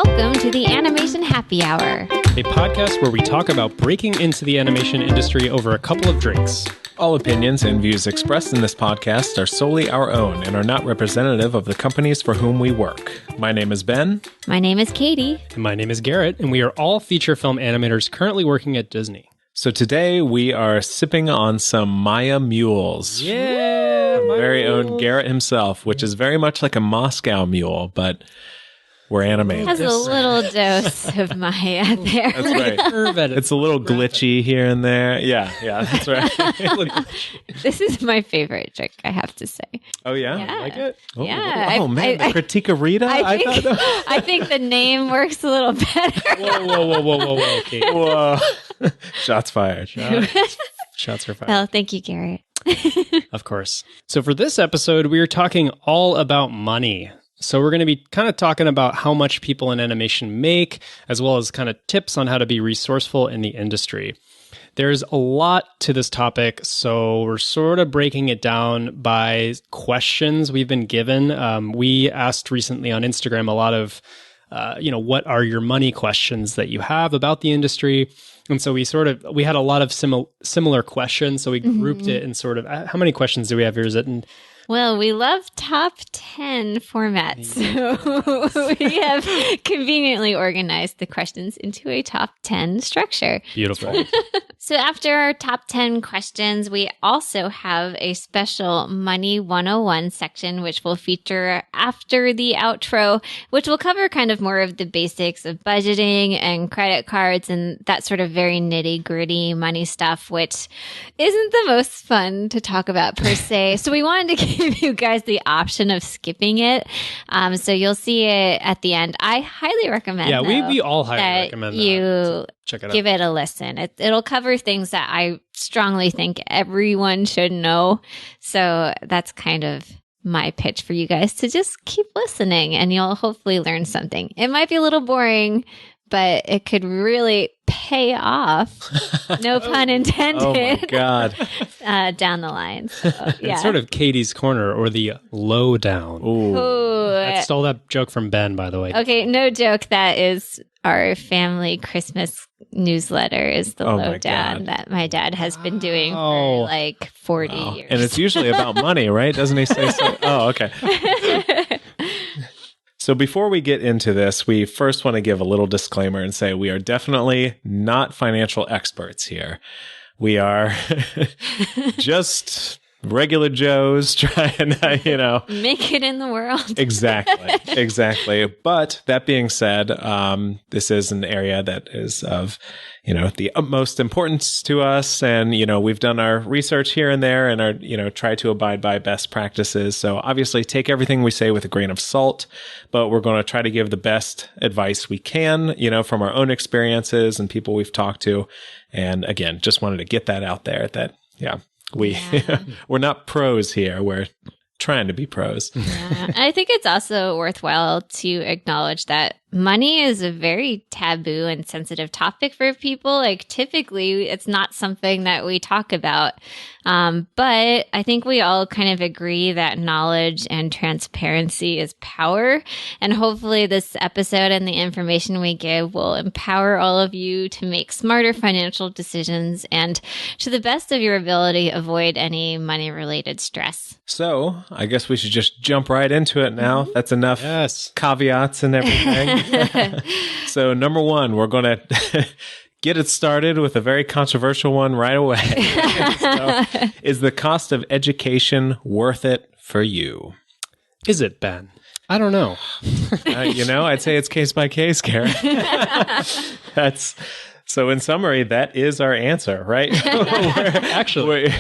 Welcome to the Animation Happy Hour, a podcast where we talk about breaking into the animation industry over a couple of drinks. All opinions and views expressed in this podcast are solely our own and are not representative of the companies for whom we work. My name is Ben. My name is Katie. And my name is Garrett, and we are all feature film animators currently working at Disney. So today we are sipping on some Maya Mules. Yeah! Our very own Garrett himself, which is very much like a Moscow mule, but we're animated. It has a little dose of Maya there. That's right. It's a little glitchy here and there. Yeah, that's right. This is my favorite drink, I have to say. Oh, yeah? Yeah. You like it? Oh, Yeah. Oh, man, the Critique of Rita? I think the name works a little better. Whoa, Kate. Whoa. Shots fired. Shots are fired. Oh, thank you, Garrett. Of course. So for this episode, we are talking all about money. So we're going to be kind of talking about how much people in animation make, as well as kind of tips on how to be resourceful in the industry. There's a lot to this topic, so we're sort of breaking it down by questions we've been given. We asked recently on Instagram a lot of, what are your money questions that you have about the industry? And so we had a lot of similar questions, so we grouped it and sort of, how many questions do we have here? Is it? Well, we love top 10 formats, so we have conveniently organized the questions into a top 10 structure. Beautiful. So after our top 10 questions, we also have a special Money 101 section, which will feature after the outro, which will cover kind of more of the basics of budgeting and credit cards and that sort of very nitty-gritty money stuff, which isn't the most fun to talk about per se. So we wanted to give you guys the option of skipping it. So you'll see it at the end. I highly recommend we all highly that recommend that. you So check it out. Give it a listen. It'll cover things that I strongly think everyone should know. So that's kind of my pitch for you guys to just keep listening and you'll hopefully learn something. It might be a little boring, but it could really pay off, no pun intended, Oh, my God. down the line. So, yeah. It's sort of Katie's Corner or the lowdown. Ooh. I stole that joke from Ben, by the way. Okay, no joke. That is our family Christmas newsletter is the lowdown that my dad has been doing for like 40 years. And it's usually about money, right? Doesn't he say so? Oh, okay. So before we get into this, we first want to give a little disclaimer and say we are definitely not financial experts here. We are just regular Joes trying to, make it in the world. Exactly. But that being said, this is an area that is of, the utmost importance to us. And, we've done our research here and there and are, try to abide by best practices. So obviously take everything we say with a grain of salt, but we're going to try to give the best advice we can, from our own experiences and people we've talked to. And again, just wanted to get that out there that, we're not pros here. We're trying to be pros. Yeah. I think it's also worthwhile to acknowledge that money is a very taboo and sensitive topic for people. Like typically it's not something that we talk about. But I think we all kind of agree that knowledge and transparency is power. And hopefully this episode and the information we give will empower all of you to make smarter financial decisions and to the best of your ability, avoid any money related stress. So I guess we should just jump right into it now. That's enough caveats and everything. So number one, we're going to get it started with a very controversial one right away. So, is the cost of education worth it for you? Is it, Ben? I don't know. I'd say it's case by case, Garrett. So in summary, that is our answer, right?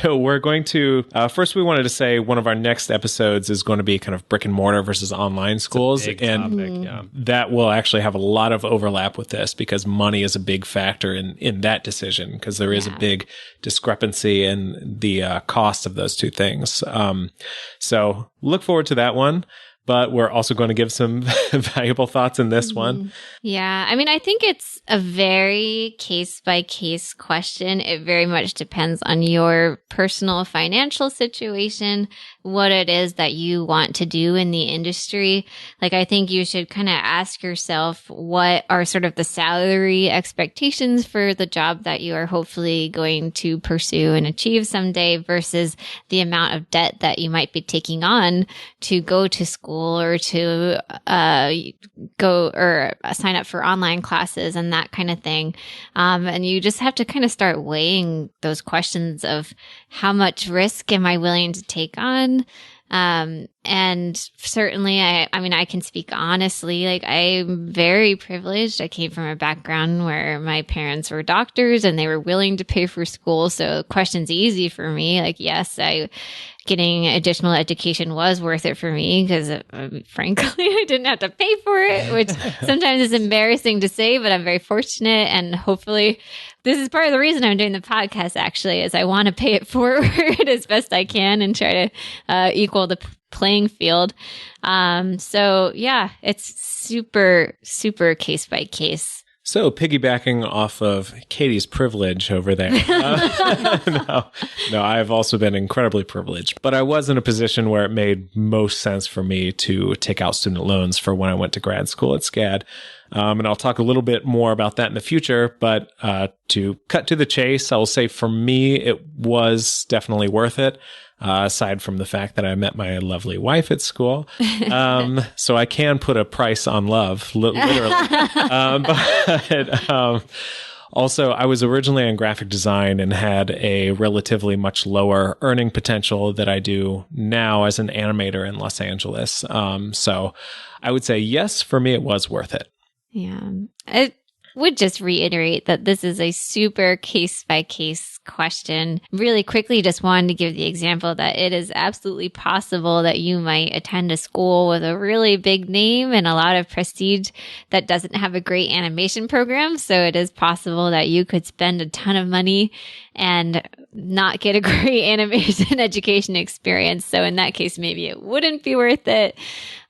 We're going to, first we wanted to say one of our next episodes is going to be kind of brick and mortar versus online schools. That will actually have a lot of overlap with this because money is a big factor in that decision because there is a big discrepancy in the cost of those two things. So look forward to that one. but we're also going to give some valuable thoughts in this one. Yeah. I mean, I think it's a very case by case question. It very much depends on your personal financial situation, what it is that you want to do in the industry. Like, I think you should kind of ask yourself, what are sort of the salary expectations for the job that you are hopefully going to pursue and achieve someday versus the amount of debt that you might be taking on to go to school or to go or sign up for online classes and that kind of thing. And you just have to kind of start weighing those questions of how much risk am I willing to take on? And certainly, I mean, I can speak honestly, like I'm very privileged. I came from a background where my parents were doctors and they were willing to pay for school. So the question's easy for me. Like, yes, getting additional education was worth it for me because frankly, I didn't have to pay for it, which sometimes is embarrassing to say, but I'm very fortunate. And hopefully this is part of the reason I'm doing the podcast, actually, is I want to pay it forward as best I can and try to equal the playing field. So yeah, it's super, super case by case. So piggybacking off of Katie's privilege over there. No, I've also been incredibly privileged, but I was in a position where it made most sense for me to take out student loans for when I went to grad school at SCAD. And I'll talk a little bit more about that in the future, but to cut to the chase, I'll say for me, it was definitely worth it. Aside from the fact that I met my lovely wife at school. So I can put a price on love, literally. Also, I was originally in graphic design and had a relatively much lower earning potential that I do now as an animator in Los Angeles. So I would say, yes, for me, it was worth it. Yeah. I would just reiterate that this is a super case by case question. Really quickly, just wanted to give the example that it is absolutely possible that you might attend a school with a really big name and a lot of prestige that doesn't have a great animation program. So it is possible that you could spend a ton of money and not get a great animation education experience. So in that case, maybe it wouldn't be worth it.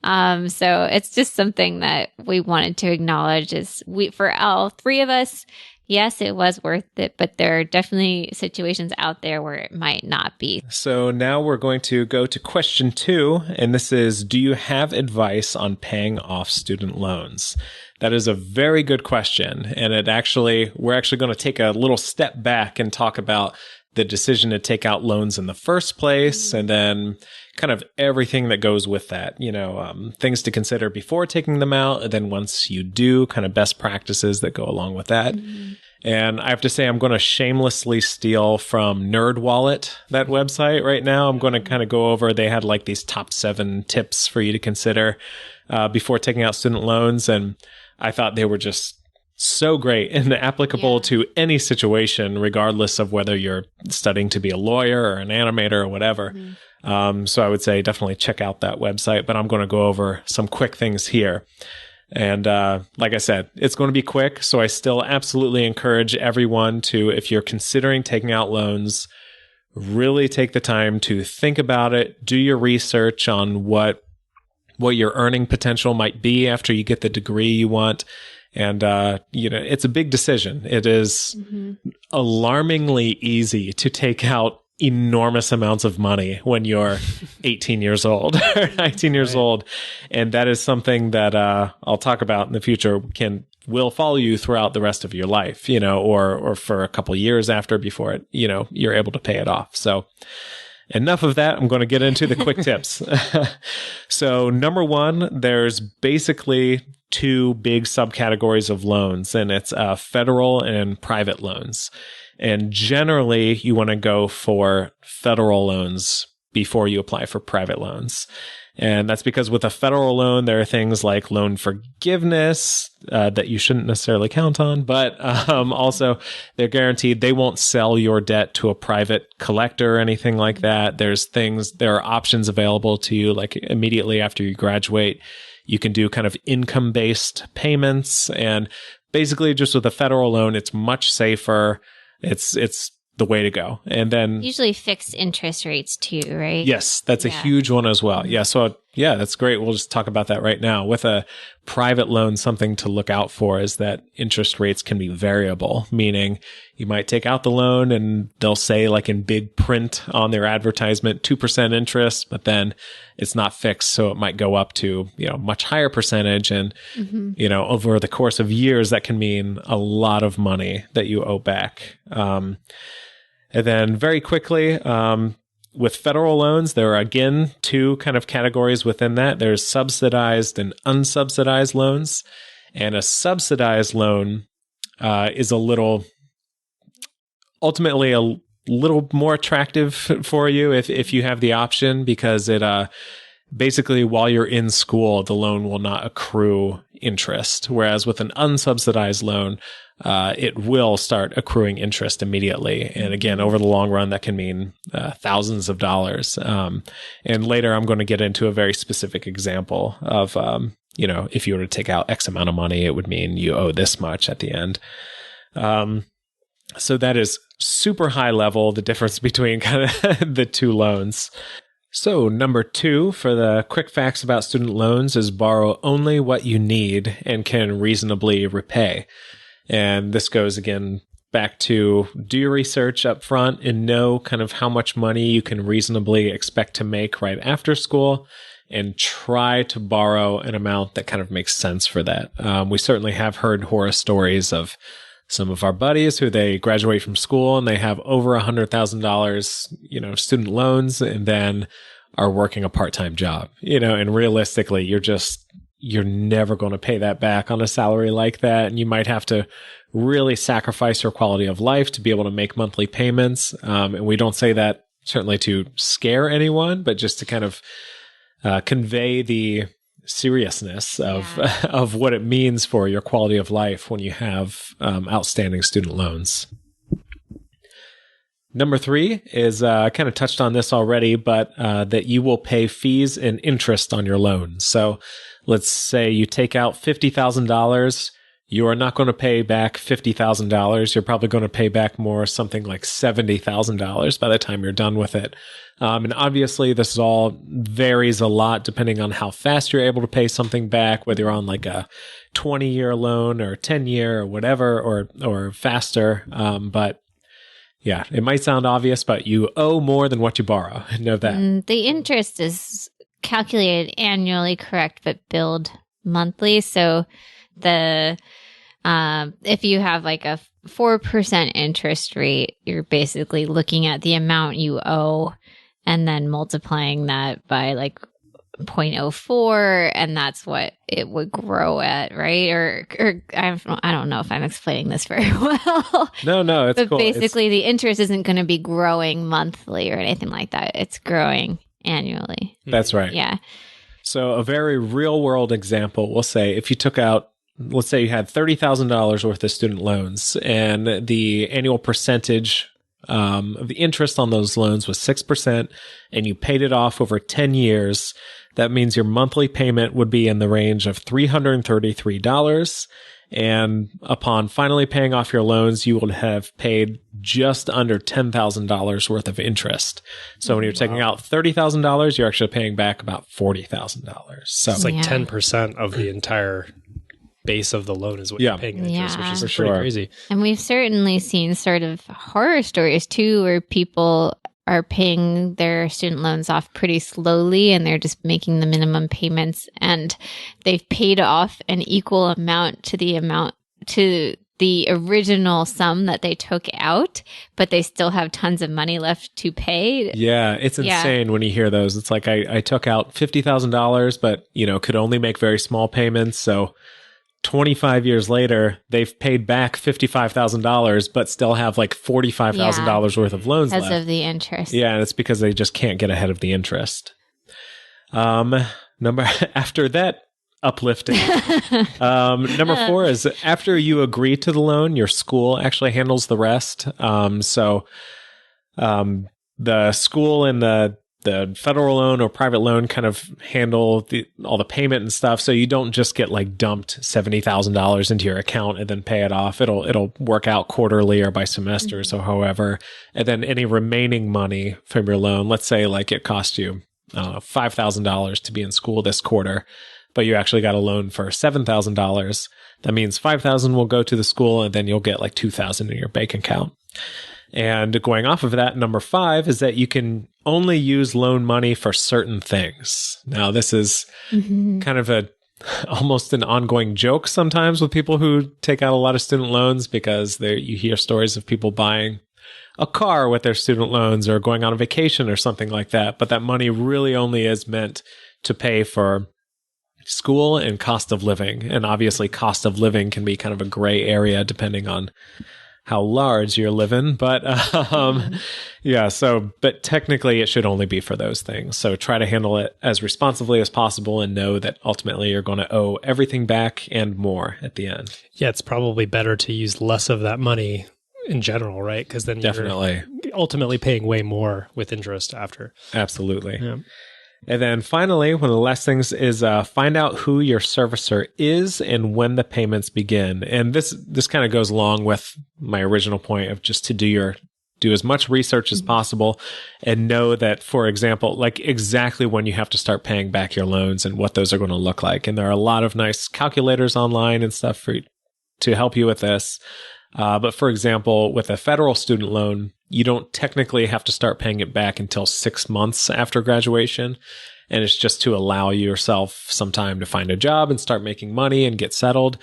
So it's just something that we wanted to acknowledge is for all three of us, yes, it was worth it, but there are definitely situations out there where it might not be. So now we're going to go to question 2, and this is, do you have advice on paying off student loans? That is a very good question, and we're actually going to take a little step back and talk about the decision to take out loans in the first place, and then kind of everything that goes with that, things to consider before taking them out. And then once you do, kind of best practices that go along with that. Mm-hmm. And I have to say, I'm going to shamelessly steal from Nerdwallet, that website right now. I'm going to kind of go over, they had like these top 7 tips for you to consider before taking out student loans. And I thought they were just so great and applicable to any situation, regardless of whether you're studying to be a lawyer or an animator or whatever. Mm-hmm. So I would say definitely check out that website, but I'm going to go over some quick things here. And like I said, it's going to be quick. So I still absolutely encourage everyone to, if you're considering taking out loans, really take the time to think about it, do your research on what your earning potential might be after you get the degree you want. And, it's a big decision. It is alarmingly easy to take out enormous amounts of money when you're 18 years old or 19 years old. And that is something that I'll talk about in the future will follow you throughout the rest of your life, or for a couple years after before it, you're able to pay it off. So enough of that. I'm going to get into the quick tips. So number 1, there's basically 2 big subcategories of loans, and it's federal and private loans. And generally, you want to go for federal loans before you apply for private loans. And that's because with a federal loan, there are things like loan forgiveness that you shouldn't necessarily count on, but also they're guaranteed they won't sell your debt to a private collector or anything like that. There are options available to you, like immediately after you graduate. You can do kind of income-based payments, and basically just with a federal loan, it's much safer. It's the way to go. And then usually fixed interest rates too, right? Yes, that's a huge one as well. Yeah. So Yeah, that's great. We'll just talk about that right now. With a private loan, something to look out for is that interest rates can be variable, meaning you might take out the loan and they'll say, like in big print on their advertisement, 2% interest, but then it's not fixed. So it might go up to, much higher percentage. And, over the course of years, that can mean a lot of money that you owe back. And then very quickly, with federal loans, there are, again, two kind of categories within that. There's subsidized and unsubsidized loans. And a subsidized loan is ultimately a little more attractive for you if you have the option, because it basically, while you're in school, the loan will not accrue interest. Whereas with an unsubsidized loan, it will start accruing interest immediately. And again, over the long run, that can mean thousands of dollars. And later, I'm going to get into a very specific example of, if you were to take out X amount of money, it would mean you owe this much at the end. So that is super high level, the difference between kind of the two loans. So number 2 for the quick facts about student loans is borrow only what you need and can reasonably repay. And this goes again back to do your research up front and know kind of how much money you can reasonably expect to make right after school, and try to borrow an amount that kind of makes sense for that. We certainly have heard horror stories of some of our buddies who they graduate from school and they have over $100,000, student loans, and then are working a part-time job, and realistically, you're never going to pay that back on a salary like that. And you might have to really sacrifice your quality of life to be able to make monthly payments. And we don't say that certainly to scare anyone, but just to kind of convey the seriousness of what it means for your quality of life when you have outstanding student loans. Number 3 is, I kind of touched on this already, but that you will pay fees and interest on your loan. So let's say you take out $50,000. You are not going to pay back $50,000. You're probably going to pay back more, something like $70,000 by the time you're done with it. And obviously, this all varies a lot depending on how fast you're able to pay something back, whether you're on like a 20-year loan or 10-year or whatever, or faster. But yeah, it might sound obvious, but you owe more than what you borrow. Know that. The interest is calculated annually, correct, but billed monthly. So if you have like a 4% interest rate, you're basically looking at the amount you owe and then multiplying that by like 0.04, and that's what it would grow at, right? Or I don't know if I'm explaining this very well. No, it's but cool. Basically, the interest isn't going to be growing monthly or anything like that. It's growing annually. That's right. Yeah. So a very real world example, we'll say if you took out, let's say you had $30,000 worth of student loans, and the annual percentage of the interest on those loans was 6%, and you paid it off over 10 years. That means your monthly payment would be in the range of $333. And upon finally paying off your loans, you would have paid just under $10,000 worth of interest. So when you're taking out $30,000, you're actually paying back about $40,000. So it's like 10% of the entire base of the loan is what you're paying in interest, which is pretty crazy. And we've certainly seen sort of horror stories too, where people are paying their student loans off pretty slowly and they're just making the minimum payments, and they've paid off an equal amount to the original sum that they took out, but they still have tons of money left to pay. Yeah, it's insane when you hear those. It's like I took out $50,000, but could only make very small payments. So 25 years later, they've paid back $55,000, but still have like $45,000 worth of loans left. Because of the interest. Yeah, and it's because they just can't get ahead of the interest. After that uplifting. Number 4 is after you agree to the loan, your school actually handles the rest. So the school and the federal loan or private loan kind of handle all the payment and stuff. So you don't just get like dumped $70,000 into your account and then pay it off. It'll work out quarterly or by semester. So however, and then any remaining money from your loan, let's say like it cost you I don't know, $5,000 to be in school this quarter, but you actually got a loan for $7,000, that means $5,000 will go to the school, and then you'll get like $2,000 in your bank account. And going off of that, number 5 is that you can only use loan money for certain things. Now, this is kind of almost an ongoing joke sometimes with people who take out a lot of student loans, because you hear stories of people buying a car with their student loans or going on a vacation or something like that. But that money really only is meant to pay for school and cost of living. And obviously, cost of living can be kind of a gray area depending on how large you're living. But but technically it should only be for those things. So try to handle it as responsibly as possible and know that ultimately you're going to owe everything back and more at the end. Yeah, it's probably better to use less of that money in general, right? Because then you're ultimately paying way more with interest after. Absolutely. Yeah. And then finally, one of the last things is find out who your servicer is and when the payments begin. And this kind of goes along with my original point of just to do as much research as possible and know that, for example, like exactly when you have to start paying back your loans and what those are going to look like. And there are a lot of nice calculators online and stuff to help you with this. But for example, with a federal student loan, you don't technically have to start paying it back until 6 months after graduation. And it's just to allow yourself some time to find a job and start making money and get settled.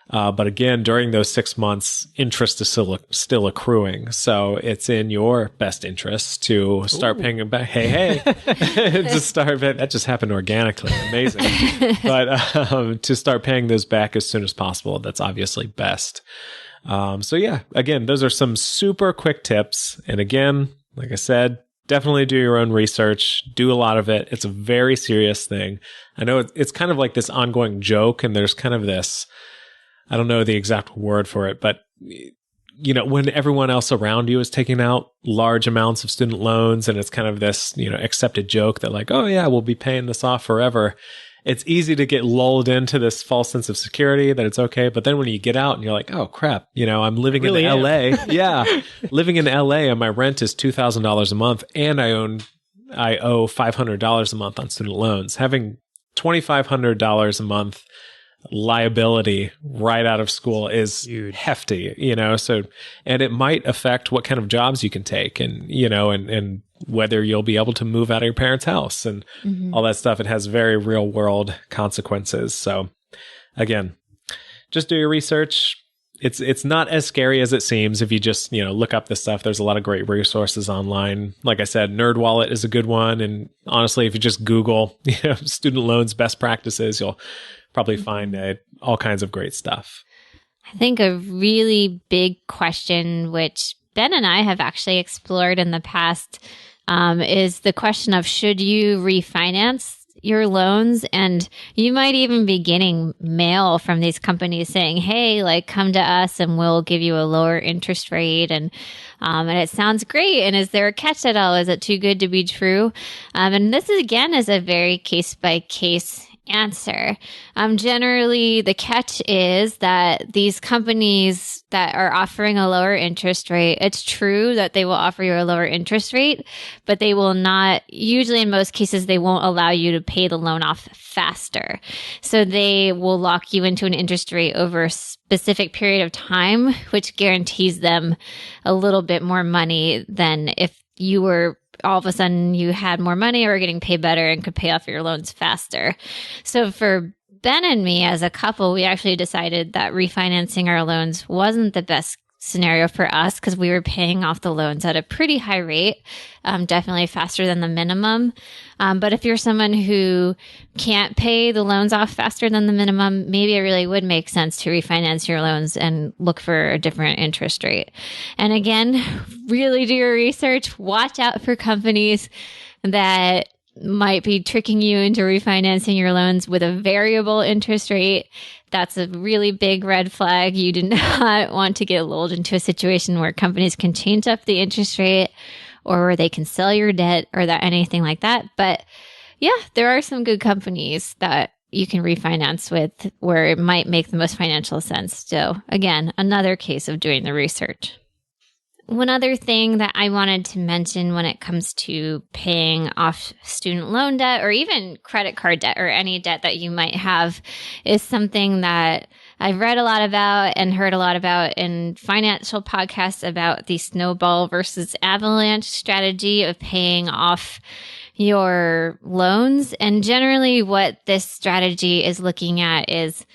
But again, during those 6 months, interest is still accruing. So it's in your best interest to start paying it back. Hey, that just happened organically. Amazing. But to start paying those back as soon as possible, that's obviously best. Again, those are some super quick tips. And again, like I said, definitely do your own research, do a lot of it. It's a very serious thing. I know it's kind of like this ongoing joke, and there's kind of this, I don't know the exact word for it, but when everyone else around you is taking out large amounts of student loans, and it's kind of this, accepted joke that like, oh yeah, we'll be paying this off forever. It's easy to get lulled into this false sense of security that it's okay. But then when you get out and you're like, oh crap, I'm living in LA. Yeah. Living in LA and my rent is $2,000 a month and I owe $500 a month on student loans. Having $2,500 a month liability right out of school is hefty, so, and it might affect what kind of jobs you can take and, and whether you'll be able to move out of your parents' house and all that stuff. It has very real world consequences. So again, just do your research. It's not as scary as it seems if you just, look up this stuff. There's a lot of great resources online. Like I said, Nerdwallet is a good one. And honestly, if you just Google, student loans best practices, you'll probably find all kinds of great stuff. I think a really big question, which Ben and I have actually explored in the past, is the question of should you refinance your loans? And you might even be getting mail from these companies saying, hey, like come to us and we'll give you a lower interest rate. And it sounds great. And is there a catch at all? Is it too good to be true? And this is a very case by case answer. Generally, the catch is that these companies that are offering a lower interest rate, it's true that they will offer you a lower interest rate, but they will not, usually in most cases, they won't allow you to pay the loan off faster. So they will lock you into an interest rate over a specific period of time, which guarantees them a little bit more money than if you were all of a sudden you had more money or were getting paid better and could pay off your loans faster. So for Ben and me as a couple, we actually decided that refinancing our loans wasn't the best scenario for us because we were paying off the loans at a pretty high rate, definitely faster than the minimum. But if you're someone who can't pay the loans off faster than the minimum, maybe it really would make sense to refinance your loans and look for a different interest rate. And again, really do your research. Watch out for companies that might be tricking you into refinancing your loans with a variable interest rate. That's a really big red flag. You do not want to get lulled into a situation where companies can change up the interest rate or where they can sell your debt or anything like that. But yeah, there are some good companies that you can refinance with where it might make the most financial sense. So again, another case of doing the research. one other thing that I wanted to mention when it comes to paying off student loan debt or even credit card debt or any debt that you might have is something that I've read a lot about and heard a lot about in financial podcasts about the snowball versus avalanche strategy of paying off your loans. And generally what this strategy is looking at is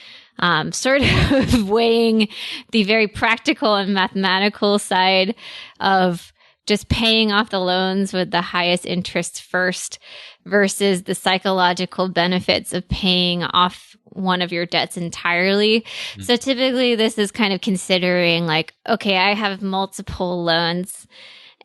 sort of weighing the very practical and mathematical side of just paying off the loans with the highest interest first versus the psychological benefits of paying off one of your debts entirely. Mm-hmm. So typically this is kind of considering like, okay, I have multiple loans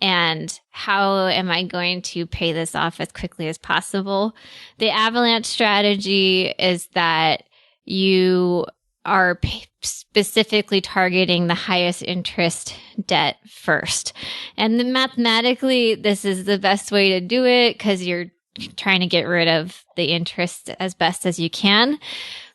and how am I going to pay this off as quickly as possible? The avalanche strategy is that you are specifically targeting the highest interest debt first. And then mathematically, this is the best way to do it because you're trying to get rid of the interest as best as you can.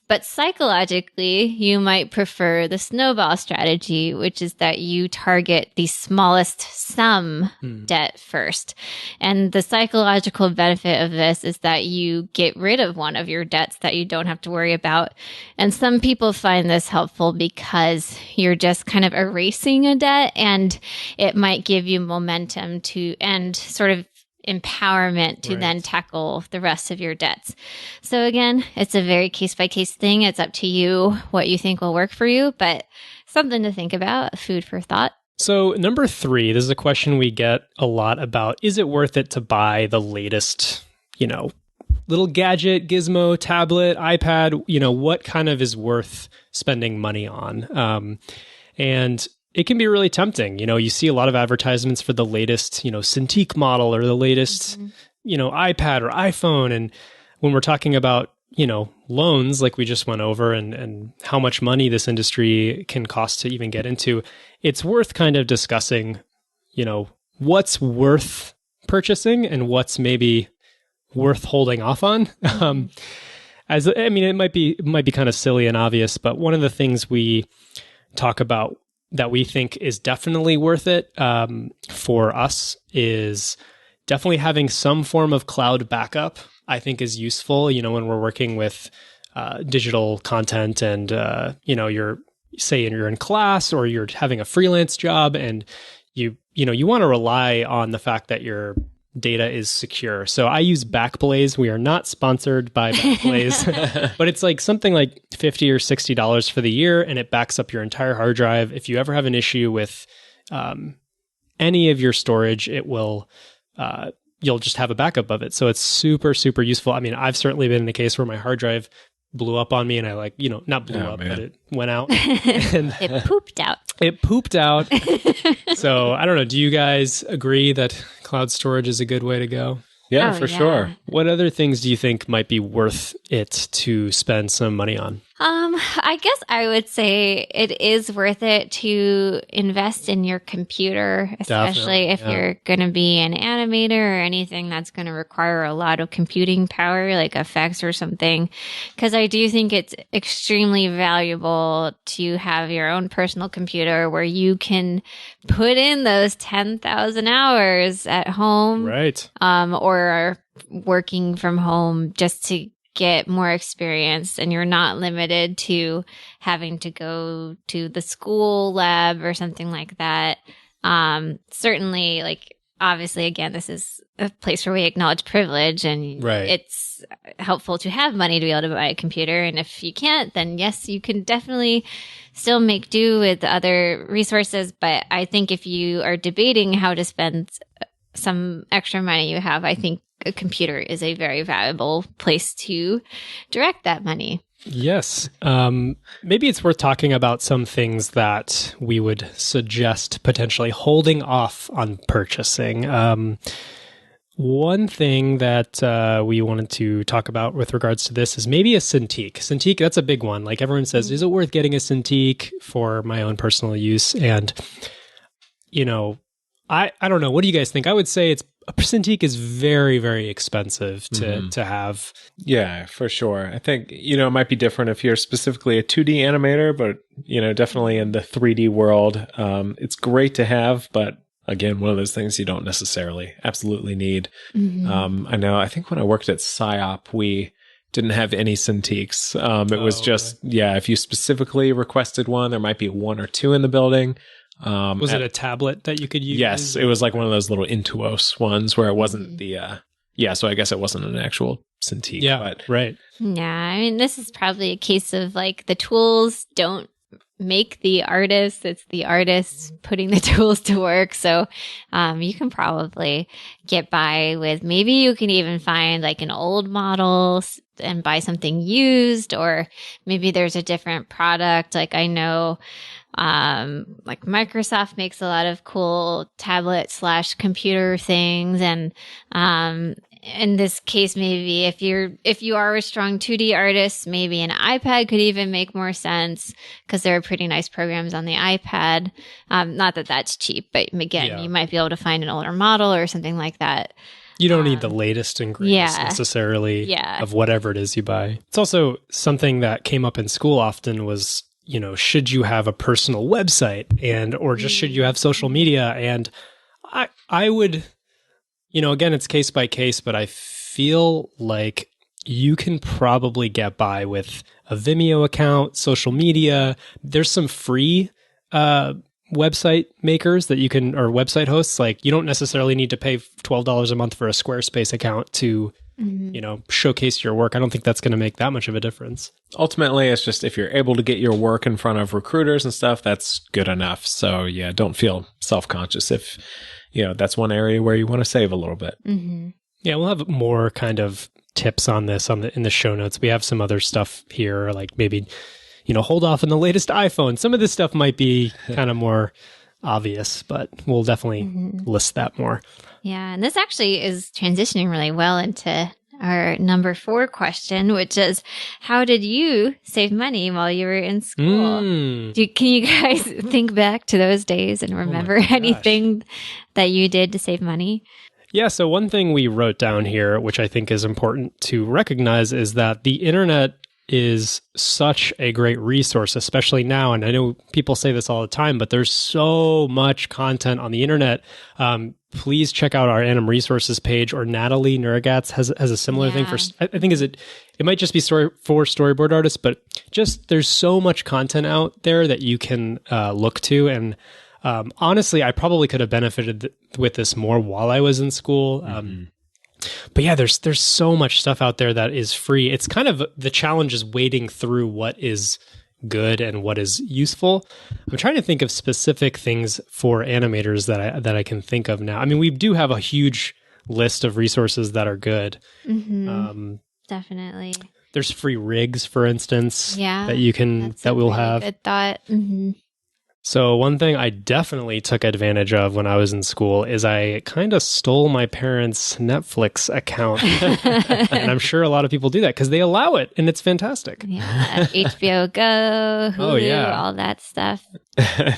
But psychologically, you might prefer the snowball strategy, which is that you target the smallest sum debt first. And the psychological benefit of this is that you get rid of one of your debts that you don't have to worry about. And some people find this helpful because you're just kind of erasing a debt and it might give you momentum to and sort of empowerment to then tackle the rest of your debts. So again, it's a very case-by-case thing. It's up to you what you think will work for you, but something to think about, food for thought. So number 3, this is a question we get a lot about. Is it worth it to buy the latest, little gadget, gizmo, tablet, iPad? What kind of is worth spending money on? And it can be really tempting. You see a lot of advertisements for the latest, Cintiq model or the latest, iPad or iPhone. And when we're talking about, loans, like we just went over and how much money this industry can cost to even get into, it's worth kind of discussing, what's worth purchasing and what's maybe worth holding off on. It might be kind of silly and obvious, but one of the things we talk about that we think is definitely worth it for us is definitely having some form of cloud backup, I think is useful, when we're working with digital content and, you're in class or you're having a freelance job and you want to rely on the fact that your data is secure. So I use Backblaze. We are not sponsored by Backblaze, but it's like something like $50 or $60 for the year, and it backs up your entire hard drive. If you ever have an issue with any of your storage, it will you'll just have a backup of it. So it's super, super useful. I've certainly been in a case where my hard drive blew up on me and I not blew up, but it went out. And it pooped out. It pooped out. So I don't know. Do you guys agree that cloud storage is a good way to go? Yeah, for sure. What other things do you think might be worth it to spend some money on? I guess I would say it is worth it to invest in your computer, especially if you're going to be an animator or anything that's going to require a lot of computing power, like effects or something. Because I do think it's extremely valuable to have your own personal computer where you can put in those 10,000 hours at home. Right. Or working from home just to get more experience, and you're not limited to having to go to the school lab or something like that. Certainly, obviously, again, this is a place where we acknowledge privilege, and it's helpful to have money to be able to buy a computer. And if you can't, then yes, you can definitely still make do with other resources. But I think if you are debating how to spend some extra money you have, I think a computer is a very valuable place to direct that money. Yes. Maybe it's worth talking about some things that we would suggest potentially holding off on purchasing. One thing that we wanted to talk about with regards to this is maybe a Cintiq. Cintiq, that's a big one. Like everyone says, is it worth getting a Cintiq for my own personal use? And, I don't know. What do you guys think? I would say a Cintiq is very, very expensive to have. Yeah, for sure. I think, it might be different if you're specifically a 2D animator, but, definitely in the 3D world, it's great to have, but again, one of those things you don't necessarily absolutely need. Mm-hmm. I think when I worked at PsyOp, we didn't have any Cintiqs. It was just, if you specifically requested one, there might be one or two in the building. Was it a tablet that you could use? Yes, it was like one of those little Intuos ones where it wasn't so I guess it wasn't an actual Cintiq. Yeah, but right. Yeah, I mean, this is probably a case of like the tools don't make the artist. It's the artist putting the tools to work. So you can probably get by with, maybe you can even find like an old model and buy something used, or maybe there's a different product. Like I know like Microsoft makes a lot of cool tablet/computer things, and in this case, maybe if you are a strong 2D artist, maybe an iPad could even make more sense, because there are pretty nice programs on the iPad. Not that that's cheap, but again, you might be able to find an older model or something like that. You don't need the latest and greatest necessarily of whatever it is you buy. It's also something that came up in school often was, should you have a personal website or just should you have social media? And I would, again, it's case by case, but I feel like you can probably get by with a Vimeo account, social media. There's some free website makers that you can, or website hosts. Like you don't necessarily need to pay $12 a month for a Squarespace account to, showcase your work. I don't think that's going to make that much of a difference. Ultimately, it's just if you're able to get your work in front of recruiters and stuff, that's good enough. So yeah, don't feel self-conscious if, that's one area where you want to save a little bit. Mm-hmm. Yeah, we'll have more kind of tips on this in the show notes. We have some other stuff here, like maybe, hold off on the latest iPhone. Some of this stuff might be kind of more obvious, but we'll definitely list that more. Yeah, and this actually is transitioning really well into our number 4 question, which is, how did you save money while you were in school? Can you guys think back to those days and remember anything that you did to save money? Yeah, so one thing we wrote down here, which I think is important to recognize, is that the internet is such a great resource, especially now. And I know people say this all the time, but there's so much content on the internet. Please check out our Anim Resources page, or Natalie Nurgatz has a similar thing for, I think it might just be for storyboard artists, but just there's so much content out there that you can look to. And honestly, I probably could have benefited with this more while I was in school. But yeah, there's so much stuff out there that is free. It's kind of, the challenge is wading through what is good and what is useful. I'm trying to think of specific things for animators that I can think of now. I mean, we do have a huge list of resources that are good. Definitely. There's free rigs, for instance, that we'll have. Good thought. So one thing I definitely took advantage of when I was in school is I kind of stole my parents' Netflix account. And I'm sure a lot of people do that because they allow it, and it's fantastic. Yeah, HBO Go, Hulu, all that stuff.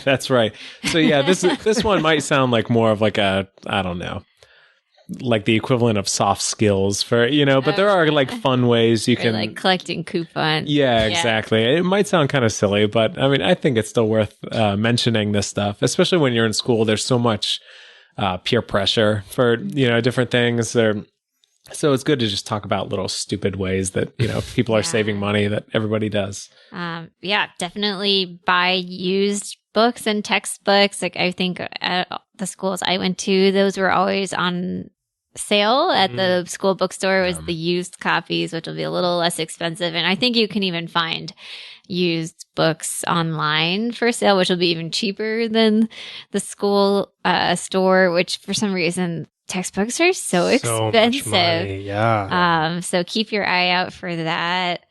That's right. So yeah, this one might sound like more of like a, I don't know, like the equivalent of soft skills for, but there are like fun ways you can, like collecting coupons. Yeah, exactly. It might sound kind of silly, but I mean, I think it's still worth mentioning this stuff, especially when you're in school. There's so much peer pressure for, different things. So it's good to just talk about little stupid ways that, people are saving money that everybody does. Definitely buy used books and textbooks. Like I think at the schools I went to, those were always on sale at the school bookstore. Was the used copies, which will be a little less expensive. And I think you can even find used books online for sale, which will be even cheaper than the school store, which for some reason textbooks are so expensive. Much money. Yeah. So keep your eye out for that.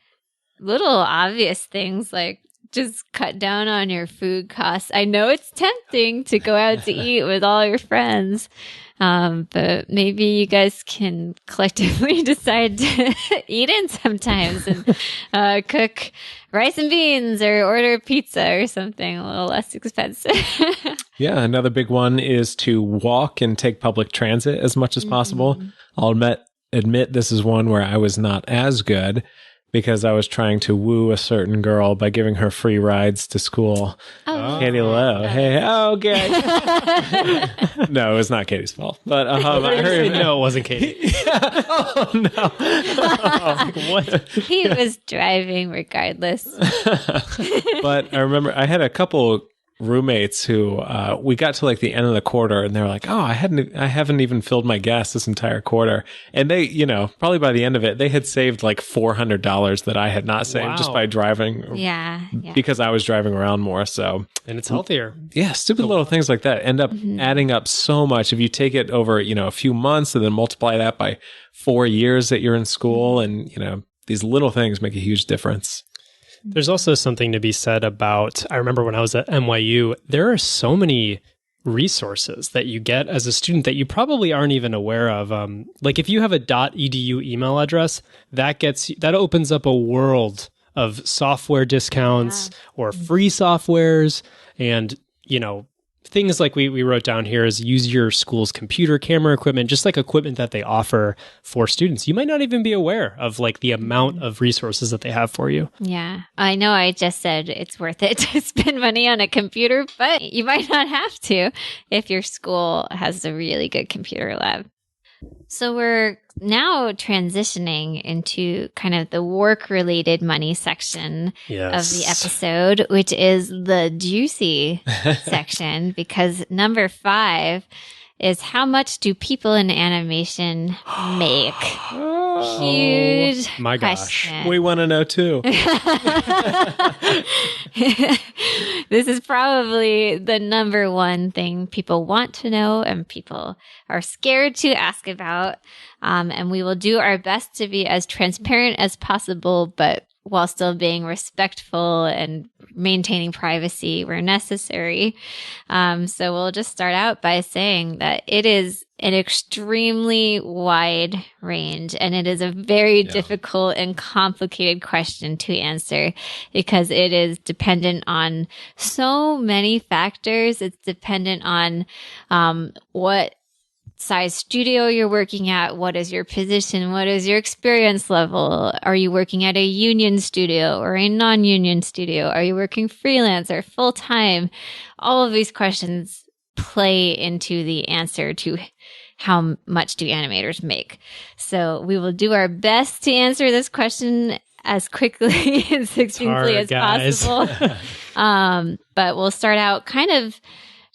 Little obvious things like just cut down on your food costs. I know it's tempting to go out to eat with all your friends, but maybe you guys can collectively decide to eat in sometimes and cook rice and beans or order pizza or something a little less expensive. Yeah, another big one is to walk and take public transit as much as possible. I'll admit this is one where I was not as good. because I was trying to woo a certain girl by giving her free rides to school. Oh, Katie Lowe. Hey, okay. No, it was not Katie's fault. But I heard no, it wasn't Katie. Oh, no. Like, what? he was driving regardless. But I remember I had a couple roommates who we got to like the end of the quarter and they were like, oh, I haven't even filled my gas this entire quarter. And they, probably by the end of it, they had saved like $400 that I had not saved just by driving. Yeah. Because I was driving around more. So, and it's healthier. Yeah. Stupid little things like that end up adding up so much. If you take it over, a few months and then multiply that by 4 years that you're in school and, these little things make a huge difference. There's also something to be said about, I remember when I was at NYU, there are so many resources that you get as a student that you probably aren't even aware of. Like if you have a .edu email address, that opens up a world of software discounts or free softwares and, things like we wrote down here is use your school's computer camera equipment, just like equipment that they offer for students. You might not even be aware of like the amount of resources that they have for you. Yeah. I know I just said it's worth it to spend money on a computer, but you might not have to if your school has a really good computer lab. So we're now transitioning into kind of the work-related money section of the episode, which is the juicy section, because number 5 is how much do people in animation make? Huge my question. gosh. We want to know too. This is probably the number one thing people want to know and people are scared to ask about. And we will do our best to be as transparent as possible, but while still being respectful and maintaining privacy where necessary. So we'll just start out by saying that it is an extremely wide range, and it is a very difficult and complicated question to answer because it is dependent on so many factors. It's dependent on what size studio you're working at, what is your position, what is your experience level, are you working at a union studio or a non-union studio, are you working freelance or full-time? All of these questions play into the answer to how much do animators make. So we will do our best to answer this question as quickly and succinctly as possible. But we'll start out kind of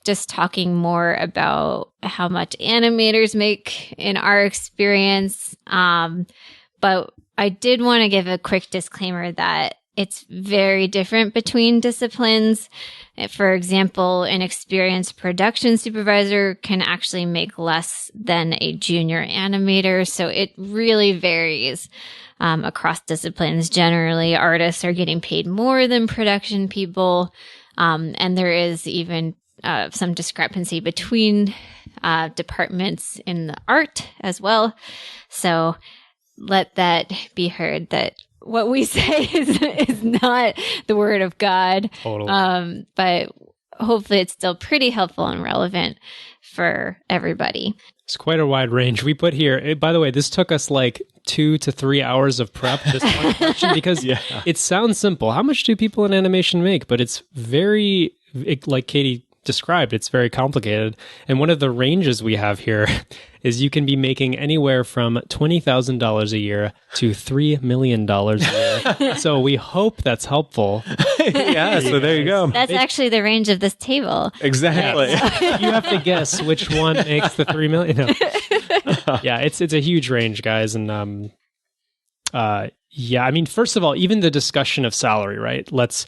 just talking more about how much animators make in our experience. But I did want to give a quick disclaimer that it's very different between disciplines. For example, an experienced production supervisor can actually make less than a junior animator. So it really varies across disciplines. Generally, artists are getting paid more than production people. And there is even some discrepancy between departments in the art as well. So let that be heard that what we say is not the word of God. Totally. But hopefully it's still pretty helpful and relevant for everybody. It's quite a wide range. We put here, by the way, this took us like 2 to 3 hours of prep, this one question, because it sounds simple. How much do people in animation make? But it's very, like Katie described, it's very complicated. And one of the ranges we have here is you can be making anywhere from $20,000 a year to $3 million a year. So we hope that's helpful. Yeah, so there you go. That's actually the range of this table. Exactly. You have to guess which one makes the 3 million. No. Yeah, it's a huge range, guys. And yeah, I mean, first of all, even the discussion of salary, right? Let's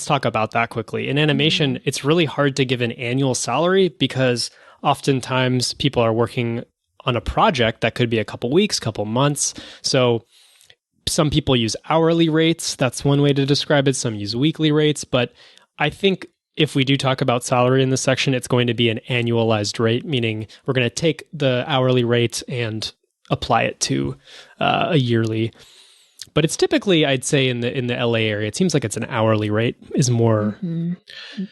talk about that quickly. In animation, it's really hard to give an annual salary because oftentimes people are working on a project that could be a couple weeks, couple months. So some people use hourly rates. That's one way to describe it. Some use weekly rates. But I think if we do talk about salary in this section, it's going to be an annualized rate, meaning we're going to take the hourly rate and apply it to a yearly. But it's typically, I'd say, in the LA area, it seems like it's an hourly rate is more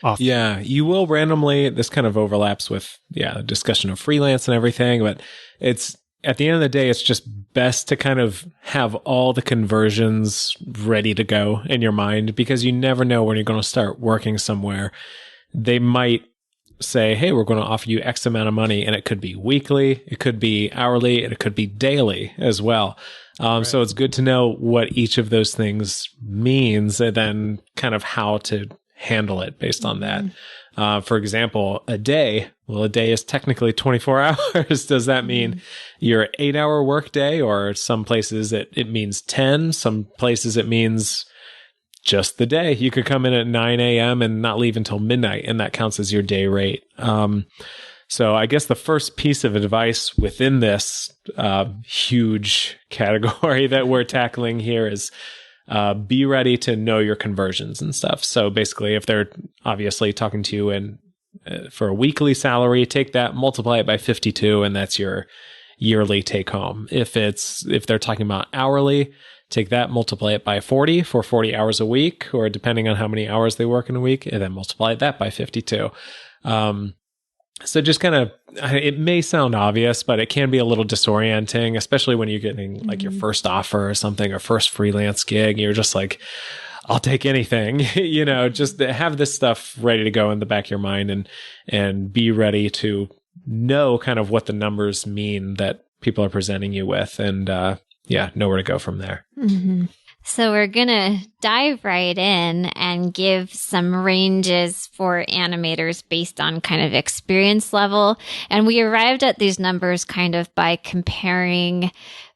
often. Yeah, you will randomly, this kind of overlaps with, the discussion of freelance and everything, but it's, at the end of the day, it's just best to kind of have all the conversions ready to go in your mind, because you never know when you're going to start working somewhere. They might say, hey, we're going to offer you X amount of money, and it could be weekly, it could be hourly, and it could be daily as well. So it's good to know what each of those things means, and then kind of how to handle it based on that. For example, a day is technically 24 hours. Does that mean your 8-hour work day? Or some places it means 10. Some places it means just the day. You could come in at 9 a.m. and not leave until midnight, and that counts as your day rate. So I guess the first piece of advice within this huge category that we're tackling here is be ready to know your conversions and stuff. So basically, if they're obviously talking to you for a weekly salary, take that, multiply it by 52, and that's your yearly take home. If they're talking about hourly, take that, multiply it by 40 for 40 hours a week, or depending on how many hours they work in a week, and then multiply that by 52. So just kind of, it may sound obvious, but it can be a little disorienting, especially when you're getting like your first offer or something, or first freelance gig. You're just like, I'll take anything, just have this stuff ready to go in the back of your mind, and be ready to know kind of what the numbers mean that people are presenting you with, and know where to go from there. Mm-hmm. So we're going to dive right in and give some ranges for animators based on kind of experience level. And we arrived at these numbers kind of by comparing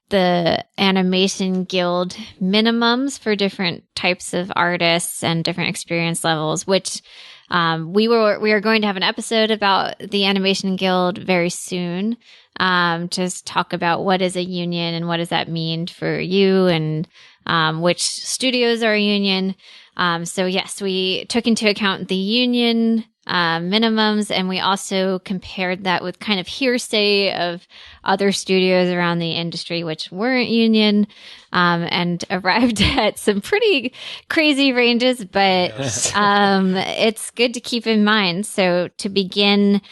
the Animation Guild minimums for different types of artists and different experience levels, which we are going to have an episode about the Animation Guild very soon, to talk about what is a union and what does that mean for you, and which studios are a union. So yes, we took into account the union minimums, and we also compared that with kind of hearsay of other studios around the industry which weren't union, and arrived at some pretty crazy ranges, but it's good to keep in mind. So to begin,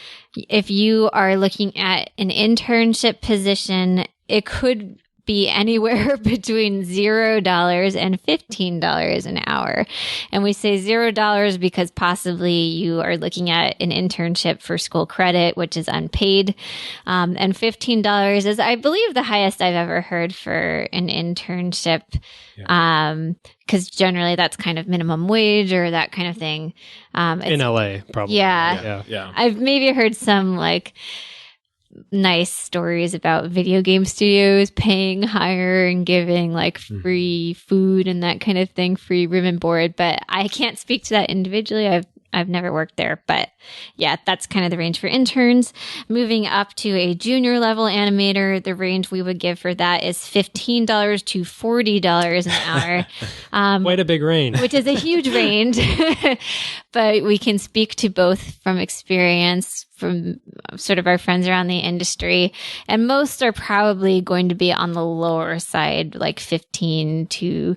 if you are looking at an internship position, it could be anywhere between $0 and $15 an hour. And we say $0 because possibly you are looking at an internship for school credit, which is unpaid. And $15 is, I believe, the highest I've ever heard for an internship. Because generally that's kind of minimum wage or that kind of thing. In LA, probably. Yeah. I've maybe heard some like nice stories about video game studios paying higher and giving like free food and that kind of thing, free room and board. But I can't speak to that individually. I've never worked there, but yeah, that's kind of the range for interns. Moving up to a junior level animator, the range we would give for that is $15 to $40 an hour. Quite a big range. Which is a huge range, but we can speak to both from experience, from sort of our friends around the industry, and most are probably going to be on the lower side, like 15 to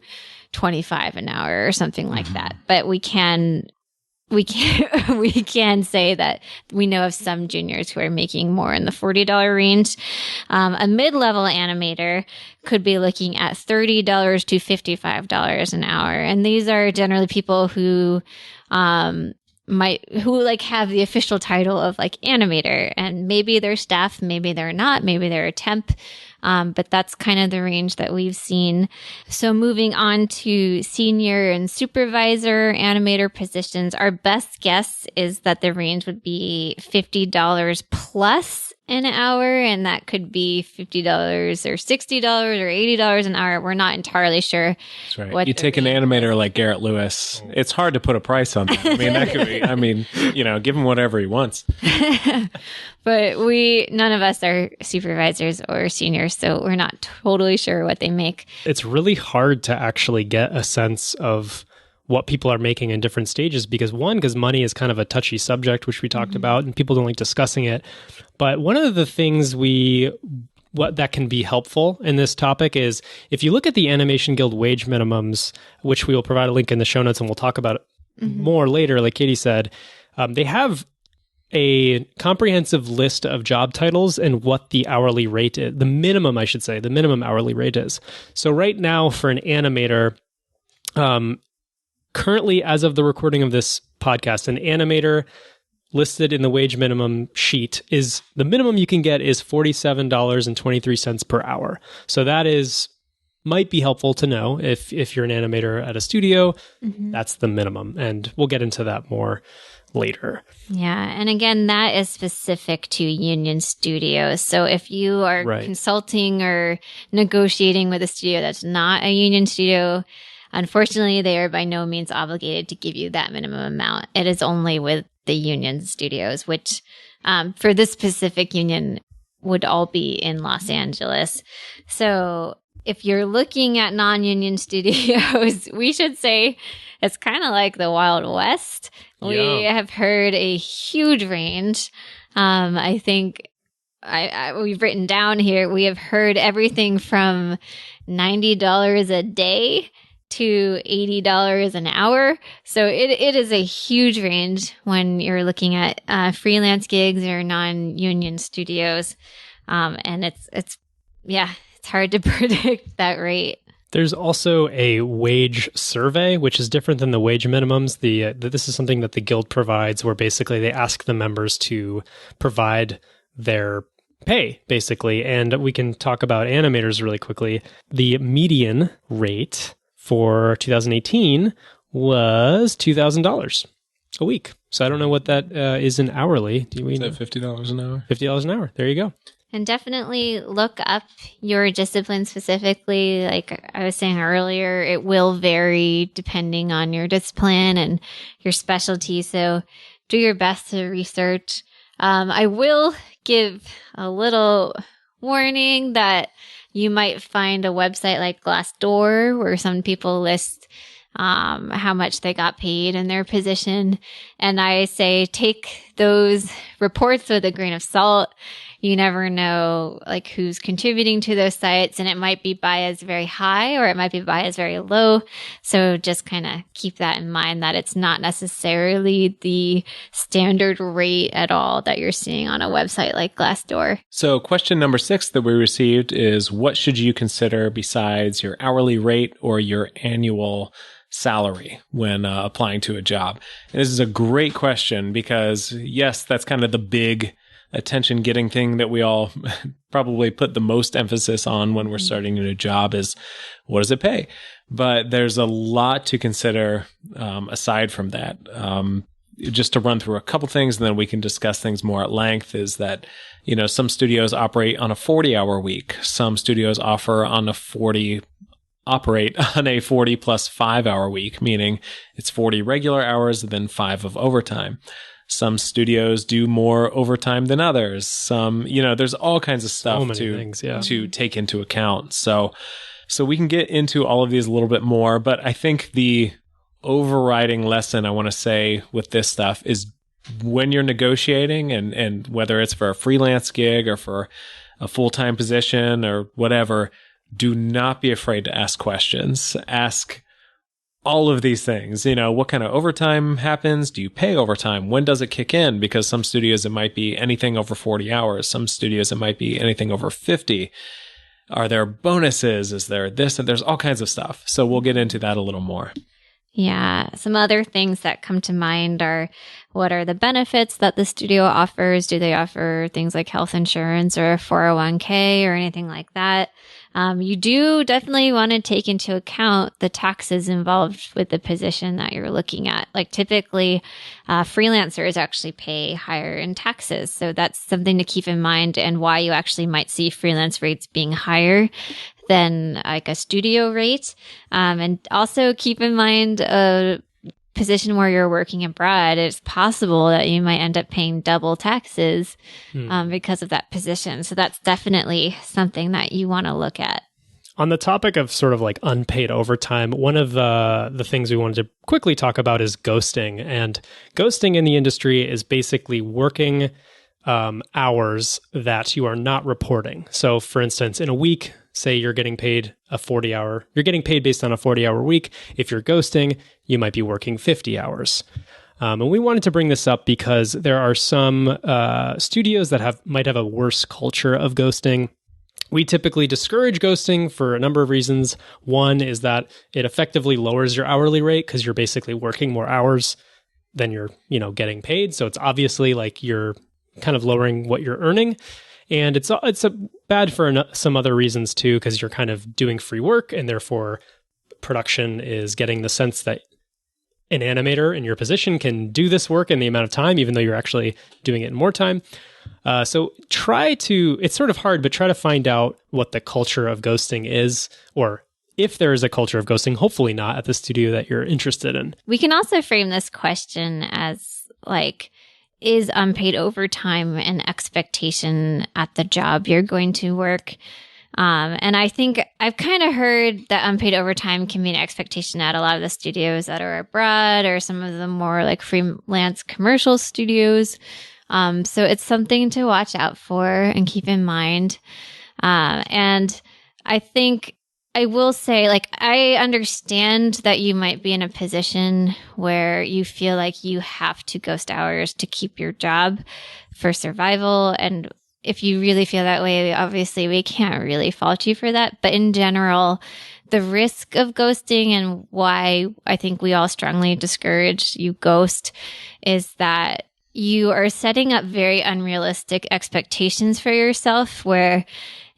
25 an hour or something like that. But we can say that we know of some juniors who are making more in the $40 range. A mid-level animator could be looking at $30 to $55 an hour. And these are generally people who like have the official title of like animator, and maybe they're staff, maybe they're not, maybe they're a temp. But that's kind of the range that we've seen. So moving on to senior and supervisor animator positions, our best guess is that the range would be $50 plus an hour, and that could be $50 or $60 or $80 an hour. We're not entirely sure. That's right. You take an animator like Garrett Lewis, it's hard to put a price on that. That could be, give him whatever he wants. But none of us are supervisors or seniors, so we're not totally sure what they make. It's really hard to actually get a sense of what people are making in different stages, because money is kind of a touchy subject, which we talked about, and people don't like discussing it. But one of the things that can be helpful in this topic is if you look at the Animation Guild wage minimums, which we will provide a link in the show notes and we'll talk about it more later, like Katie said, they have a comprehensive list of job titles and what the hourly rate is, the minimum hourly rate is. So right now for an animator, currently as of the recording of this podcast, an animator listed in the wage minimum sheet is the minimum you can get is $47.23 per hour. So that might be helpful to know if you're an animator at a studio. That's the minimum, and we'll get into that more later. Yeah. And again, that is specific to union studios. So if you are consulting or negotiating with a studio that's not a union studio, unfortunately, they are by no means obligated to give you that minimum amount. It is only with the union studios, which for this specific union would all be in Los Angeles. So if you're looking at non-union studios, we should say it's kind of like the Wild West. We have heard a huge range. I think we've written down here, we have heard everything from $90 a day to $80 an hour. So it is a huge range when you're looking at freelance gigs or non-union studios. And it's hard to predict that rate. There's also a wage survey, which is different than the wage minimums. This is something that the guild provides, where basically they ask the members to provide their pay, basically. And we can talk about animators really quickly. The median rate for 2018 was $2,000 a week. So I don't know what that is in hourly. Do we know? $50 an hour? $50 an hour. There you go. And definitely look up your discipline specifically. Like I was saying earlier, it will vary depending on your discipline and your specialty. So do your best to research. I will give a little warning that you might find a website like Glassdoor where some people list how much they got paid in their position. And I say take those reports with a grain of salt. You never know like who's contributing to those sites, and it might be biased very high or it might be biased very low. So just kind of keep that in mind, that it's not necessarily the standard rate at all that you're seeing on a website like Glassdoor. So question number 6 that we received is, what should you consider besides your hourly rate or your annual salary when applying to a job? And this is a great question because, yes, that's kind of the big attention getting thing that we all probably put the most emphasis on when we're starting a new job is, what does it pay? But there's a lot to consider aside from that. Just to run through a couple things and then we can discuss things more at length, is that, some studios operate on a 40-hour week. Some studios operate on a 40 plus 5-hour week, meaning it's 40 regular hours and then 5 of overtime. Some studios do more overtime than others. Some, there's all kinds of stuff to take into account. So we can get into all of these a little bit more, but I think the overriding lesson I want to say with this stuff is, when you're negotiating and whether it's for a freelance gig or for a full-time position or whatever, do not be afraid to ask questions. Ask all of these things. What kind of overtime happens? Do you pay overtime? When does it kick in? Because some studios, it might be anything over 40 hours. Some studios, it might be anything over 50. Are there bonuses? Is there this? And there's all kinds of stuff. So we'll get into that a little more. Yeah. Some other things that come to mind are, what are the benefits that the studio offers? Do they offer things like health insurance or a 401k or anything like that? You do definitely want to take into account the taxes involved with the position that you're looking at. Like typically, freelancers actually pay higher in taxes. So that's something to keep in mind, and why you actually might see freelance rates being higher than like a studio rate. And also keep in mind a position where you're working abroad, it's possible that you might end up paying double taxes because of that position. So that's definitely something that you want to look at. On the topic of sort of like unpaid overtime, one of the things we wanted to quickly talk about is ghosting. And ghosting in the industry is basically working hours that you are not reporting. So for instance, in a week, say you're getting paid you're getting paid based on a 40-hour week. If you're ghosting, you might be working 50 hours. And we wanted to bring this up because there are some studios that might have a worse culture of ghosting. We typically discourage ghosting for a number of reasons. One is that it effectively lowers your hourly rate because you're basically working more hours than you're, getting paid. So it's obviously like you're kind of lowering what you're earning. And it's bad for some other reasons too, because you're kind of doing free work, and therefore production is getting the sense that an animator in your position can do this work in the amount of time, even though you're actually doing it in more time. So it's sort of hard, but try to find out what the culture of ghosting is, or if there is a culture of ghosting, hopefully not at the studio that you're interested in. We can also frame this question as like, is unpaid overtime an expectation at the job you're going to work? And I think I've kind of heard that unpaid overtime can be an expectation at a lot of the studios that are abroad, or some of the more like freelance commercial studios. So it's something to watch out for and keep in mind. And I think I will say, like, I understand that you might be in a position where you feel like you have to ghost hours to keep your job for survival. And if you really feel that way, obviously we can't really fault you for that. But in general, the risk of ghosting, and why I think we all strongly discourage you ghost, is that you are setting up very unrealistic expectations for yourself, where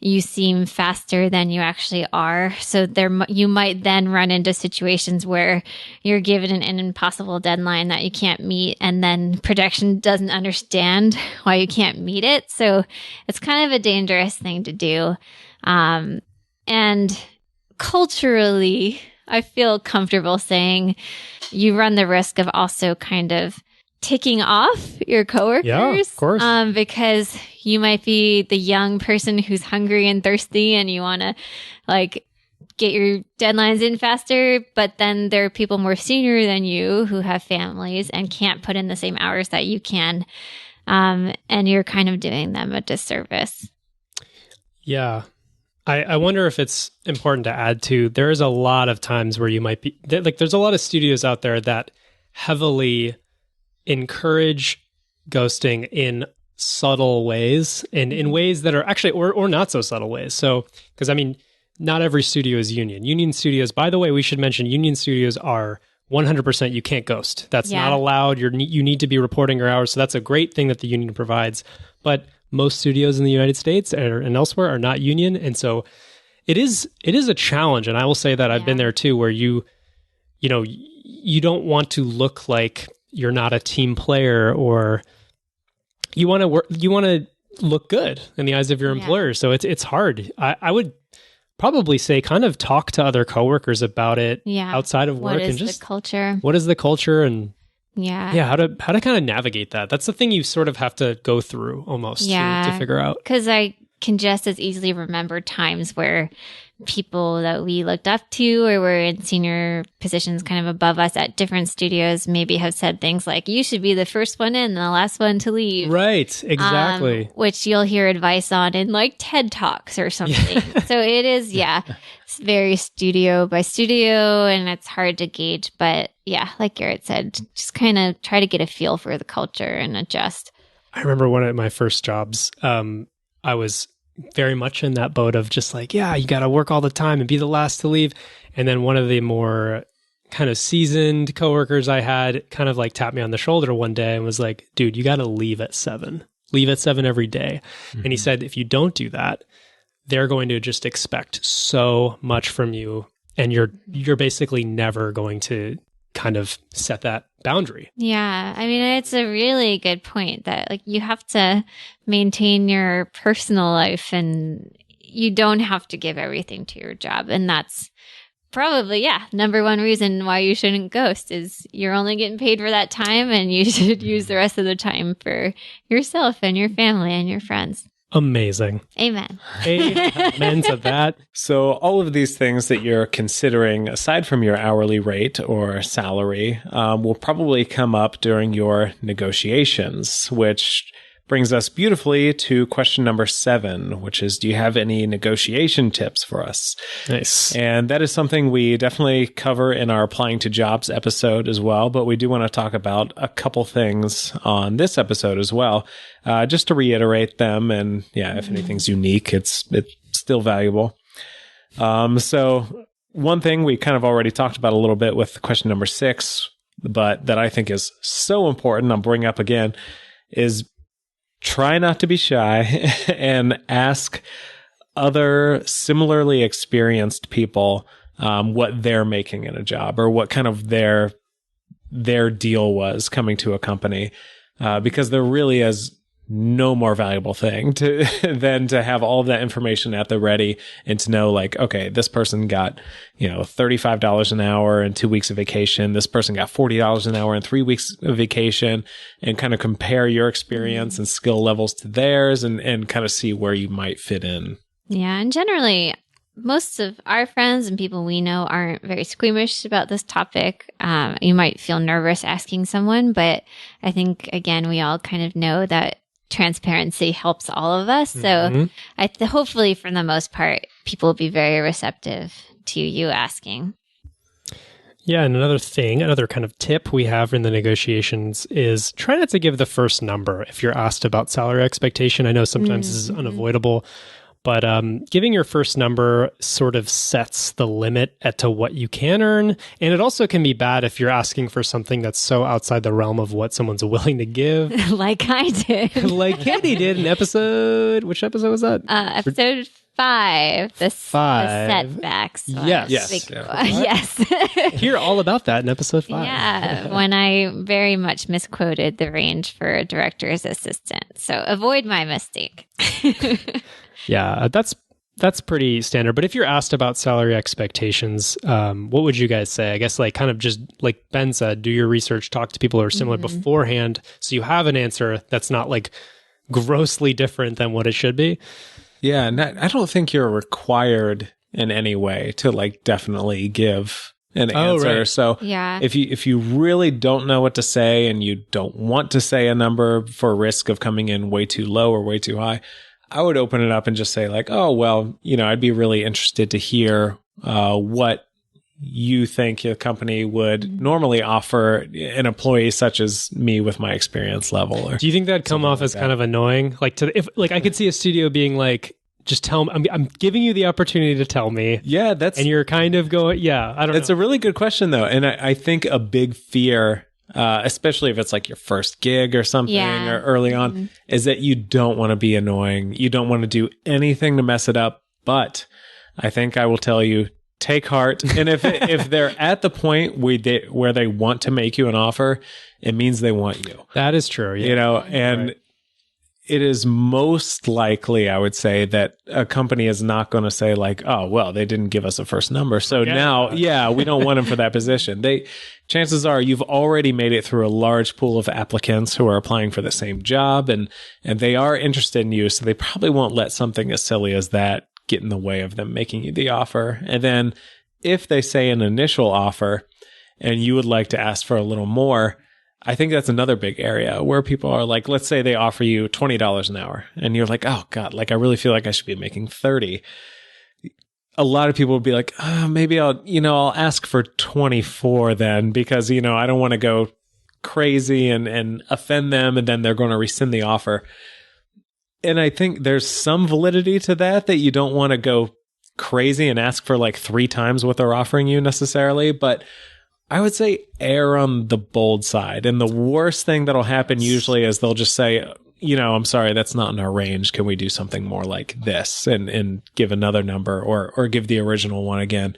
you seem faster than you actually are. So you might then run into situations where you're given an impossible deadline that you can't meet, and then production doesn't understand why you can't meet it. So it's kind of a dangerous thing to do. And culturally, I feel comfortable saying you run the risk of also kind of ticking off your coworkers. Yeah, of course. Because you might be the young person who's hungry and thirsty, and you want to like get your deadlines in faster. But then there are people more senior than you who have families and can't put in the same hours that you can. And you're kind of doing them a disservice. Yeah. I wonder if it's important to add to, there is a lot of times where you might be, like, there's a lot of studios out there that heavily encourage ghosting in subtle ways, and in ways that are actually, or not so subtle ways. So, because I mean, not every studio is union. Union studios, by the way, we should mention, union studios are 100% you can't ghost. That's not allowed. You need to be reporting your hours. So that's a great thing that the union provides. But most studios in the United States and elsewhere are not union. And so it is a challenge. And I will say that I've been there too, where you don't want to look like you're not a team player, or you want to look good in the eyes of your employer. So it's hard. I would probably say kind of talk to other coworkers about it outside of work. What is the culture? What is the culture? And how to kind of navigate that. That's the thing you sort of have to go through almost to figure out. Because I can just as easily remember times where people that we looked up to or were in senior positions kind of above us at different studios maybe have said things like, you should be the first one in and the last one to leave. Right, exactly. Which you'll hear advice on in like TED Talks or something. So it is, it's very studio by studio, and it's hard to gauge. But yeah, like Garrett said, just kind of try to get a feel for the culture and adjust. I remember one of my first jobs, I was very much in that boat of just like, you got to work all the time and be the last to leave. And then one of the more kind of seasoned coworkers I had kind of like tapped me on the shoulder one day and was like, dude, you got to leave at 7. Leave at 7 every day. Mm-hmm. And he said, if you don't do that, they're going to just expect so much from you. And you're basically never going to kind of set that boundary. Yeah. I mean, it's a really good point that like you have to maintain your personal life, and you don't have to give everything to your job. And that's probably, number one reason why you shouldn't ghost is you're only getting paid for that time, and you should use the rest of the time for yourself and your family and your friends. Amazing. Amen. Amen to that. So all of these things that you're considering, aside from your hourly rate or salary, will probably come up during your negotiations, which brings us beautifully to question number 7, which is, do you have any negotiation tips for us? Nice. And that is something we definitely cover in our applying to jobs episode as well. But we do want to talk about a couple things on this episode as well, just to reiterate them. And yeah, if anything's unique, it's still valuable. So one thing we kind of already talked about a little bit with question number 6, but that I think is so important, I'll bring up again, is try not to be shy and ask other similarly experienced people what they're making in a job or what kind of their deal was coming to a company, because there really is no more valuable thing than to have all of that information at the ready and to know, like, okay, this person got, $35 an hour and 2 weeks of vacation. This person got $40 an hour and 3 weeks of vacation, and kind of compare your experience and skill levels to theirs and kind of see where you might fit in. Yeah. And generally, most of our friends and people we know aren't very squeamish about this topic. You might feel nervous asking someone, but I think, again, we all kind of know that transparency helps all of us. So hopefully, for the most part, people will be very receptive to you asking. Yeah, and another kind of tip we have in the negotiations is try not to give the first number if you're asked about salary expectation. I know sometimes this is unavoidable, but giving your first number sort of sets the limit to what you can earn. And it also can be bad if you're asking for something that's so outside the realm of what someone's willing to give. Like I did. Like Katie did in episode... Which episode was that? Episode 5. The setbacks. Yes. Yes. Hear all about that in episode 5. Yeah, when I very much misquoted the range for a director's assistant. So avoid my mistake. Yeah, that's pretty standard. But if you're asked about salary expectations, what would you guys say? I guess like kind of just like Ben said, do your research, talk to people who are similar beforehand, so you have an answer that's not like grossly different than what it should be. Yeah, and I don't think you're required in any way to like definitely give an answer. Right. So yeah, if you really don't know what to say and you don't want to say a number for risk of coming in way too low or way too high, I would open it up and just say like, oh, well, I'd be really interested to hear what you think your company would normally offer an employee such as me with my experience level. Or do you think that'd come off as kind of annoying? Like if I could see a studio being like, just tell me, I'm giving you the opportunity to tell me. Yeah, and you're kind of going, yeah, I don't know. It's a really good question though. And I think a big fear, especially if it's like your first gig or something or early on, is that you don't want to be annoying. You don't want to do anything to mess it up. But I think I will tell you, take heart. And if they're at the point where they want to make you an offer, it means they want you. That is true. Yeah. And it is most likely, I would say, that a company is not going to say like, oh, well, they didn't give us a first number. So now, we don't want them for that position. Chances are you've already made it through a large pool of applicants who are applying for the same job, and they are interested in you. So they probably won't let something as silly as that get in the way of them making you the offer. And then if they say an initial offer and you would like to ask for a little more, I think that's another big area where people are like, let's say they offer you $20 an hour and you're like, oh God, like I really feel like I should be making 30. A lot of people would be like, oh, maybe I'll ask for 24 then, because, I don't want to go crazy and offend them, and then they're going to rescind the offer. And I think there's some validity to that you don't want to go crazy and ask for like 3 times what they're offering you necessarily. But I would say err on the bold side. And the worst thing that'll happen usually is they'll just say, I'm sorry, that's not in our range. Can we do something more like this and give another number or give the original one again?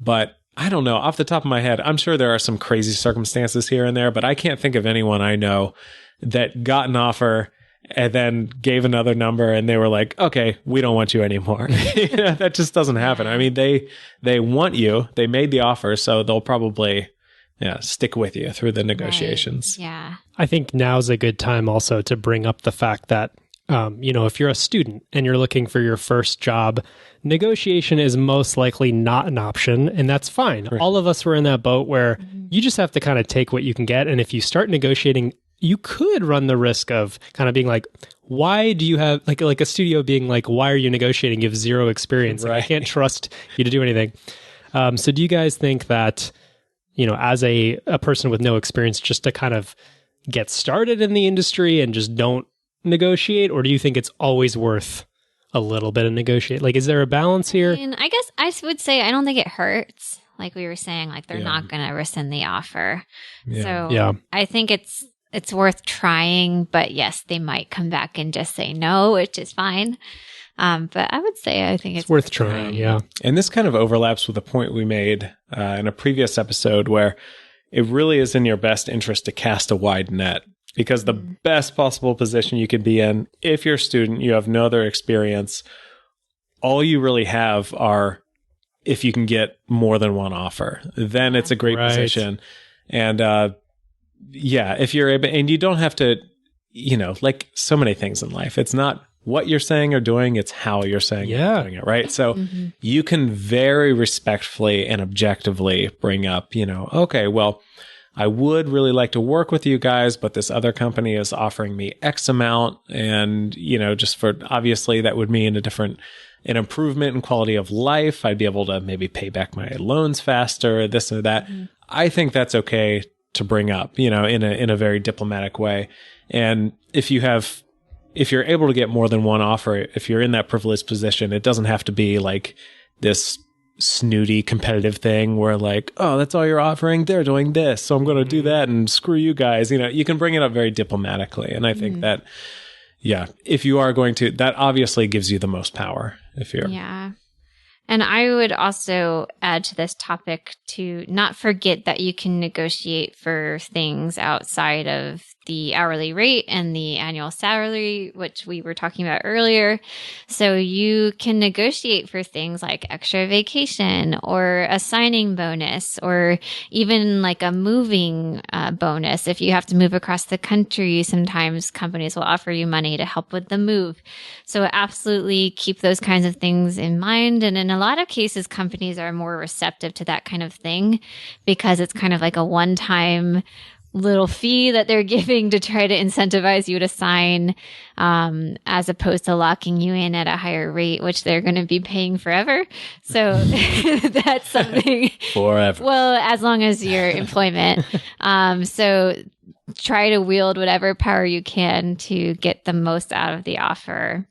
But I don't know. Off the top of my head, I'm sure there are some crazy circumstances here and there, but I can't think of anyone I know that got an offer and then gave another number and they were like, okay, we don't want you anymore. That just doesn't happen. I mean, they want you, they made the offer, so they'll probably stick with you through the negotiations. Right. Yeah. I think now's a good time also to bring up the fact that, if you're a student and you're looking for your first job, negotiation is most likely not an option, and that's fine. Right. All of us were in that boat where you just have to kind of take what you can get. And if you start negotiating you could run the risk of kind of being like, why do you have like a studio being like, why are you negotiating? You have zero experience. Like, I can't trust you to do anything. So do you guys think that, as a person with no experience, just to kind of get started in the industry and just don't negotiate? Or do you think it's always worth a little bit of negotiate? Like, is there a balance here? I mean, I guess I would say I don't think it hurts. Like we were saying, like they're not going to rescind the offer. So I think it's worth trying, but yes, they might come back and just say no, which is fine. But I would say I think it's worth trying. Yeah. And this kind of overlaps with a point we made in a previous episode where it really is in your best interest to cast a wide net, because the best possible position you could be in, if you're a student, you have no other experience, all you really have are, if you can get more than one offer, then it's a great position. And if you're able, and you don't have to, like so many things in life, it's not what you're saying or doing, it's how you're saying and doing it, right? So you can very respectfully and objectively bring up, okay, well, I would really like to work with you guys, but this other company is offering me X amount. And, just for, obviously that would mean an improvement in quality of life. I'd be able to maybe pay back my loans faster, this or that. I think that's okay to bring up, in a very diplomatic way. And if you're able to get more than one offer, if you're in that privileged position, it doesn't have to be like this snooty competitive thing where like, oh, that's all you're offering, they're doing this, so I'm going to do that and screw you guys. You can bring it up very diplomatically. And I think that, if you are going to, that obviously gives you the most power if you're. Yeah. And I would also add to this topic to not forget that you can negotiate for things outside of the hourly rate and the annual salary, which we were talking about earlier. So you can negotiate for things like extra vacation or a signing bonus, or even like a moving bonus. If you have to move across the country, sometimes companies will offer you money to help with the move. So absolutely keep those kinds of things in mind. And in a lot of cases, companies are more receptive to that kind of thing because it's kind of like a one-time little fee that they're giving to try to incentivize you to sign, as opposed to locking you in at a higher rate, which they're going to be paying forever. So that's something forever. Well, as long as your employment. So try to wield whatever power you can to get the most out of the offer.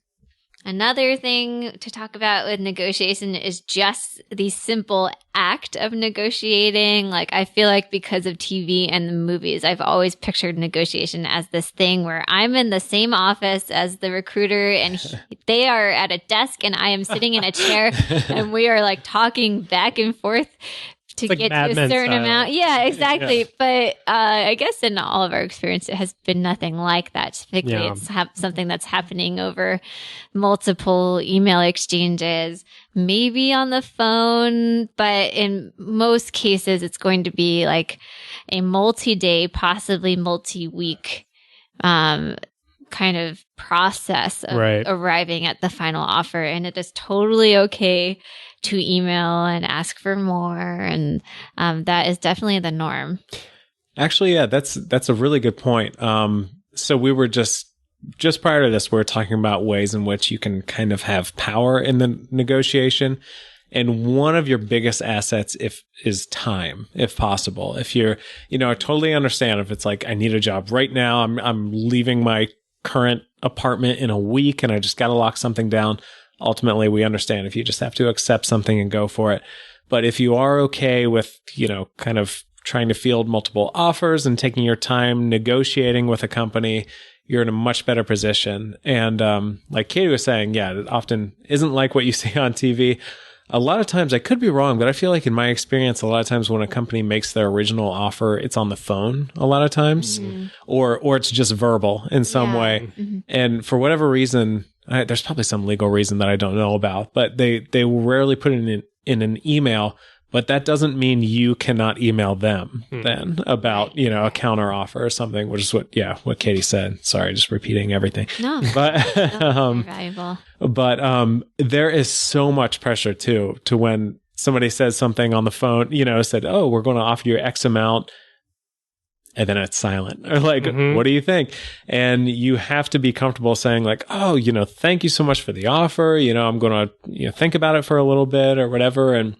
Another thing to talk about with negotiation is just the simple act of negotiating. Like, I feel like because of TV and the movies, I've always pictured negotiation as this thing where I'm in the same office as the recruiter and they are at a desk and I am sitting in a chair and we are like talking back and forth to get to a certain amount. Yeah, exactly. Yeah. But I guess in all of our experience, it has been nothing like that. Typically, it's something that's happening over multiple email exchanges, maybe on the phone. But in most cases, it's going to be like a multi-day, possibly multi-week kind of process of arriving at the final offer. And it is totally okay to email and ask for more. And that is definitely the norm. Actually, yeah, that's a really good point. So we were just prior to this, we were talking about ways in which you can kind of have power in the negotiation. And one of your biggest assets is time, if possible. If you're, I totally understand if it's like, I need a job right now. I'm leaving my current apartment in a week and I just got to lock something down. Ultimately, we understand if you just have to accept something and go for it. But if you are okay with, kind of trying to field multiple offers and taking your time negotiating with a company, you're in a much better position. And like Katie was saying, it often isn't like what you see on TV. A lot of times, I could be wrong, but I feel like in my experience, a lot of times when a company makes their original offer, it's on the phone a lot of times, or it's just verbal in some way. Mm-hmm. And for whatever reason, there's probably some legal reason that I don't know about, but they rarely put it in an email. But that doesn't mean you cannot email them then about, a counter offer or something, which is what Katie said. Sorry, just repeating everything. No, but very valuable. But there is so much pressure too, to when somebody says something on the phone, said, oh, we're going to offer you X amount. and then it's silent. Or like, what do you think? And you have to be comfortable saying like, oh, thank you so much for the offer. I'm going to think about it for a little bit or whatever, and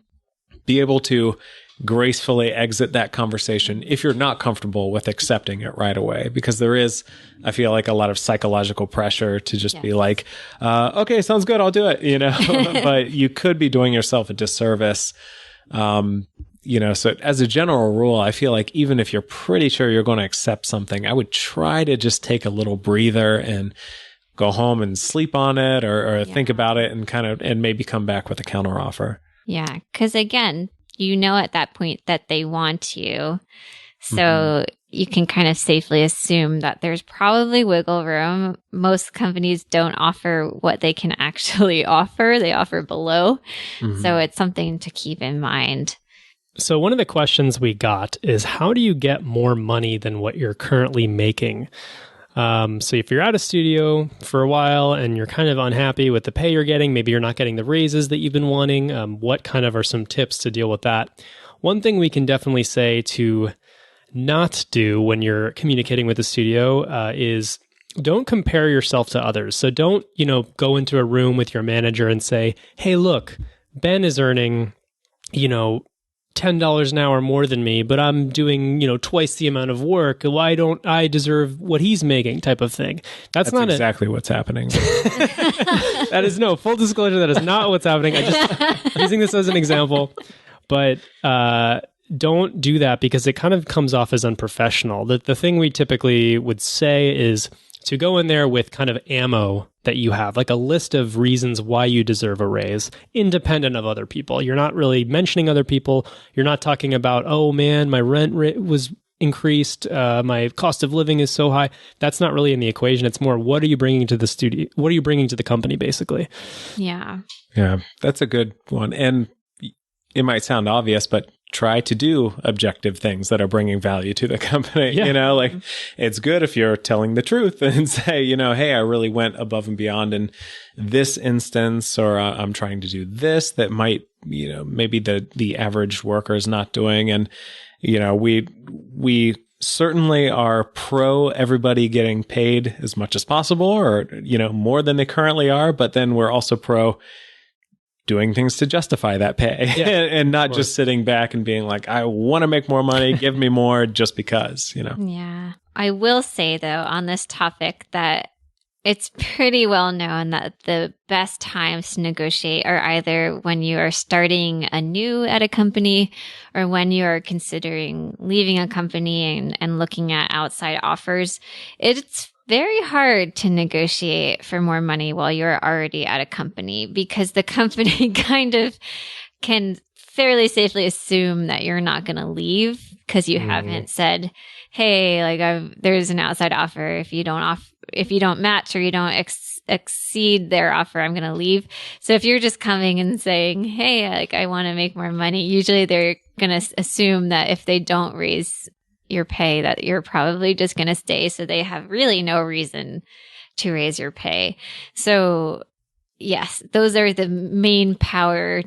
be able to gracefully exit that conversation if you're not comfortable with accepting it right away. Because there is, I feel like, a lot of psychological pressure to just be like, okay, sounds good, I'll do it, but you could be doing yourself a disservice. So as a general rule, I feel like even if you're pretty sure you're going to accept something, I would try to just take a little breather and go home and sleep on it or think about it and maybe come back with a counteroffer. Yeah. Because again, at that point that they want you. So you can kind of safely assume that there's probably wiggle room. Most companies don't offer what they can actually offer. They offer below. So it's something to keep in mind. So one of the questions we got is, how do you get more money than what you're currently making? So if you're at a studio for a while and you're kind of unhappy with the pay you're getting, maybe you're not getting the raises that you've been wanting, what kind of are some tips to deal with that? One thing we can definitely say to not do when you're communicating with the studio is don't compare yourself to others. So don't, go into a room with your manager and say, hey, look, Ben is earning, $10 an hour more than me, but I'm doing, twice the amount of work. Why don't I deserve what he's making, type of thing? That's not exactly what's happening. That is full disclosure. That is not what's happening. I just using this as an example, but don't do that because it kind of comes off as unprofessional. The thing we typically would say is to go in there with kind of ammo that you have, like a list of reasons why you deserve a raise, independent of other people. You're not really mentioning other people. You're not talking about, oh man, my rent was increased, my cost of living is so high. That's not really in the equation. It's more, what are you bringing to the studio? What are you bringing to the company, basically? Yeah. Yeah, that's a good one. And it might sound obvious, but try to do objective things that are bringing value to the company. Yeah. It's good if you're telling the truth and say, hey, I really went above and beyond in this instance, or I'm trying to do this that might, maybe the average worker is not doing. And, we certainly are pro everybody getting paid as much as possible or, more than they currently are. But then we're also pro doing things to justify that pay and not just sitting back and being like, I want to make more money, give me more just because, Yeah. I will say though, on this topic that it's pretty well known that the best times to negotiate are either when you are starting anew at a company or when you are considering leaving a company and looking at outside offers. It's very hard to negotiate for more money while you're already at a company because the company kind of can fairly safely assume that you're not going to leave because you haven't said, hey, there's an outside offer. If you don't match or you don't exceed their offer, I'm going to leave. So if you're just coming and saying, hey, I want to make more money, usually they're going to assume that if they don't raise your pay, that you're probably just going to stay. So they have really no reason to raise your pay. So yes, those are the main power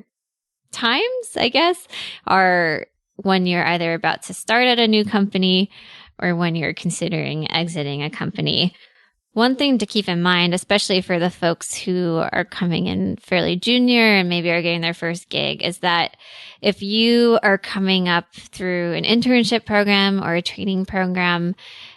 times, I guess, are when you're either about to start at a new company or when you're considering exiting a company. One thing to keep in mind, especially for the folks who are coming in fairly junior and maybe are getting their first gig, is that if you are coming up through an internship program or a training program,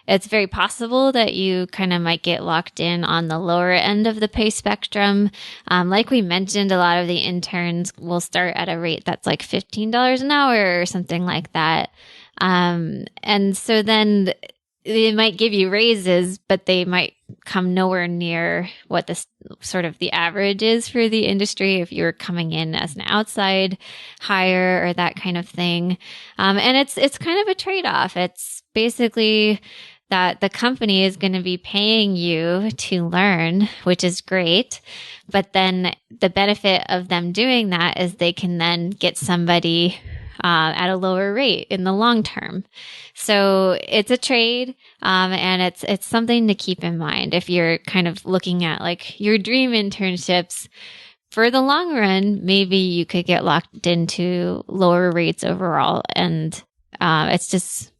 it's very possible that you kind of might get locked in on the lower end of the pay spectrum. Like we mentioned, a lot of the interns will start at a rate that's like $15 an hour or something like that. And so then they might give you raises, but they might come nowhere near what the sort of the average is for the industry if you're coming in as an outside hire or that kind of thing. And it's kind of a trade-off. It's basically that the company is going to be paying you to learn, which is great. But then the benefit of them doing that is they can then get somebody at a lower rate in the long term. So it's a trade, and it's something to keep in mind if you're kind of looking at like your dream internships. For the long run, maybe you could get locked into lower rates overall, and it's just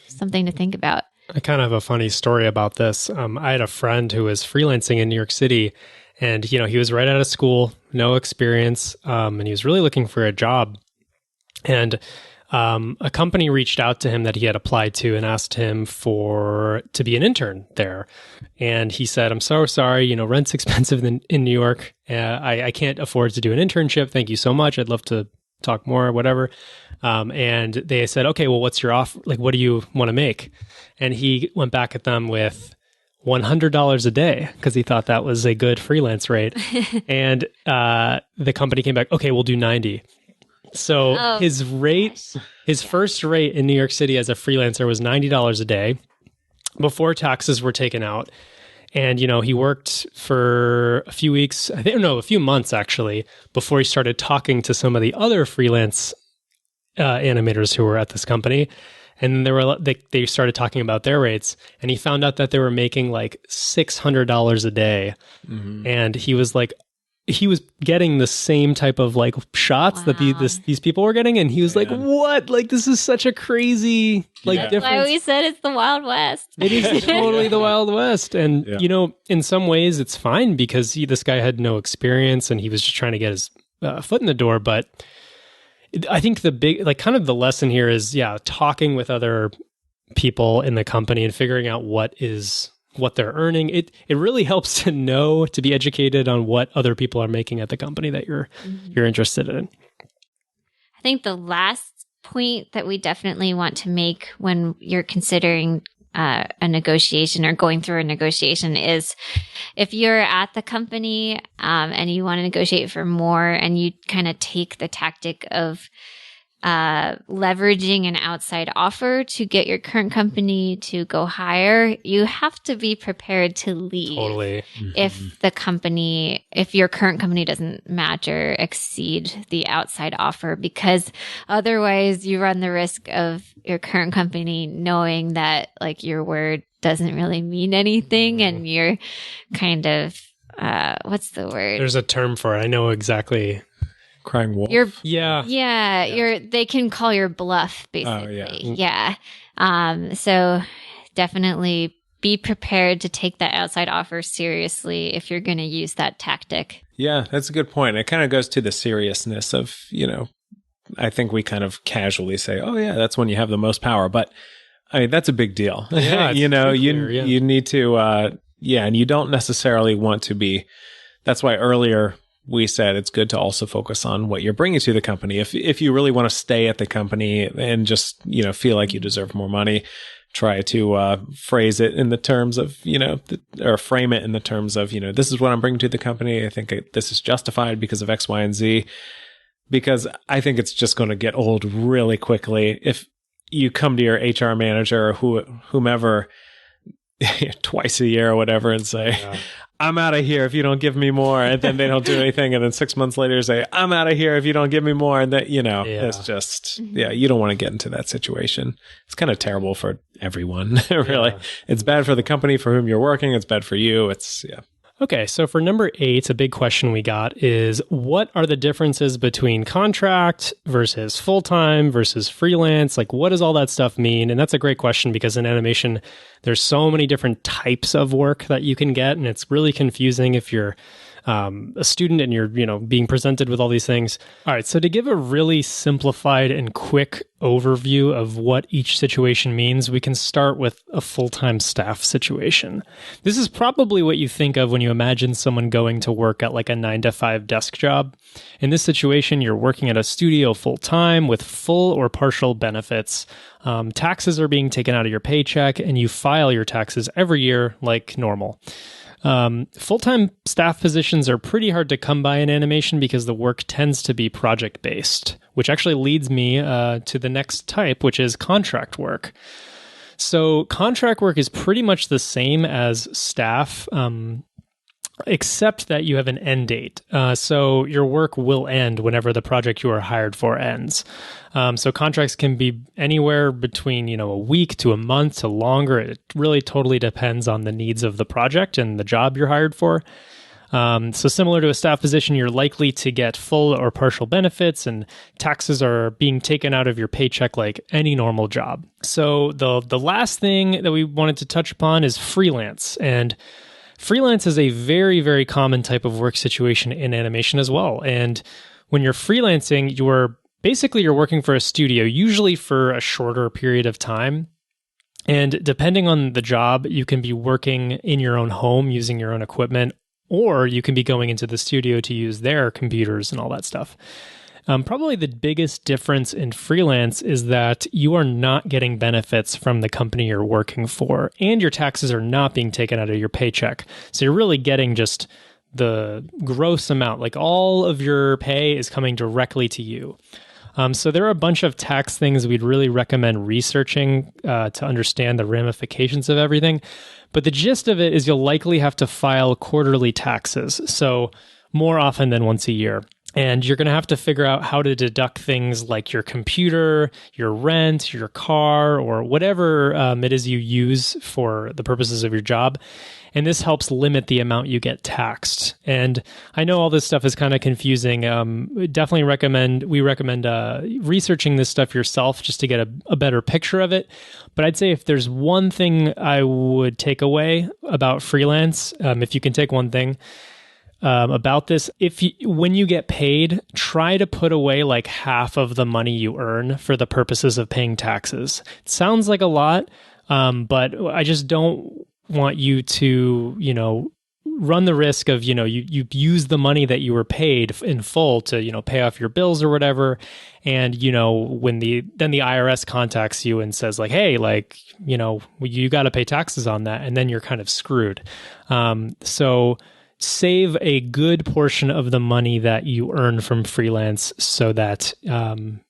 something to think about. I kind of have a funny story about this. I had a friend who was freelancing in New York City, and he was right out of school, no experience, and he was really looking for a job. And a company reached out to him that he had applied to and asked him to be an intern there. And he said, "I'm so sorry, rent's expensive in New York. I can't afford to do an internship. Thank you so much. I'd love to talk more, whatever." And they said, "Okay, well, what's your offer? Like, what do you want to make?" And he went back at them with $100 a day because he thought that was a good freelance rate. And the company came back, "Okay, we'll do 90." So his first rate in New York City as a freelancer was $90 a day before taxes were taken out. And, he worked for a few weeks, a few months actually, before he started talking to some of the other freelance animators who were at this company. And they started talking about their rates, and he found out that they were making like $600 a day. Mm-hmm. And he was like, he was getting the same type of like shots that these people were getting, and he was like, "What? Like, this is such a crazy difference." That's why we said it's the Wild West. It is totally the Wild West, and in some ways it's fine because this guy had no experience and he was just trying to get his foot in the door. But I think the big the lesson here is talking with other people in the company and figuring out what they're earning. It really helps to be educated on what other people are making at the company that you're interested in. I think the last point that we definitely want to make when you're considering a negotiation or going through a negotiation is if you're at the company and you want to negotiate for more and you kind of take the tactic of leveraging an outside offer to get your current company to go higher, you have to be prepared to leave. Totally. If your current company doesn't match or exceed the outside offer, because otherwise you run the risk of your current company knowing that like your word doesn't really mean anything and you're kind of, what's the word? There's a term for it. I know exactly. Crying wolf. They can call your bluff, basically. So definitely be prepared to take that outside offer seriously if you're going to use that tactic. Yeah, that's a good point. It kind of goes to the seriousness of, I think we kind of casually say, "Oh yeah, that's when you have the most power." But I mean, that's a big deal. Yeah, you need to, and you don't necessarily want to be, that's why earlier we said it's good to also focus on what you're bringing to the company. If you really want to stay at the company and just, feel like you deserve more money, try to phrase it in the terms of, or frame it in the terms of, this is what I'm bringing to the company. I think this is justified because of X, Y, and Z. Because I think it's just going to get old really quickly if you come to your HR manager or whomever twice a year or whatever and say, "I'm out of here if you don't give me more," and then they don't do anything, and then 6 months later say, "I'm out of here if you don't give me more," and that it's just you don't want to get into that situation. It's kind of terrible for everyone, really. It's bad for the company for whom you're working. It's bad for you. Okay, so for number 8, a big question we got is, what are the differences between contract versus full-time versus freelance? Like, what does all that stuff mean? And that's a great question because in animation, there's so many different types of work that you can get, and it's really confusing if you're a student and you're, being presented with all these things. All right, so to give a really simplified and quick overview of what each situation means, we can start with a full-time staff situation. This is probably what you think of when you imagine someone going to work at like a 9-to-5 desk job. In this situation, you're working at a studio full-time with full or partial benefits. Taxes are being taken out of your paycheck, and you file your taxes every year like normal. Full-time staff positions are pretty hard to come by in animation because the work tends to be project-based, which actually leads me to the next type, which is contract work. So contract work is pretty much the same as staff, except that you have an end date. So your work will end whenever the project you are hired for ends. So contracts can be anywhere between, a week to a month to longer. It really totally depends on the needs of the project and the job you're hired for. So similar to a staff position, you're likely to get full or partial benefits, and taxes are being taken out of your paycheck like any normal job. So the last thing that we wanted to touch upon is freelance. And freelance is a very, very common type of work situation in animation as well. And when you're freelancing, you're working for a studio, usually for a shorter period of time. And depending on the job, you can be working in your own home using your own equipment, or you can be going into the studio to use their computers and all that stuff. Probably the biggest difference in freelance is that you are not getting benefits from the company you're working for, and your taxes are not being taken out of your paycheck. So you're really getting just the gross amount, like all of your pay is coming directly to you. So there are a bunch of tax things we'd really recommend researching to understand the ramifications of everything. But the gist of it is you'll likely have to file quarterly taxes, so more often than once a year. And you're going to have to figure out how to deduct things like your computer, your rent, your car, or whatever it is you use for the purposes of your job. And this helps limit the amount you get taxed. And I know all this stuff is kind of confusing. We recommend researching this stuff yourself just to get a better picture of it. But I'd say if there's one thing I would take away about freelance, if you can take one thing, about this, when you get paid, try to put away like half of the money you earn for the purposes of paying taxes. It sounds like a lot, but I just don't want you to, run the risk of, you use the money that you were paid in full to, pay off your bills or whatever. And, when then the IRS contacts you and says like, hey, you got to pay taxes on that. And then you're kind of screwed. So save a good portion of the money that you earn from freelance so that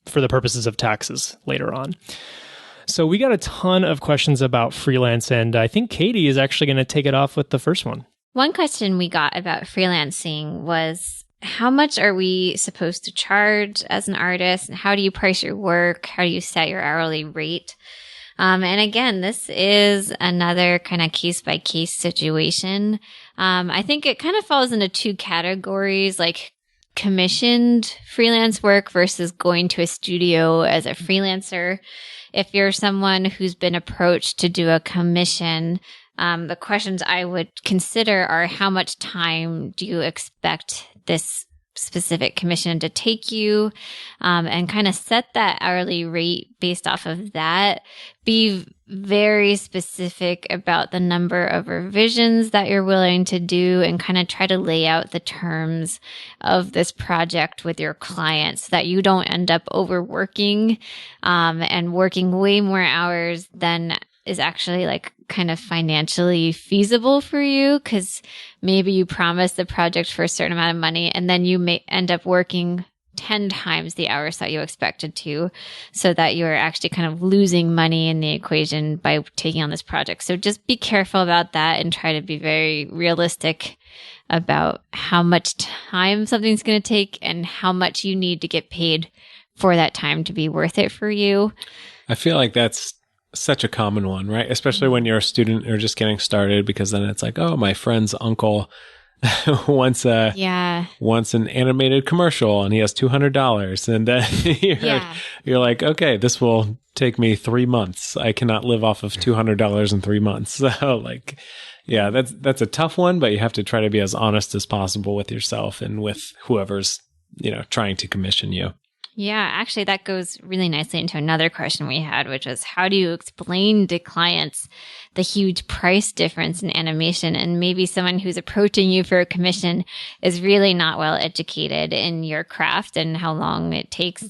for the purposes of taxes later on. So we got a ton of questions about freelance, and I think Katie is actually going to take it off with the first one. One question we got about freelancing was, how much are we supposed to charge as an artist? And how do you price your work? How do you set your hourly rate? And again, this is another kind of case-by-case situation. I think it kind of falls into two categories, like commissioned freelance work versus going to a studio as a freelancer. If you're someone who's been approached to do a commission, the questions I would consider are, how much time do you expect this specific commission to take you, and kind of set that hourly rate based off of that. Be very specific about the number of revisions that you're willing to do, and kind of try to lay out the terms of this project with your clients so that you don't end up overworking and working way more hours than is actually like kind of financially feasible for you, because maybe you promised the project for a certain amount of money and then you may end up working 10 times the hours that you expected to, so that you're actually kind of losing money in the equation by taking on this project. So just be careful about that and try to be very realistic about how much time something's going to take and how much you need to get paid for that time to be worth it for you. I feel like that's such a common one, right? Especially when you're a student or just getting started, because then it's like, oh, my friend's uncle wants an animated commercial and he has $200, and then you're like, okay, this will take me 3 months. I cannot live off of $200 in 3 months. So like, yeah, that's a tough one, but you have to try to be as honest as possible with yourself and with whoever's, trying to commission you. Yeah, actually, that goes really nicely into another question we had, which was, how do you explain to clients the huge price difference in animation? And maybe someone who's approaching you for a commission is really not well educated in your craft and how long it takes.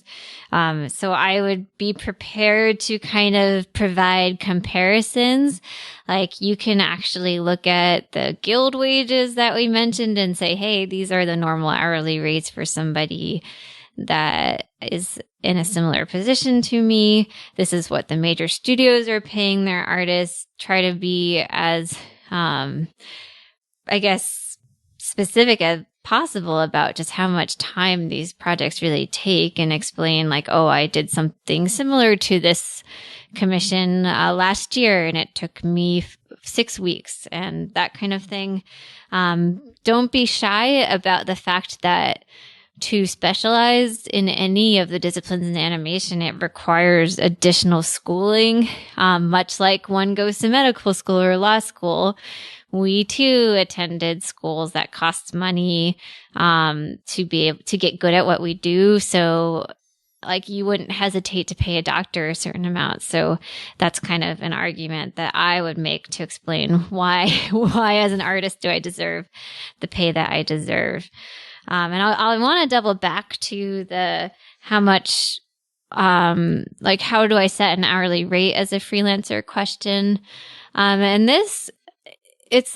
So I would be prepared to kind of provide comparisons. Like, you can actually look at the guild wages that we mentioned and say, hey, these are the normal hourly rates for somebody that is in a similar position to me. This is what the major studios are paying their artists. Try to be as, specific as possible about just how much time these projects really take, and explain like, oh, I did something similar to this commission last year and it took me 6 weeks and that kind of thing. Don't be shy about the fact that to specialize in any of the disciplines in animation, it requires additional schooling, much like one goes to medical school or law school. We too attended schools that cost money to be able to get good at what we do. So like you wouldn't hesitate to pay a doctor a certain amount. So that's kind of an argument that I would make to explain why as an artist do I deserve the pay that I deserve. And I want to double back to the how much, like how do I set an hourly rate as a freelancer question. And it's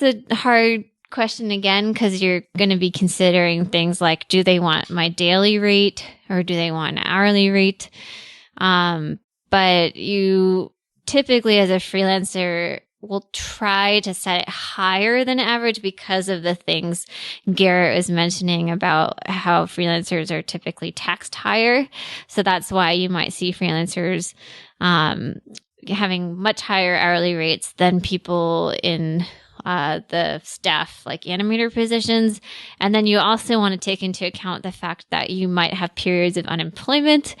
a hard question again, because you're going to be considering things like, do they want my daily rate or do they want an hourly rate? But you typically as a freelancer will try to set it higher than average because of the things Garrett was mentioning about how freelancers are typically taxed higher. So that's why you might see freelancers having much higher hourly rates than people in the staff, like animator positions. And then you also want to take into account the fact that you might have periods of unemployment.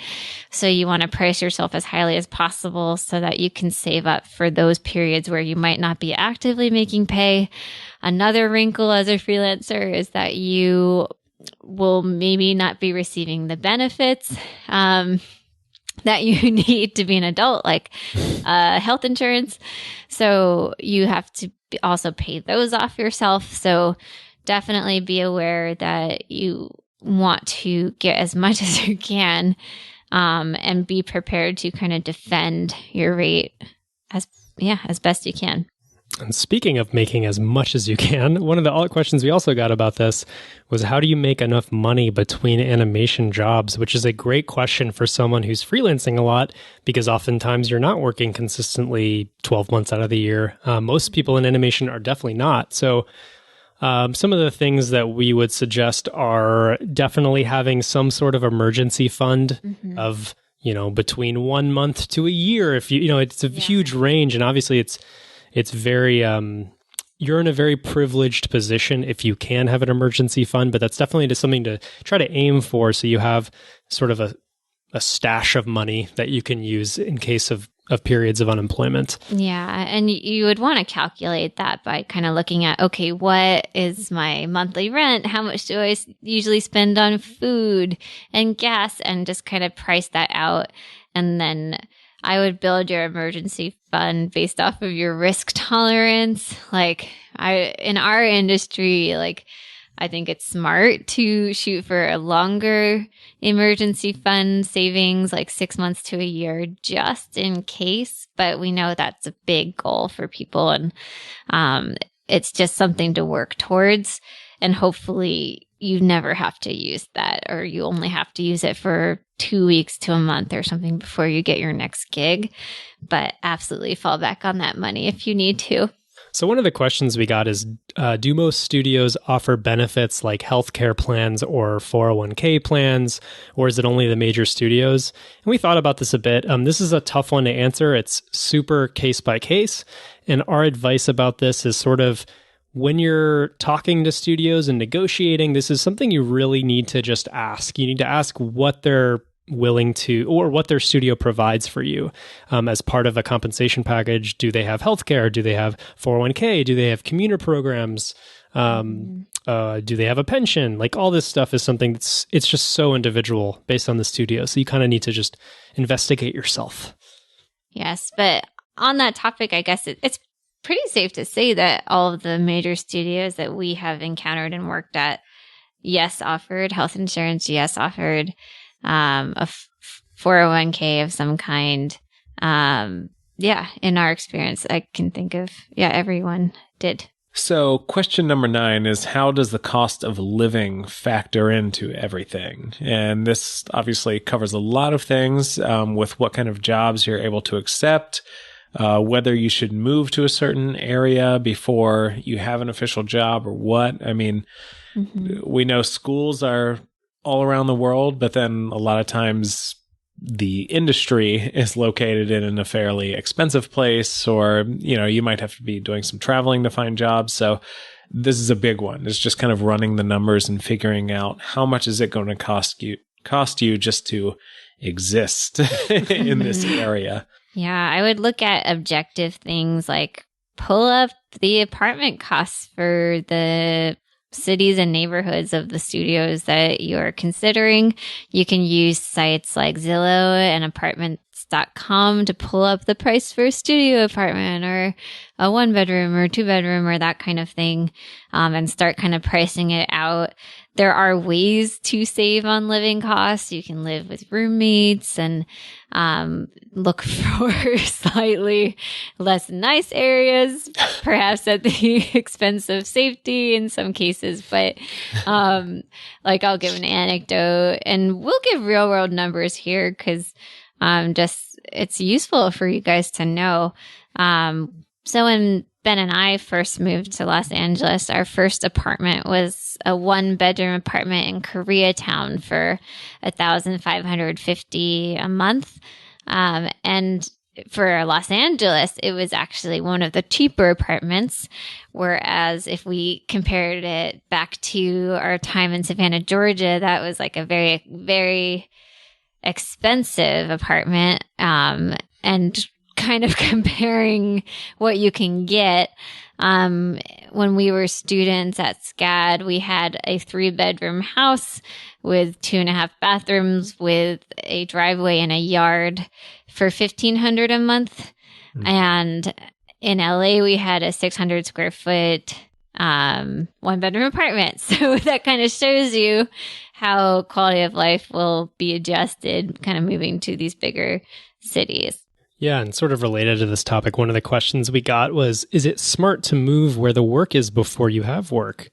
So you want to price yourself as highly as possible so that you can save up for those periods where you might not be actively making pay. Another wrinkle as a freelancer is that you will maybe not be receiving the benefits that you need to be an adult, like health insurance. So you have to also pay those off yourself. So definitely be aware that you want to get as much as you can, and be prepared to kind of defend your rate as best you can. And speaking of making as much as you can, one of the questions we also got about this was, how do you make enough money between animation jobs? Which is a great question for someone who's freelancing a lot, because oftentimes you're not working consistently 12 months out of the year. Most people in animation are definitely not. So some of the things that we would suggest are definitely having some sort of emergency fund of, between 1 month to a year. If it's a huge range, and obviously it's very, you're in a very privileged position if you can have an emergency fund, but that's definitely just something to try to aim for, so you have sort of a stash of money that you can use in case of periods of unemployment. Yeah, and you would want to calculate that by kind of looking at, okay, what is my monthly rent? How much do I usually spend on food and gas? And just kind of price that out. And then I would build your emergency fund based off of your risk tolerance. Like in our industry, like I think it's smart to shoot for a longer emergency fund savings, like 6 months to a year, just in case. But we know that's a big goal for people, and it's just something to work towards. And hopefully you never have to use that, or you only have to use it for 2 weeks to a month or something before you get your next gig. But absolutely fall back on that money if you need to. So one of the questions we got is, do most studios offer benefits like healthcare plans or 401k plans, or is it only the major studios? And we thought about this a bit. This is a tough one to answer. It's super case by case. And our advice about this is sort of, when you're talking to studios and negotiating, this is something you really need to just ask. You need to ask what they're willing to, or what their studio provides for you as part of a compensation package. Do they have healthcare? Do they have 401k? Do they have commuter programs? Do they have a pension? Like all this stuff is something it's just so individual based on the studio. So you kind of need to just investigate yourself. Yes, but on that topic, I guess it's pretty safe to say that all of the major studios that we have encountered and worked at, yes, offered health insurance, yes, offered a 401k of some kind. In our experience, I can think of, everyone did. So question number 9 is, how does the cost of living factor into everything? And this obviously covers a lot of things with what kind of jobs you're able to accept, whether you should move to a certain area before you have an official job or what. I mean, we know schools are all around the world, but then a lot of times the industry is located in a fairly expensive place, or, you might have to be doing some traveling to find jobs. So this is a big one. It's just kind of running the numbers and figuring out how much is it going to cost you just to exist in this area. Yeah, I would look at objective things like pull up the apartment costs for the cities and neighborhoods of the studios that you're considering. You can use sites like Zillow and apartments.com to pull up the price for a studio apartment or a 1-bedroom or 2-bedroom or that kind of thing, and start kind of pricing it out. There are ways to save on living costs. You can live with roommates and look for slightly less nice areas, perhaps at the expense of safety in some cases. But like I'll give an anecdote, and we'll give real world numbers here because just it's useful for you guys to know. So when Ben and I first moved to Los Angeles, our first apartment was a 1-bedroom apartment in Koreatown for $1,550 a month. And for Los Angeles, it was actually one of the cheaper apartments. Whereas if we compared it back to our time in Savannah, Georgia, that was like a very, very expensive apartment. And kind of comparing what you can get. When we were students at SCAD, we had a 3-bedroom house with 2.5 bathrooms with a driveway and a yard for $1,500 a month. Mm-hmm. And in LA, we had a 600 square foot 1-bedroom apartment. So that kind of shows you how quality of life will be adjusted kind of moving to these bigger cities. Yeah, and sort of related to this topic, one of the questions we got was, is it smart to move where the work is before you have work?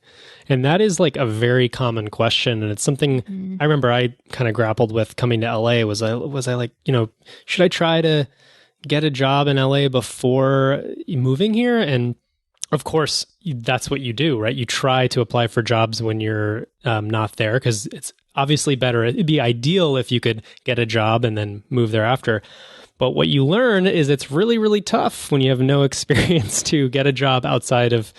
And that is like a very common question. And it's something I remember I kind of grappled with coming to LA. Was I like, should I try to get a job in LA before moving here? And of course, that's what you do, right? You try to apply for jobs when you're not there, because it's obviously better. It'd be ideal if you could get a job and then move thereafter. But what you learn is it's really, really tough when you have no experience to get a job outside of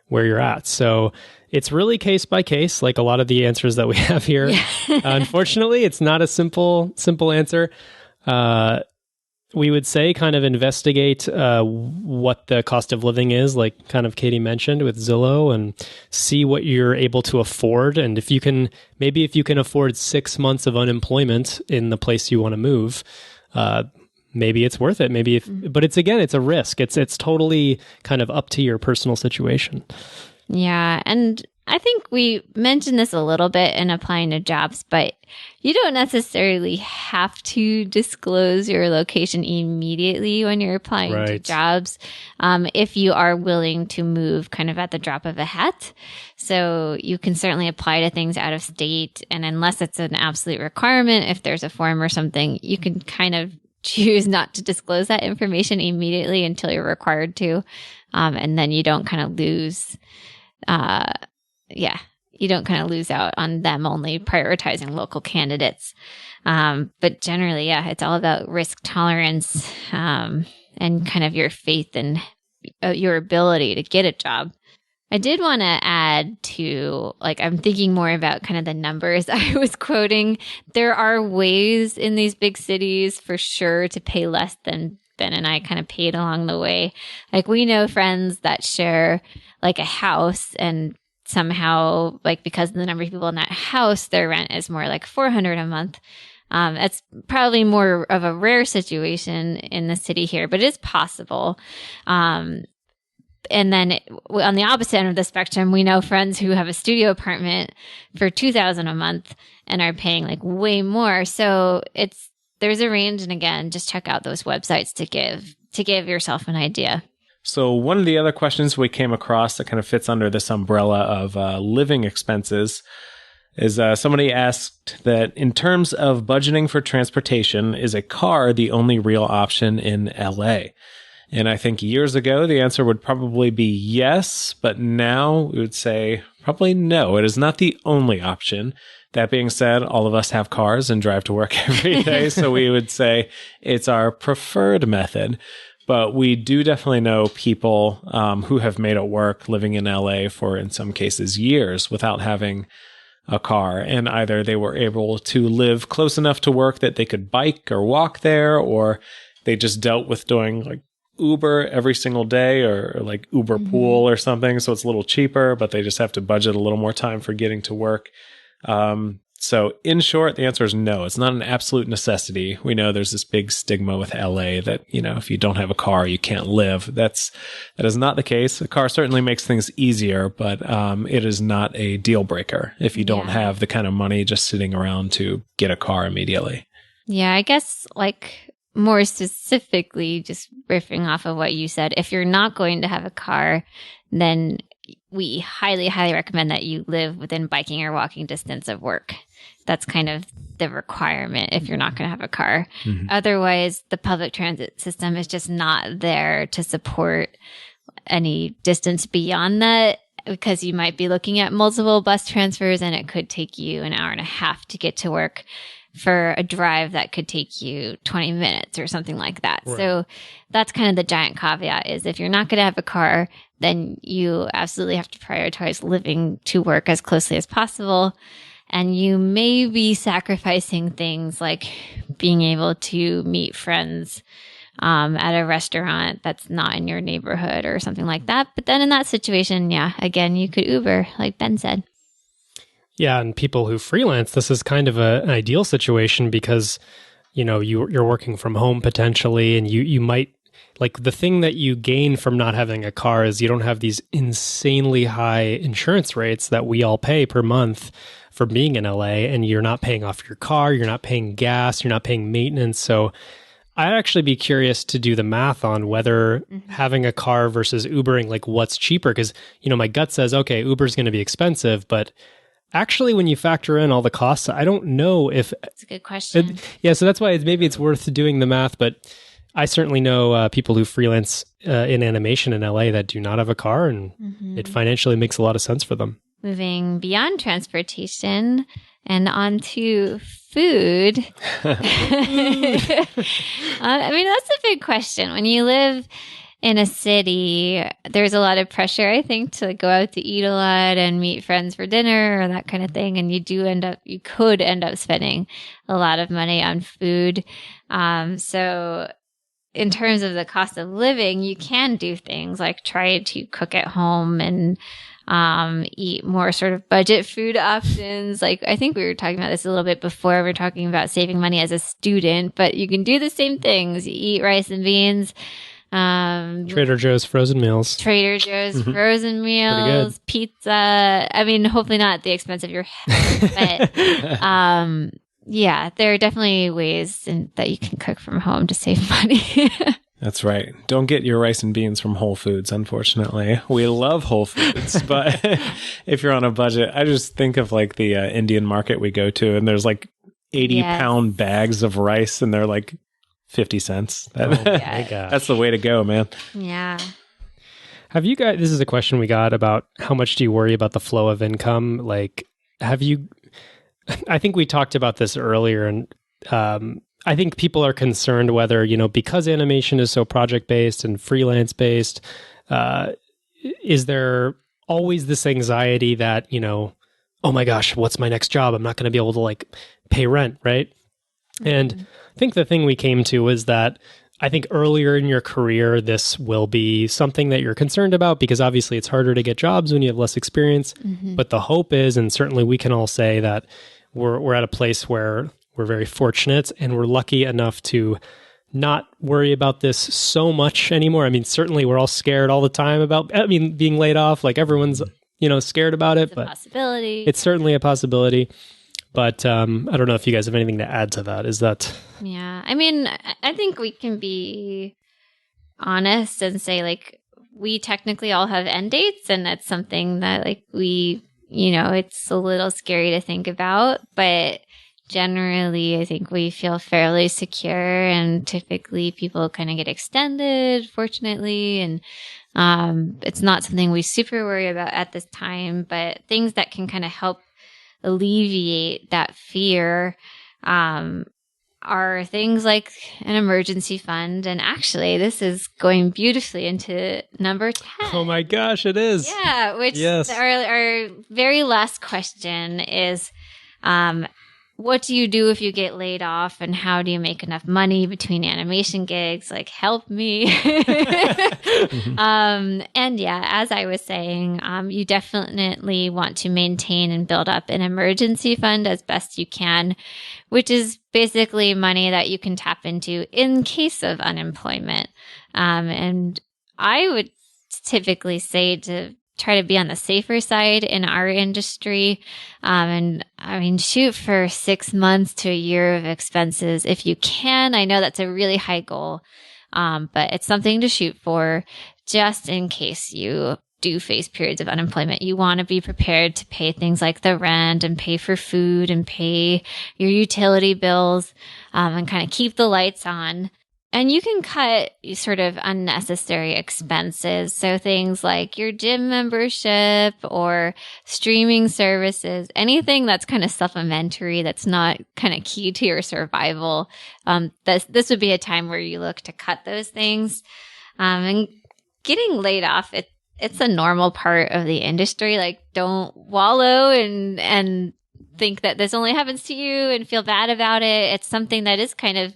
where you're at. So it's really case by case, like a lot of the answers that we have here. Yeah. Unfortunately, it's not a simple answer. We would say kind of investigate what the cost of living is, like kind of Katie mentioned with Zillow, and see what you're able to afford. And if you can afford 6 months of unemployment in the place you want to move, maybe it's worth it. But it's a risk. It's totally kind of up to your personal situation. Yeah. And I think we mentioned this a little bit in applying to jobs, but you don't necessarily have to disclose your location immediately when you're applying to jobs, if you are willing to move kind of at the drop of a hat. So you can certainly apply to things out of state. And unless it's an absolute requirement, if there's a form or something, you can kind of choose not to disclose that information immediately until you're required to. And then you don't kind of lose you don't kind of lose out on them only prioritizing local candidates. But generally, it's all about risk tolerance and kind of your faith in your ability to get a job. I did want to add to, I'm thinking more about kind of the numbers I was quoting. There are ways in these big cities for sure to pay less than Ben and I kind of paid along the way. Like, we know friends that share like a house, and somehow, because of the number of people in that house, their rent is more like $400 a month. That's probably more of a rare situation in the city here, but it is possible. And then on the opposite end of the spectrum, we know friends who have a studio apartment for $2,000 a month and are paying like way more. So there's a range. And again, just check out those websites to give yourself an idea. So one of the other questions we came across that kind of fits under this umbrella of living expenses is somebody asked that in terms of budgeting for transportation, is a car the only real option in LA? And I think years ago, the answer would probably be yes, but now we would say probably no. It is not the only option. That being said, all of us have cars and drive to work every day, so we would say it's our preferred method. But we do definitely know people who have made it work living in LA for, in some cases, years without having a car. And either they were able to live close enough to work that they could bike or walk there, or they just dealt with doing like Uber every single day, or like Uber Pool or something. So it's a little cheaper, but they just have to budget a little more time for getting to work. So in short, the answer is no. It's not an absolute necessity. We know there's this big stigma with LA that, if you don't have a car, you can't live. That is not the case. A car certainly makes things easier, but it is not a deal breaker if you don't have the kind of money just sitting around to get a car immediately. Yeah, I guess more specifically, just riffing off of what you said, if you're not going to have a car, then we highly, highly recommend that you live within biking or walking distance of work. That's kind of the requirement if you're not going to have a car. Otherwise, the public transit system is just not there to support any distance beyond that, because you might be looking at multiple bus transfers and it could take you an hour and a half to get to work for a drive that could take you 20 minutes or something like that. Right. So that's kind of the giant caveat, is if you're not going to have a car, then you absolutely have to prioritize living to work as closely as possible. And you may be sacrificing things like being able to meet friends at a restaurant that's not in your neighborhood or something like that. But then in that situation, again, you could Uber, like Ben said. Yeah, and people who freelance, this is kind of an ideal situation because, you're working from home potentially, and you might, the thing that you gain from not having a car is you don't have these insanely high insurance rates that we all pay per month for being in LA, and you're not paying off your car, you're not paying gas, you're not paying maintenance. So I'd actually be curious to do the math on whether having a car versus Ubering, what's cheaper, because, my gut says, okay, Uber's going to be expensive, but actually, when you factor in all the costs, I don't know if... That's a good question. So that's why maybe it's worth doing the math, but I certainly know people who freelance in animation in LA that do not have a car, and it financially makes a lot of sense for them. Moving beyond transportation and onto food. I mean, that's a big question. When you live in a city, there's a lot of pressure, I think, to go out to eat a lot and meet friends for dinner or that kind of thing. And you could end up spending a lot of money on food. So in terms of the cost of living, you can do things like try to cook at home and eat more sort of budget food options. I think we were talking about this a little bit before. We were talking about saving money as a student, but you can do the same things. You eat rice and beans. Trader Joe's frozen meals. Frozen meals, pizza. I mean, hopefully not at the expense of your health, but there are definitely ways that you can cook from home to save money. That's right. Don't get your rice and beans from Whole Foods, unfortunately. We love Whole Foods, but if you're on a budget, I just think of the Indian market we go to, and there's 80-pound bags of rice, and they're 50 cents. That's the way to go, man. Yeah. Have you guys, this is a question we got about how much do you worry about the flow of income? I think we talked about this earlier, and I think people are concerned whether, because animation is so project-based and freelance-based, is there always this anxiety that, oh my gosh, what's my next job? I'm not going to be able to pay rent, right? And I think the thing we came to is that I think earlier in your career, this will be something that you're concerned about because obviously it's harder to get jobs when you have less experience. But the hope is, and certainly we can all say that we're at a place where we're very fortunate and we're lucky enough to not worry about this so much anymore. I mean, certainly we're all scared all the time about, being laid off. Everyone's, scared about it, but possibility. It's certainly a possibility. But I don't know if you guys have anything to add to that. Is that... Yeah. I mean, I think we can be honest and say, we technically all have end dates, and that's something that, it's a little scary to think about. But generally, I think we feel fairly secure, and typically people kind of get extended, fortunately. And it's not something we super worry about at this time, but things that can kind of help alleviate that fear are things like an emergency fund. And actually, this is going beautifully into number 10. Oh my gosh, it is. Yeah, which our very last question is, what do you do if you get laid off, and how do you make enough money between animation gigs? Like, help me. And yeah, as I was saying, you definitely want to maintain and build up an emergency fund as best you can, which is basically money that you can tap into in case of unemployment. And I would typically say to try to be on the safer side in our industry. And I mean, shoot for 6 months to a year of expenses if you can. I know that's a really high goal, but it's something to shoot for just in case you do face periods of unemployment. You want to be prepared to pay things like the rent and pay for food and pay your utility bills, and kind of keep the lights on. And you can cut sort of unnecessary expenses. So things like your gym membership or streaming services, anything that's kind of supplementary, that's not kind of key to your survival. This would be a time where you look to cut those things. And getting laid off, it's a normal part of the industry. Like, don't wallow and think that this only happens to you and feel bad about it. It's something that is kind of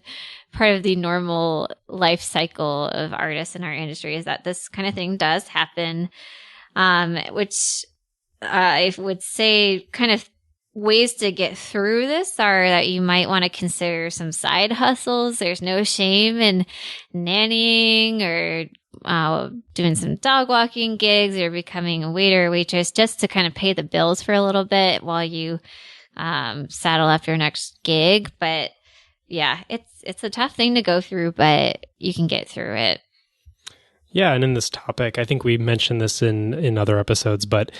part of the normal life cycle of artists in our industry, is that this kind of thing does happen, which I would say kind of ways to get through this are that you might want to consider some side hustles. There's no shame in nannying or doing some dog walking gigs or becoming a waiter or waitress, just to kind of pay the bills for a little bit while you saddle up your next gig. But yeah, it's a tough thing to go through, but you can get through it. Yeah, and in this topic, I think we mentioned this in other episodes, but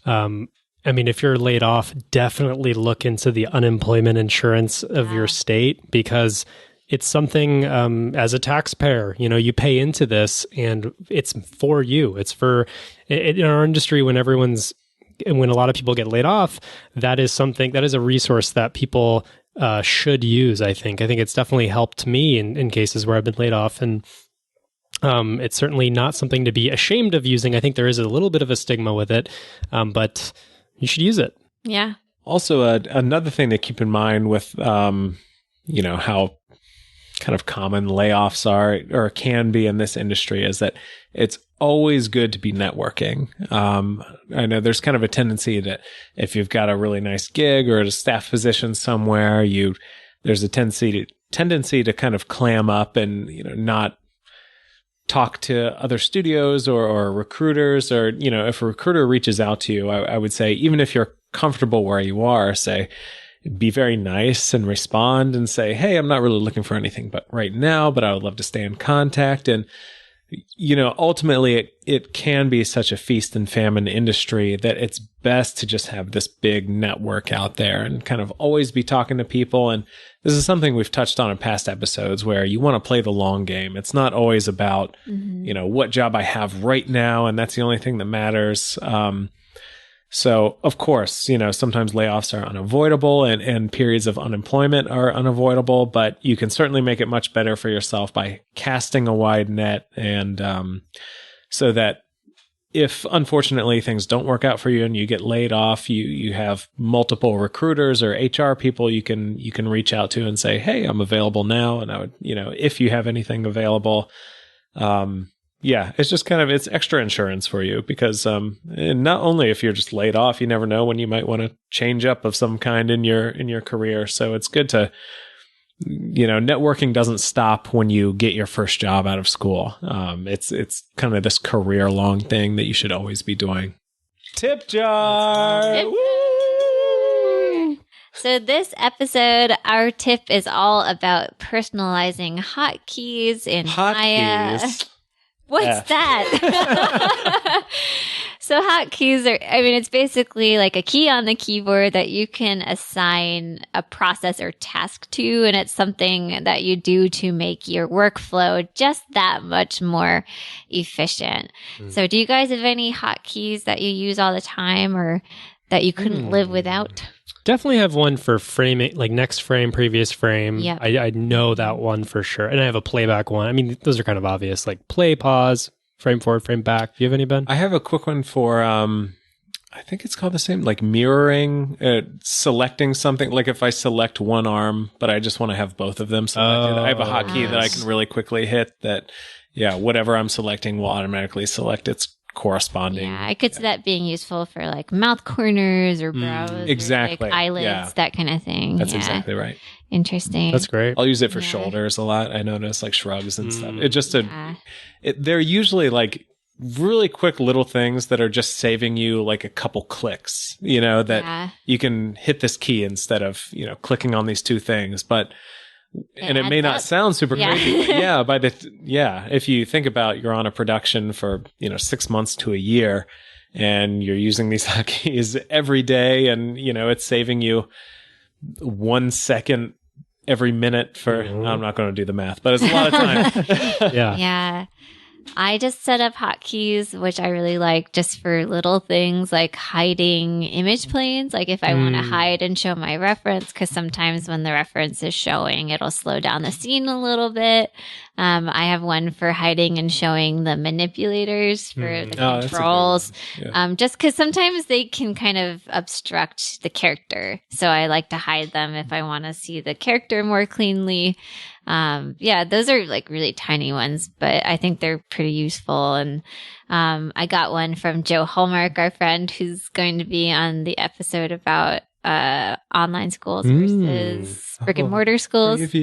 I mean, if you're laid off, definitely look into the unemployment insurance of your state, because it's something, as a taxpayer, you pay into this, and it's for you. It's for, in our industry, when a lot of people get laid off, that is a resource that people should use. I think it's definitely helped me in cases where I've been laid off, and it's certainly not something to be ashamed of using. I think there is a little bit of a stigma with it, but you should use it. Yeah. Also, another thing to keep in mind with, how kind of common layoffs are or can be in this industry is that it's always good to be networking. I know there's kind of a tendency that if you've got a really nice gig or a staff position somewhere, there's a tendency to kind of clam up and, not talk to other studios or recruiters, or, if a recruiter reaches out to you, I would say, even if you're comfortable where you are, be very nice and respond and say, hey, I'm not really looking for anything but right now, but I would love to stay in contact. And, ultimately it can be such a feast and famine industry that it's best to just have this big network out there and kind of always be talking to people. And this is something we've touched on in past episodes, where you want to play the long game. It's not always about, what job I have right now, and that's the only thing that matters. So, of course, sometimes layoffs are unavoidable and periods of unemployment are unavoidable, but you can certainly make it much better for yourself by casting a wide net. And so that if, unfortunately, things don't work out for you and you get laid off, you have multiple recruiters or HR people you can reach out to and say, hey, I'm available now. And I would, if you have anything available, yeah, it's just it's extra insurance for you, because not only if you're just laid off, you never know when you might want to change up of some kind in your career. So it's good to, networking doesn't stop when you get your first job out of school. It's kind of this career long thing that you should always be doing. Tip jar. So this episode, our tip is all about personalizing hotkeys in Maya. What's that? So hotkeys it's basically like a key on the keyboard that you can assign a process or task to, and it's something that you do to make your workflow just that much more efficient. So do you guys have any hotkeys that you use all the time or that you couldn't live without? Definitely have one for framing, like next frame, previous frame. Yep. I know that one for sure. And I have a playback one. I mean, those are kind of obvious, like play, pause, frame forward, frame back. Do you have any, Ben? I have a quick one for, I think it's called the same, like mirroring, selecting something. Like if I select one arm, but I just want to have both of them selected, I have a hotkey that I can really quickly hit that, whatever I'm selecting will automatically select its corresponding. Yeah, I could see that being useful for like mouth corners or brows, exactly. or like eyelids, that kind of thing. That's exactly right. Interesting. That's great. I'll use it for shoulders a lot. I notice like shrugs and stuff. It just they're usually like really quick little things that are just saving you like a couple clicks. That you can hit this key instead of clicking on these two things, but. And it may not sound super crazy, but if you think about you're on a production for 6 months to a year, and you're using these hotkeys every day, and it's saving you 1 second every minute for. I'm not going to do the math, but it's a lot of time. Yeah. I just set up hotkeys, which I really like just for little things like hiding image planes. Like if I want to hide and show my reference, because sometimes when the reference is showing, it'll slow down the scene a little bit. I have one for hiding and showing the manipulators for the controls. Just because sometimes they can kind of obstruct the character. So I like to hide them if I want to see the character more cleanly. Those are like really tiny ones, but I think they're pretty useful. And I got one from Joe Hallmark, our friend, who's going to be on the episode about online schools versus brick and mortar schools.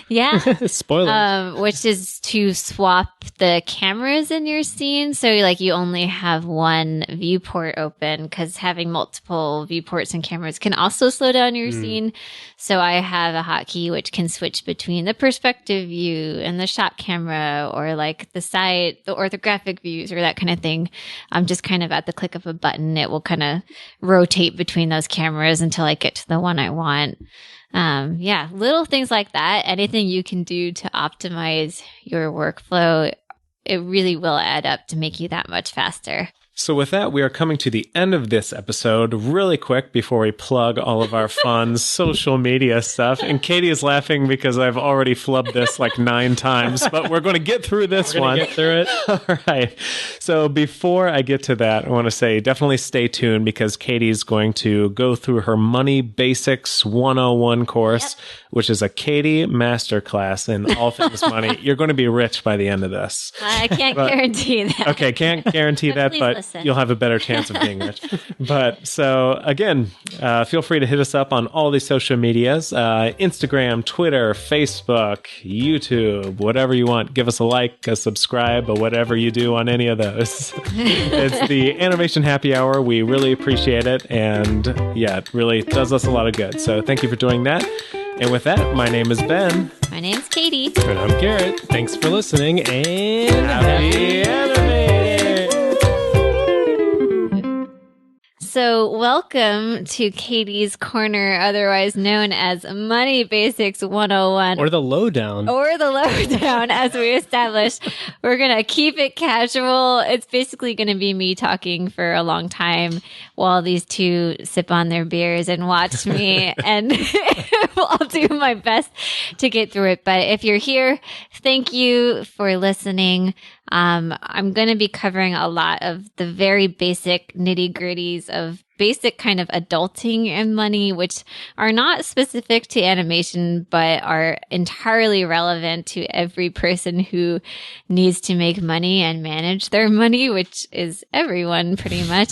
Yeah. Spoilers. Which is to swap the cameras in your scene. So like you only have one viewport open, because having multiple viewports and cameras can also slow down your scene. So I have a hotkey which can switch between the perspective view and the shot camera, or like the side, the orthographic views, or that kind of thing. Just kind of at the click of a button, it will kind of rotate between those cameras until I get to the one I want. Little things like that. Anything you can do to optimize your workflow, it really will add up to make you that much faster. So with that, we are coming to the end of this episode really quick before we plug all of our fun social media stuff. And Katie is laughing because I've already flubbed this like 9 times, but we're going to get through this one. Get through it. All right. So before I get to that, I want to say definitely stay tuned, because Katie's going to go through her Money Basics 101 course, which is a Katie masterclass in all things money. You're going to be rich by the end of this. I can't guarantee that. Okay, can't guarantee that, but listen. You'll have a better chance of being rich. But so again, feel free to hit us up on all these social medias, Instagram, Twitter, Facebook, YouTube, whatever you want. Give us a like, a subscribe, or whatever you do on any of those. It's the Animation Happy Hour. We really appreciate it. And it really does us a lot of good. So thank you for doing that. And with that, my name is Ben. My name's Katie. And I'm Garrett. Thanks for listening, and happy animating! So welcome to Katie's Corner, otherwise known as Money Basics 101. or the lowdown. Or the lowdown, as we established. We're going to keep it casual. It's basically going to be me talking for a long time while these two sip on their beers and watch me. And I'll do my best to get through it. But if you're here, thank you for listening. I'm going to be covering a lot of the very basic nitty-gritties of basic kind of adulting and money, which are not specific to animation, but are entirely relevant to every person who needs to make money and manage their money, which is everyone pretty much.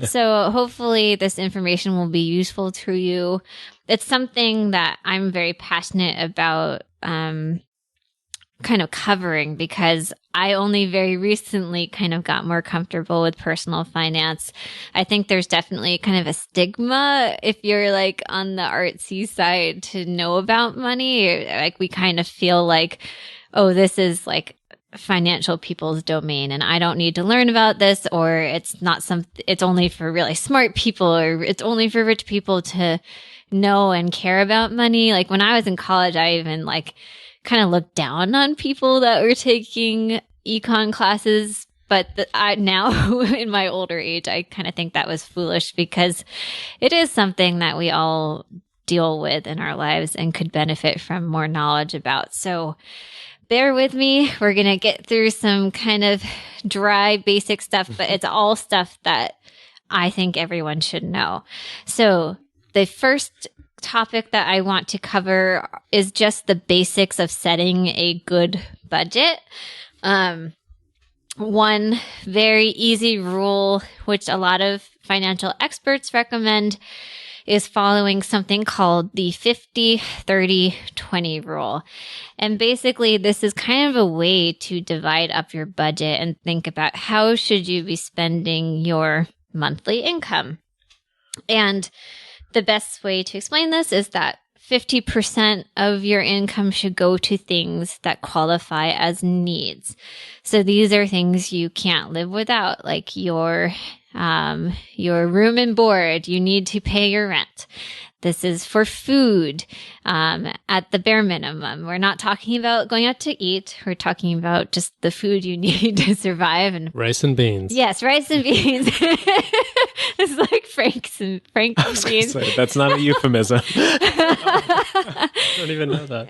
So hopefully this information will be useful to you. It's something that I'm very passionate about, kind of covering, because I only very recently kind of got more comfortable with personal finance. I think there's definitely kind of a stigma if you're like on the artsy side to know about money. Like we kind of feel like, oh, this is like financial people's domain and I don't need to learn about this, or it's not it's only for really smart people, or it's only for rich people to know and care about money. Like when I was in college, I even like kind of looked down on people that were taking econ classes, But now in my older age, I kind of think that was foolish because it is something that we all deal with in our lives and could benefit from more knowledge about. So bear with me. We're going to get through some kind of dry, basic stuff, but it's all stuff that I think everyone should know. So the first topic that I want to cover is just the basics of setting a good budget. One very easy rule, which a lot of financial experts recommend, is following something called the 50-30-20 rule. And basically, this is kind of a way to divide up your budget and think about how should you be spending your monthly income. And the best way to explain this is that 50% of your income should go to things that qualify as needs. So these are things you can't live without, like your room and board. You need to pay your rent. This is for food, at the bare minimum. We're not talking about going out to eat. We're talking about just the food you need to survive. And rice and beans. Yes, rice and beans. It's like Frank's and beans. Say, that's not a euphemism. I don't even know that.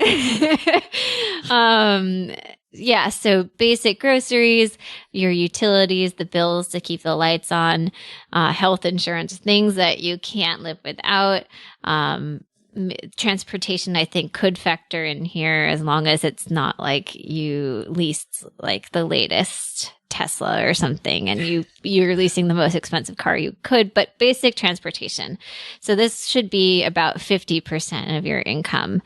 Yeah, so basic groceries, your utilities, the bills to keep the lights on, health insurance, things that you can't live without. Transportation, I think, could factor in here as long as it's not like you leased like the latest Tesla or something and you're leasing the most expensive car you could, but basic transportation. So this should be about 50% of your income.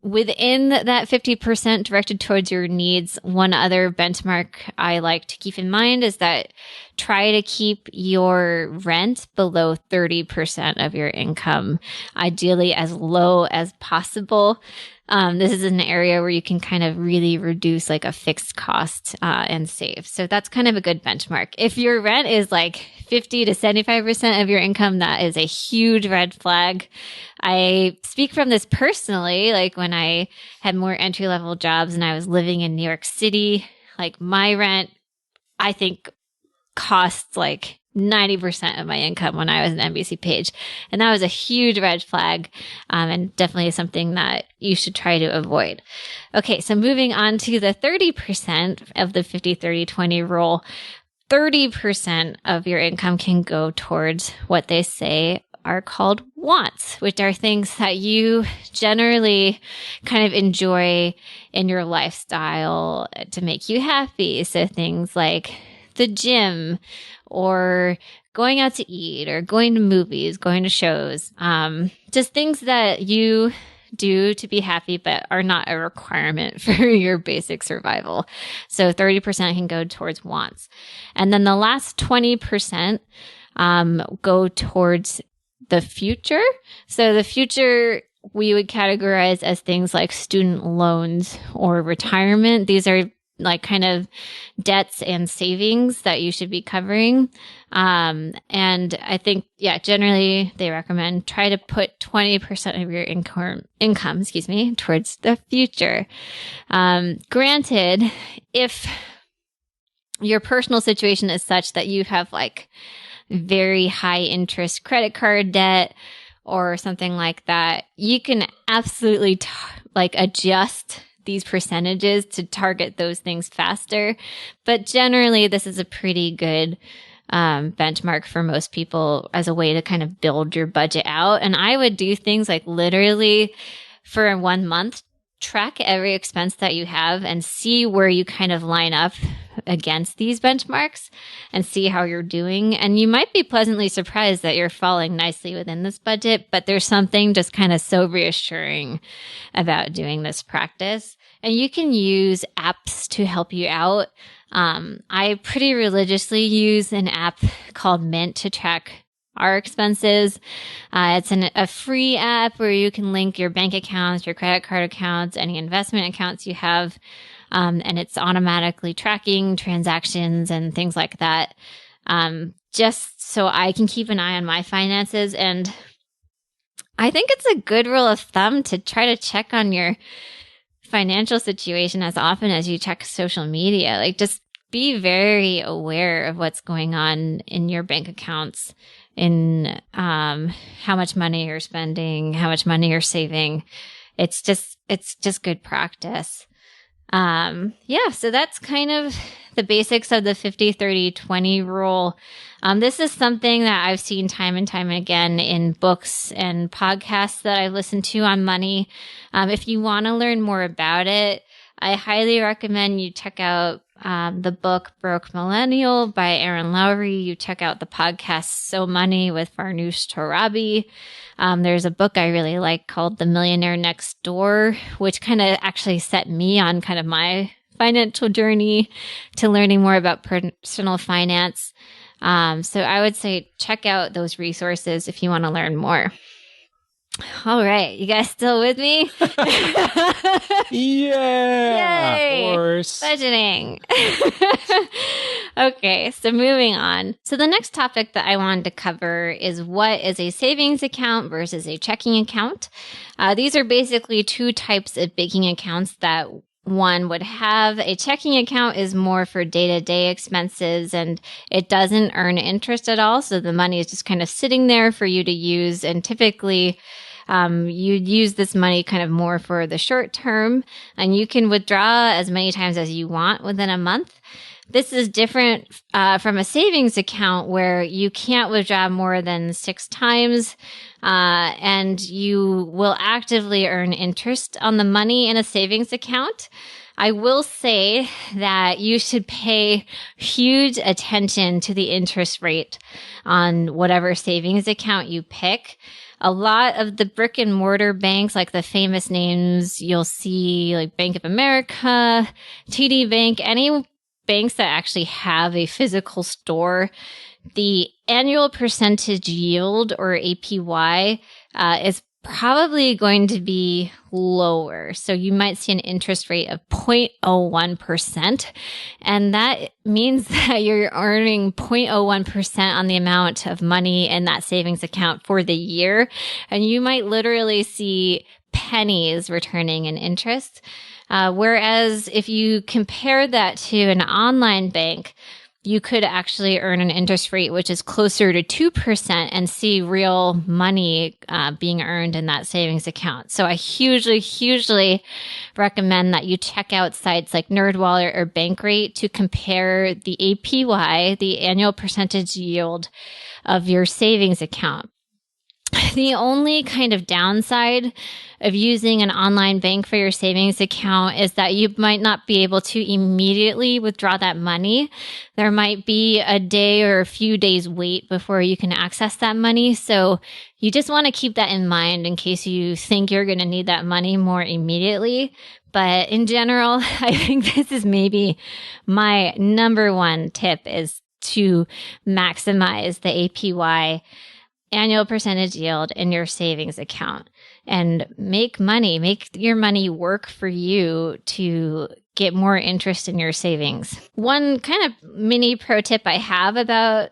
Within that 50% directed towards your needs, one other benchmark I like to keep in mind is that try to keep your rent below 30% of your income, ideally as low as possible. This is an area where you can kind of really reduce like a fixed cost and save. So that's kind of a good benchmark. If your rent is like 50 to 75% of your income, that is a huge red flag. I speak from this personally, like when I had more entry-level jobs and I was living in New York City, like my rent, I think, costs like 90% of my income when I was an NBC page. And that was a huge red flag, and definitely something that you should try to avoid. Okay, so moving on to the 30% of the 50-30-20 rule. 30% of your income can go towards what they say are called wants, which are things that you generally kind of enjoy in your lifestyle to make you happy. So things like the gym or going out to eat or going to movies, going to shows, just things that you do to be happy, but are not a requirement for your basic survival. So 30% can go towards wants. And then the last 20% go towards the future. So the future we would categorize as things like student loans or retirement. These are like kind of debts and savings that you should be covering. And I think, generally they recommend try to put 20% of your income, towards the future. Granted, if your personal situation is such that you have like very high interest credit card debt or something like that, you can absolutely adjust these percentages to target those things faster. But generally, this is a pretty good benchmark for most people as a way to kind of build your budget out. And I would do things like literally for 1 month, track every expense that you have and see where you kind of line up against these benchmarks and see how you're doing. And you might be pleasantly surprised that you're falling nicely within this budget, but there's something just kind of so reassuring about doing this practice. And you can use apps to help you out. I pretty religiously use an app called Mint to track our expenses. It's a free app where you can link your bank accounts, your credit card accounts, any investment accounts you have. And it's automatically tracking transactions and things like that. Just so I can keep an eye on my finances. And I think it's a good rule of thumb to try to check on your financial situation as often as you check social media. Like just be very aware of what's going on in your bank accounts, in how much money you're spending, how much money you're saving. It's just good practice. So that's kind of the basics of the 50-30-20 rule. This is something that I've seen time and time again in books and podcasts that I've listened to on money. If you want to learn more about it, I highly recommend you check out the book Broke Millennial by Aaron Lowry. You check out the podcast So Money with Farnoosh Torabi. There's a book I really like called The Millionaire Next Door, which kind of actually set me on kind of my financial journey to learning more about personal finance. So I would say check out those resources if you want to learn more. All right. You guys still with me? Yeah. Yay! Of course. Budgeting. Okay, so moving on. So the next topic that I wanted to cover is what is a savings account versus a checking account. These are basically two types of banking accounts that one would have. A checking account is more for day-to-day expenses, and it doesn't earn interest at all. So the money is just kind of sitting there for you to use. And typically, you'd use this money kind of more for the short term, and you can withdraw as many times as you want within a month. This is different from a savings account where you can't withdraw more than 6 times, and you will actively earn interest on the money in a savings account. I will say that you should pay huge attention to the interest rate on whatever savings account you pick. A lot of the brick and mortar banks, like the famous names you'll see, like Bank of America, TD Bank, any banks that actually have a physical store, the annual percentage yield, or APY, is probably going to be lower. So you might see an interest rate of 0.01%. And that means that you're earning 0.01% on the amount of money in that savings account for the year. And you might literally see pennies returning in interest. Whereas if you compare that to an online bank, you could actually earn an interest rate which is closer to 2% and see real money being earned in that savings account. So I hugely recommend that you check out sites like Nerdwallet or Bankrate to compare the APY, the annual percentage yield of your savings account. The only kind of downside of using an online bank for your savings account is that you might not be able to immediately withdraw that money. There might be a day or a few days wait before you can access that money. So you just want to keep that in mind in case you think you're going to need that money more immediately. But in general, I think this is maybe my number one tip, is to maximize the APY, annual percentage yield, in your savings account, and make your money work for you to get more interest in your savings. One kind of mini pro tip I have about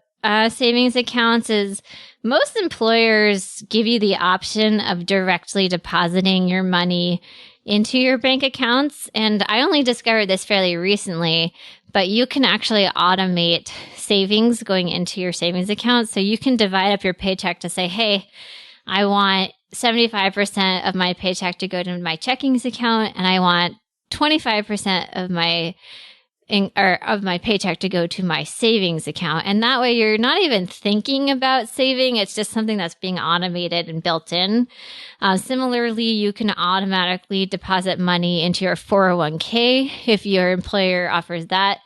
savings accounts is most employers give you the option of directly depositing your money into your bank accounts. And I only discovered this fairly recently, but you can actually automate savings going into your savings account. So you can divide up your paycheck to say, hey, I want 75% of my paycheck to go to my checkings account, and I want 25% of my paycheck to go to my savings account. And that way you're not even thinking about saving. It's just something that's being automated and built in. Similarly, you can automatically deposit money into your 401k if your employer offers that.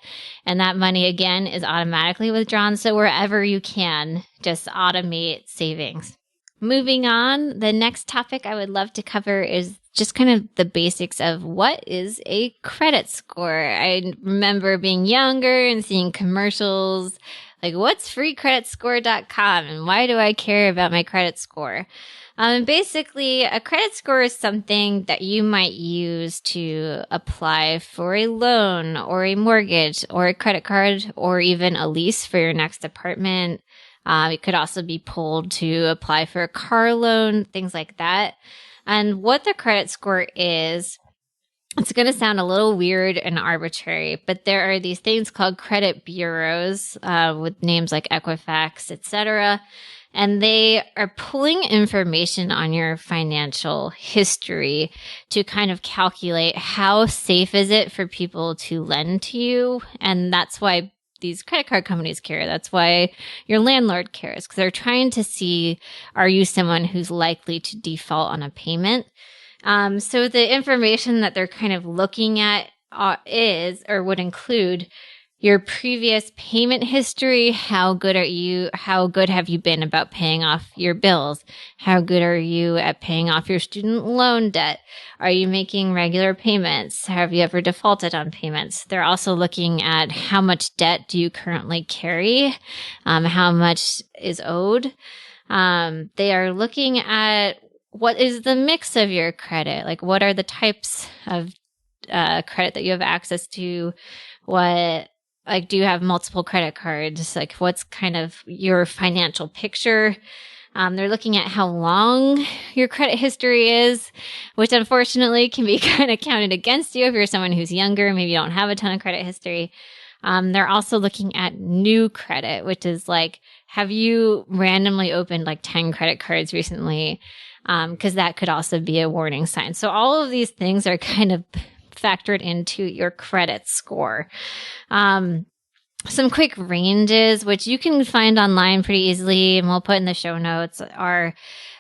And that money, again, is automatically withdrawn. So wherever you can, just automate savings. Moving on, the next topic I would love to cover is just kind of the basics of what is a credit score. I remember being younger and seeing commercials like, what's freecreditscore.com and why do I care about my credit score? Basically, a credit score is something that you might use to apply for a loan or a mortgage or a credit card or even a lease for your next apartment. It could also be pulled to apply for a car loan, things like that. And what the credit score is It's going to sound a little weird and arbitrary, but there are these things called credit bureaus with names like Equifax, etc. And they are pulling information on your financial history to kind of calculate how safe is it for people to lend to you. And that's why these credit card companies care. That's why your landlord cares, because they're trying to see, are you someone who's likely to default on a payment? So the information that they're kind of looking at is, or would include, your previous payment history. How good are you? How good have you been about paying off your bills? How good are you at paying off your student loan debt? Are you making regular payments? Have you ever defaulted on payments? They're also looking at how much debt do you currently carry? How much is owed? They are looking at what is the mix of your credit? Like, what are the types of credit that you have access to? Do you have multiple credit cards? Like, what's kind of your financial picture? They're looking at how long your credit history is, which unfortunately can be kind of counted against you if you're someone who's younger, maybe you don't have a ton of credit history. They're also looking at new credit, which is like, have you randomly opened like 10 credit cards recently? Because that could also be a warning sign. So all of these things are kind of factored into your credit score. Some quick ranges, which you can find online pretty easily, and we'll put in the show notes, are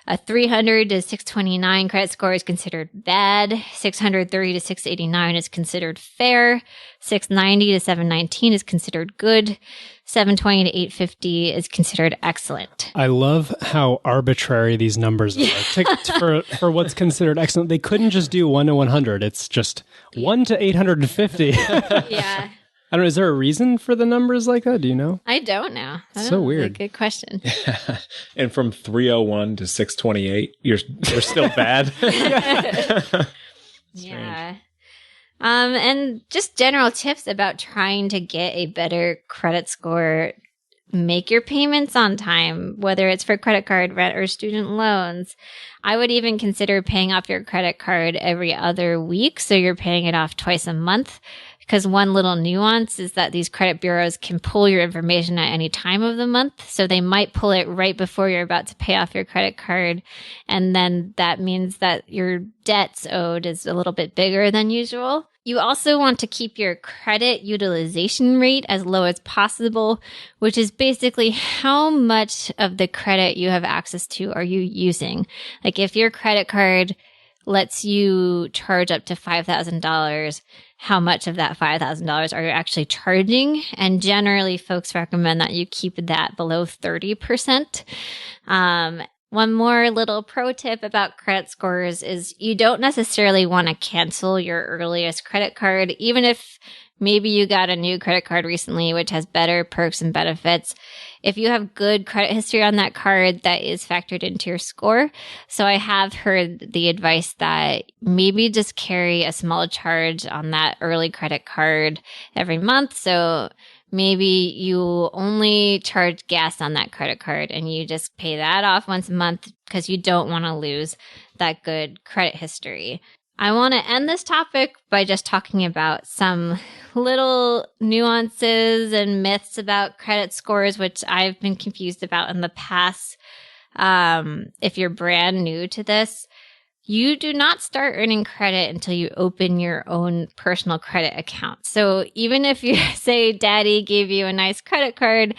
a 300 to 629 credit score is considered bad. 630 to 689 is considered fair. 690 to 719 is considered good. 720 to 850 is considered excellent. I love how arbitrary these numbers are. For what's considered excellent, they couldn't just do 1 to 100. It's just 1 to 850. Yeah. I don't know. Is there a reason for the numbers like that? Do you know? I don't know. So weird. Good question. And from 301 to 628, you're still bad. Yeah. And just general tips about trying to get a better credit score. Make your payments on time, whether it's for credit card, rent, or student loans. I would even consider paying off your credit card every other week, so you're paying it off twice a month. Because one little nuance is that these credit bureaus can pull your information at any time of the month. So they might pull it right before you're about to pay off your credit card. And then that means that your debts owed is a little bit bigger than usual. You also want to keep your credit utilization rate as low as possible, which is basically how much of the credit you have access to are you using. Like if your credit card lets you charge up to $5,000, how much of that $5,000 are you actually charging? And generally, folks recommend that you keep that below 30%. One more little pro tip about credit scores is you don't necessarily want to cancel your earliest credit card, even if maybe you got a new credit card recently, which has better perks and benefits. If you have good credit history on that card, that is factored into your score. So I have heard the advice that maybe just carry a small charge on that early credit card every month. So maybe you only charge gas on that credit card and you just pay that off once a month because you don't want to lose that good credit history. I want to end this topic by just talking about some little nuances and myths about credit scores, which I've been confused about in the past. If you're brand new to this, you do not start earning credit until you open your own personal credit account. So even if you say daddy gave you a nice credit card,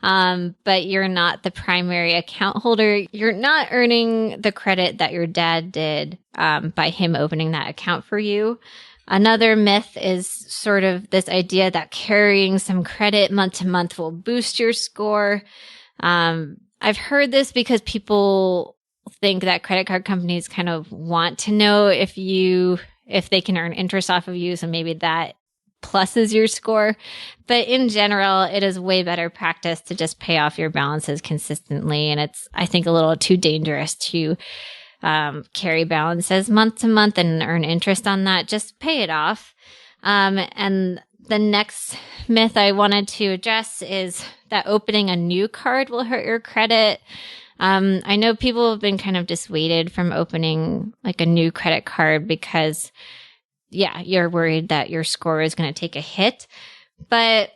but you're not the primary account holder, you're not earning the credit that your dad did by him opening that account for you. Another myth is sort of this idea that carrying some credit month to month will boost your score. I've heard this because people think that credit card companies kind of want to know if they can earn interest off of you. So maybe that pluses your score. But in general, it is way better practice to just pay off your balances consistently. And it's, I think, a little too dangerous to carry balances month to month and earn interest on that. Just pay it off. And the next myth I wanted to address is that opening a new card will hurt your credit. I know people have been kind of dissuaded from opening like a new credit card because you're worried that your score is going to take a hit. But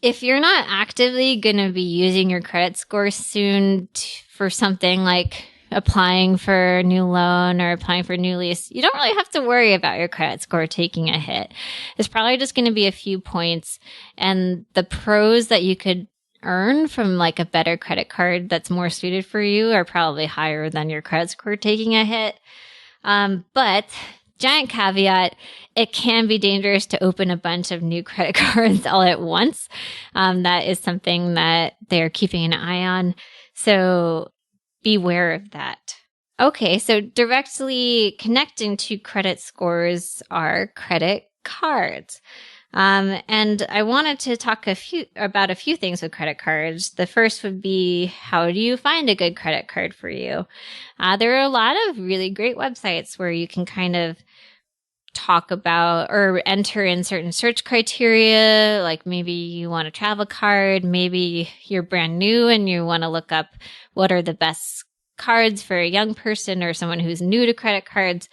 if you're not actively going to be using your credit score soon for something like applying for a new loan or applying for a new lease, you don't really have to worry about your credit score taking a hit. It's probably just going to be a few points, and the pros that you could earn from like a better credit card that's more suited for you are probably higher than your credit score taking a hit. But giant caveat, it can be dangerous to open a bunch of new credit cards all at once. That is something that they're keeping an eye on. So beware of that. Okay, so directly connecting to credit scores are credit cards. And I wanted to talk about a few things with credit cards. The first would be, how do you find a good credit card for you? There are a lot of really great websites where you can kind of talk about or enter in certain search criteria, like maybe you want a travel card, maybe you're brand new and you want to look up what are the best cards for a young person or someone who's new to credit cards.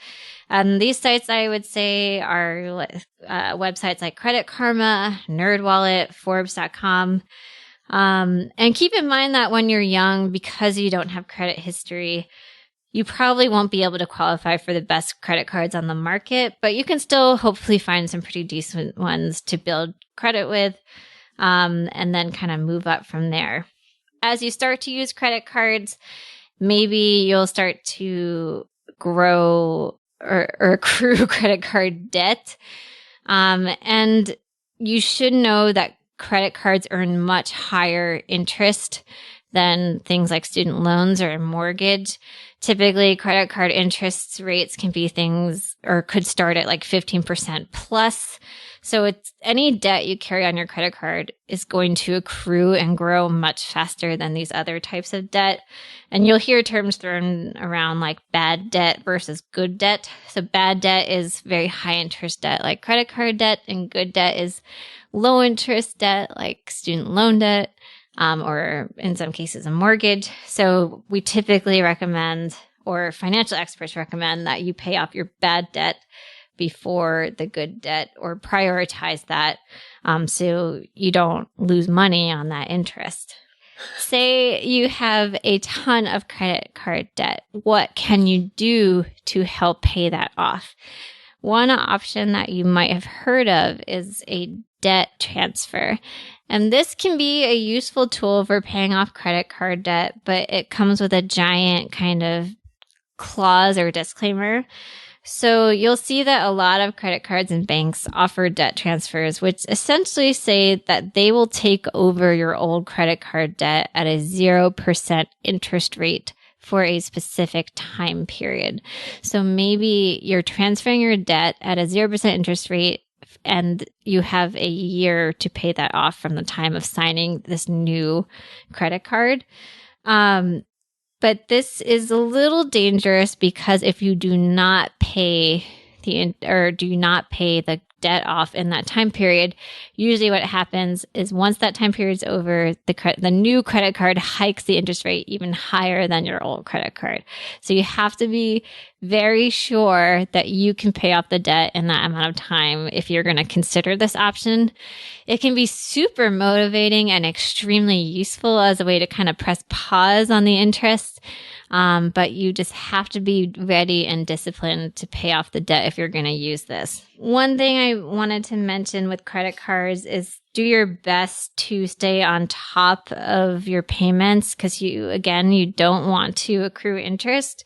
These sites, I would say, are websites like Credit Karma, Nerdwallet, Forbes.com. And keep in mind that when you're young, because you don't have credit history, you probably won't be able to qualify for the best credit cards on the market, but you can still hopefully find some pretty decent ones to build credit with, and then kind of move up from there. As you start to use credit cards, maybe you'll start to grow or accrue credit card debt. And you should know that credit cards earn much higher interest than things like student loans or a mortgage. Typically, credit card interest rates can be things or could start at like 15% plus. So it's any debt you carry on your credit card is going to accrue and grow much faster than these other types of debt. And you'll hear terms thrown around like bad debt versus good debt. So bad debt is very high interest debt like credit card debt, and good debt is low interest debt like student loan debt, or in some cases a mortgage. So we typically recommend, or financial experts recommend, that you pay off your bad debt before the good debt, or prioritize that, so you don't lose money on that interest. Say you have a ton of credit card debt. What can you do to help pay that off? One option that you might have heard of is a debt transfer. And this can be a useful tool for paying off credit card debt, but it comes with a giant kind of clause or disclaimer. So you'll see that a lot of credit cards and banks offer debt transfers, which essentially say that they will take over your old credit card debt at a 0% interest rate for a specific time period. So maybe you're transferring your debt at a 0% interest rate, and you have a year to pay that off from the time of signing this new credit card. But this is a little dangerous because if you do not pay the debt off in that time period, usually what happens is once that time period is over, the new credit card hikes the interest rate even higher than your old credit card. So you have to be very sure that you can pay off the debt in that amount of time if you're going to consider this option. It can be super motivating and extremely useful as a way to kind of press pause on the interest. But you just have to be ready and disciplined to pay off the debt if you're going to use this. One thing I wanted to mention with credit cards is do your best to stay on top of your payments, because you don't want to accrue interest.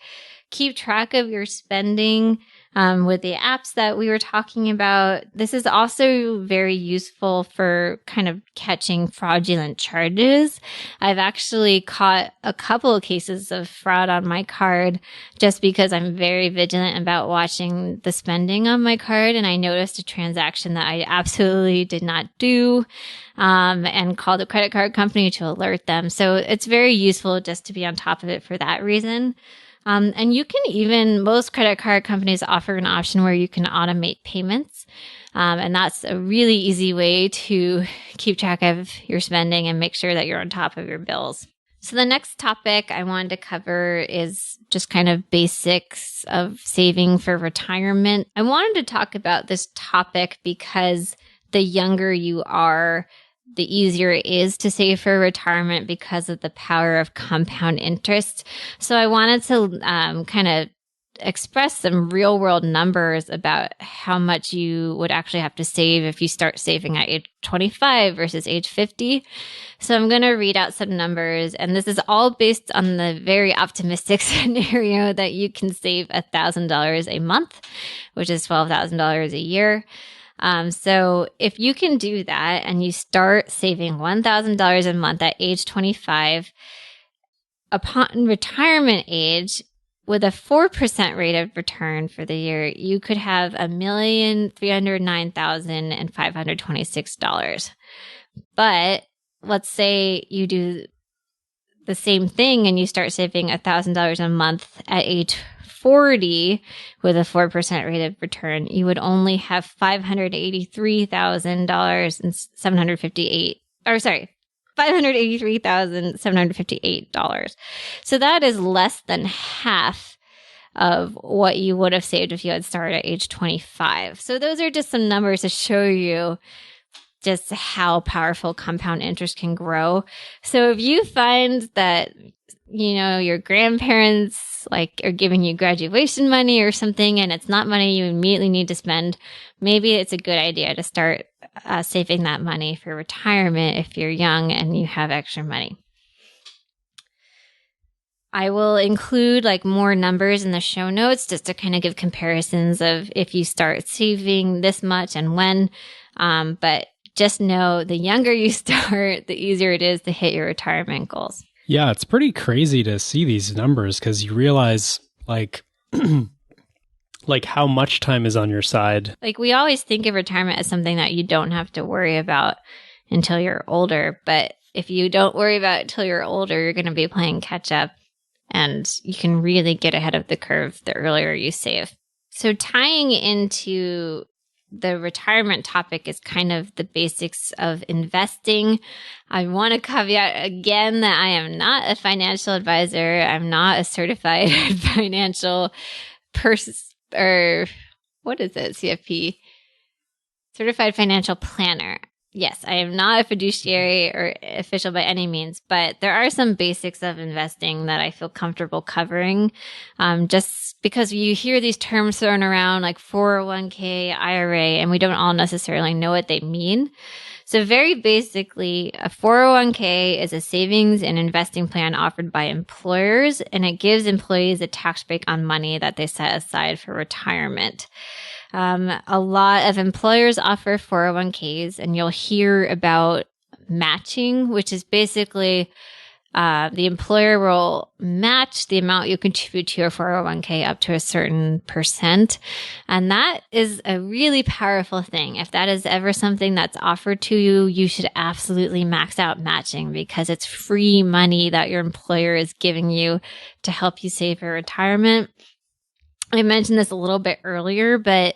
Keep track of your spending with the apps that we were talking about. This is also very useful for kind of catching fraudulent charges. I've actually caught a couple of cases of fraud on my card just because I'm very vigilant about watching the spending on my card. And I noticed a transaction that I absolutely did not do, and called the credit card company to alert them. So it's very useful just to be on top of it for that reason. And you can most credit card companies offer an option where you can automate payments. And that's a really easy way to keep track of your spending and make sure that you're on top of your bills. So the next topic I wanted to cover is just kind of basics of saving for retirement. I wanted to talk about this topic because the younger you are, the easier it is to save for retirement because of the power of compound interest. So I wanted to kind of express some real world numbers about how much you would actually have to save if you start saving at age 25 versus age 50. So I'm going to read out some numbers, and this is all based on the very optimistic scenario that you can save $1,000 a month, which is $12,000 a year. So if you can do that and you start saving $1,000 a month at age 25, upon retirement age, with a 4% rate of return for the year, you could have $1,309,526. But let's say you do the same thing and you start saving $1,000 a month at age 40 with a 4% rate of return, you would only have $583,758. So that is less than half of what you would have saved if you had started at age 25. So those are just some numbers to show you just how powerful compound interest can grow. So if you find that, you know, your grandparents are giving you graduation money or something, and it's not money you immediately need to spend, maybe it's a good idea to start saving that money for retirement if you're young and you have extra money. I will include more numbers in the show notes just to kind of give comparisons of if you start saving this much and when. But just know the younger you start, the easier it is to hit your retirement goals. Yeah, it's pretty crazy to see these numbers because you realize how much time is on your side. We always think of retirement as something that you don't have to worry about until you're older. But if you don't worry about it until you're older, you're going to be playing catch up, and you can really get ahead of the curve the earlier you save. So tying into the retirement topic is kind of the basics of investing. I want to caveat again that I am not a financial advisor. I'm not a certified financial person, or what is it? CFP? Certified financial planner. Yes, I am not a fiduciary or official by any means, but there are some basics of investing that I feel comfortable covering. Just because you hear these terms thrown around like 401k, IRA, and we don't all necessarily know what they mean. So very basically, a 401k is a savings and investing plan offered by employers, and it gives employees a tax break on money that they set aside for retirement. A lot of employers offer 401ks, and you'll hear about matching, which is basically the employer will match the amount you contribute to your 401k up to a certain percent. And that is a really powerful thing. If that is ever something that's offered to you, you should absolutely max out matching, because it's free money that your employer is giving you to help you save for retirement. I mentioned this a little bit earlier, but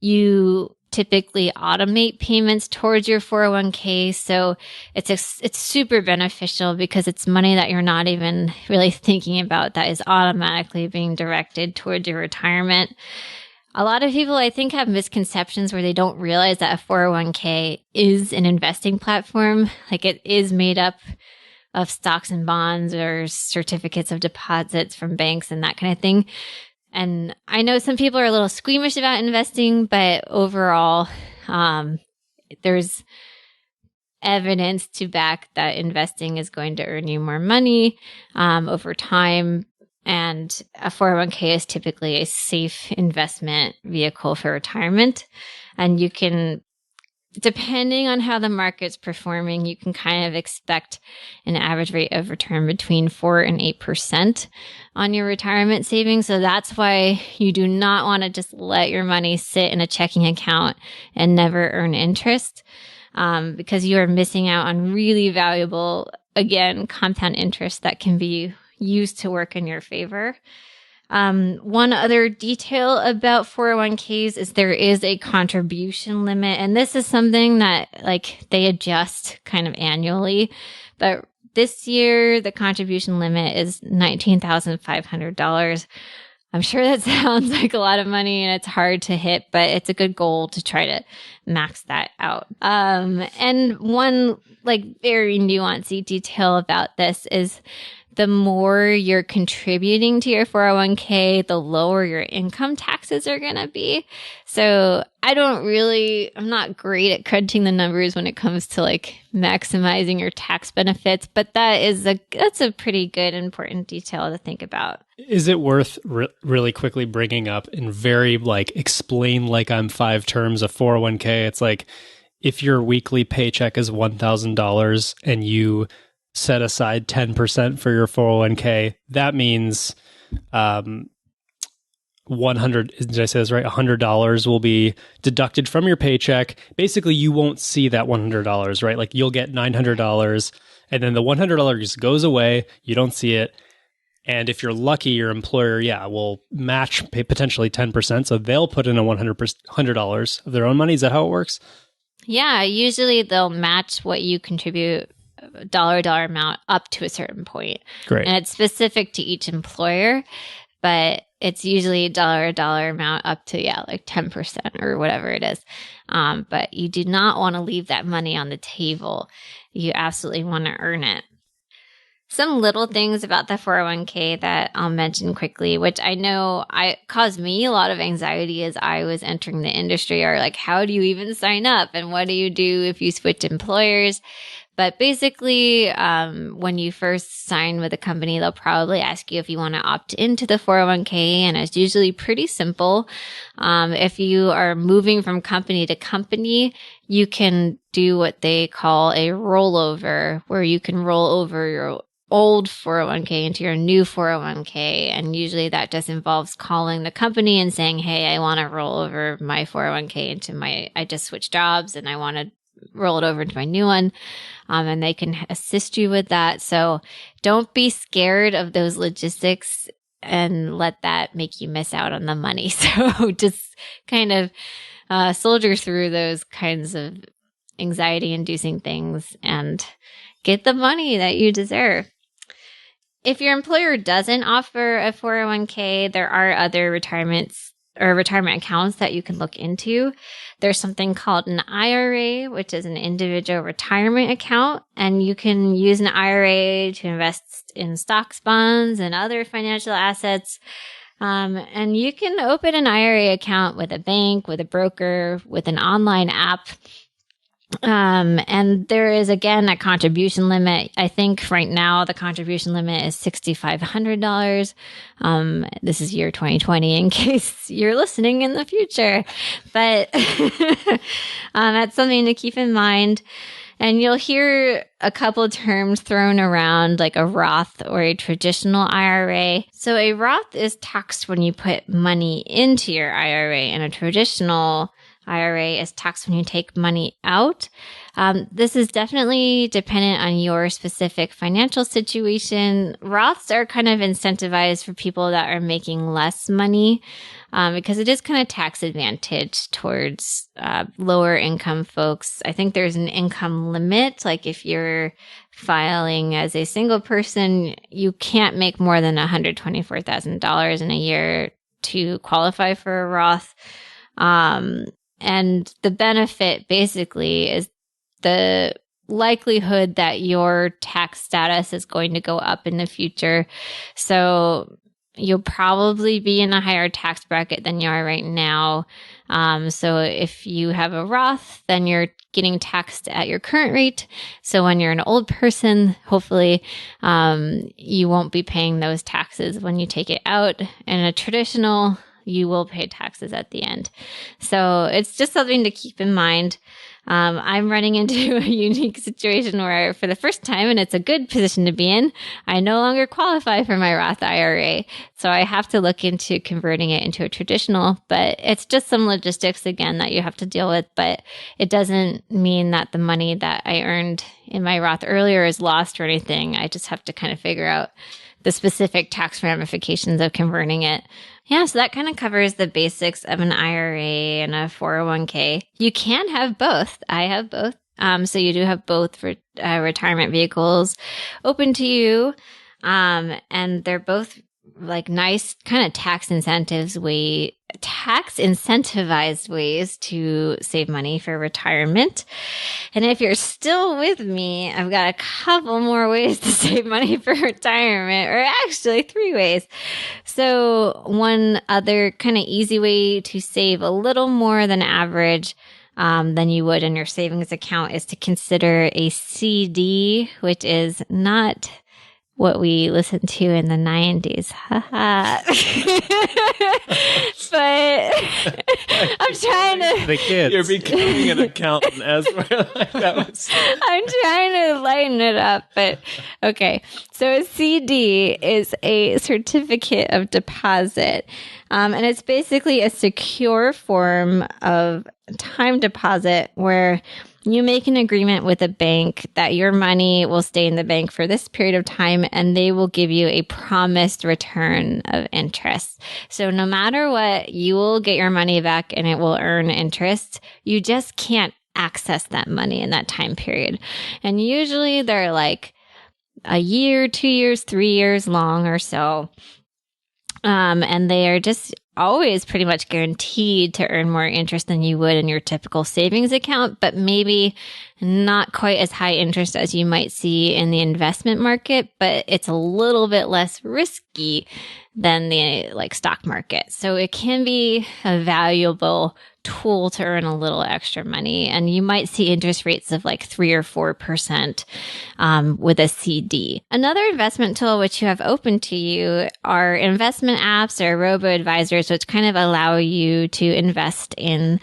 you typically automate payments towards your 401k. So it's super beneficial because it's money that you're not even really thinking about that is automatically being directed towards your retirement. A lot of people, I think, have misconceptions where they don't realize that a 401k is an investing platform. It is made up of stocks and bonds or certificates of deposits from banks and that kind of thing. And I know some people are a little squeamish about investing, but overall, there's evidence to back that investing is going to earn you more money over time. And a 401k is typically a safe investment vehicle for retirement. And you can, depending on how the market's performing, you can kind of expect an average rate of return between 4 and 8% on your retirement savings. So that's why you do not want to just let your money sit in a checking account and never earn interest, because you are missing out on really valuable, again, compound interest that can be used to work in your favor. One other detail about 401ks is there is a contribution limit, and this is something that they adjust kind of annually, but This year, the contribution limit is $19,500. I'm sure that sounds like a lot of money and it's hard to hit, but it's a good goal to try to max that out. And one like very nuanced detail about this is the more you're contributing to your 401k, the lower your income taxes are going to be. So I'm not great at crunching the numbers when it comes to like maximizing your tax benefits, but that's a pretty good important detail to think about. Is it worth really quickly bringing up in very like explain like I'm 5 terms of 401k? It's like if your weekly paycheck is $1,000 and you set aside 10% for your 401k, that means 100, did I say this right? $100 will be deducted from your paycheck. Basically, you won't see that $100, right? Like you'll get $900 and then the $100 just goes away. You don't see it. And if you're lucky, your employer, will match potentially 10%. So they'll put in a $100 of their own money. Is that how it works? Yeah, usually they'll match what you contribute dollar amount up to a certain point. Great. And it's specific to each employer, but it's usually a dollar amount up to, like 10% or whatever it is. But you do not want to leave that money on the table. You absolutely want to earn it. Some little things about the 401k that I'll mention quickly, which I know caused me a lot of anxiety as I was entering the industry, are like, how do you even sign up? And what do you do if you switch employers? But basically, when you first sign with a company, they'll probably ask you if you want to opt into the 401k, and it's usually pretty simple. If you are moving from company to company, you can do what they call a rollover, where you can roll over your old 401k into your new 401k. And usually that just involves calling the company and saying, hey, I want to roll over my 401k into I just switched jobs and I want to roll it over into my new one. And they can assist you with that. So don't be scared of those logistics and let that make you miss out on the money. So just kind of soldier through those kinds of anxiety inducing things and get the money that you deserve. If your employer doesn't offer a 401k, there are other retirement accounts that you can look into. There's something called an IRA, which is an individual retirement account, and you can use an IRA to invest in stocks, bonds, and other financial assets. And you can open an IRA account with a bank, with a broker, with an online app. And there is, again, a contribution limit. I think right now the contribution limit is $6,500. This is year 2020 in case you're listening in the future, but, that's something to keep in mind. And you'll hear a couple of terms thrown around like a Roth or a traditional IRA. So a Roth is taxed when you put money into your IRA, and a traditional IRA is taxed when you take money out. This is definitely dependent on your specific financial situation. Roths are kind of incentivized for people that are making less money, because it is kind of tax advantage towards lower income folks. I think there's an income limit. Like if you're filing as a single person, you can't make more than $124,000 in a year to qualify for a Roth. And the benefit basically is the likelihood that your tax status is going to go up in the future. So you'll probably be in a higher tax bracket than you are right now. So if you have a Roth, then you're getting taxed at your current rate. So when you're an old person, hopefully, you won't be paying those taxes when you take it out. And a traditional, you will pay taxes at the end. So it's just something to keep in mind. I'm running into a unique situation where for the first time, and it's a good position to be in, I no longer qualify for my Roth IRA. So I have to look into converting it into a traditional, but it's just some logistics again that you have to deal with. But it doesn't mean that the money that I earned in my Roth earlier is lost or anything. I just have to kind of figure out the specific tax ramifications of converting it. Yeah, so that kind of covers the basics of an IRA and a 401k. You can have both. I have both. So you do have both retirement vehicles open to you. And they're both like nice kind of tax incentivized ways to save money for retirement. And if you're still with me, I've got a couple more ways to save money for retirement, or actually 3 ways. So one other kind of easy way to save a little more than average than you would in your savings account is to consider a CD, which is not what we listened to in the 90s. But I'm trying to... The kids. You're becoming an accountant as well. I'm trying to lighten it up, but okay. So a CD is a certificate of deposit. And it's basically a secure form of time deposit where you make an agreement with a bank that your money will stay in the bank for this period of time, and they will give you a promised return of interest. So no matter what, you will get your money back and it will earn interest. You just can't access that money in that time period. And usually they're like a year, 2 years, 3 years long or so. And they are just always pretty much guaranteed to earn more interest than you would in your typical savings account, but maybe not quite as high interest as you might see in the investment market, but it's a little bit less risky than the stock market. So it can be a valuable tool to earn a little extra money. And you might see interest rates of 3 or 4% with a CD. Another investment tool which you have open to you are investment apps or robo-advisors, which kind of allow you to invest in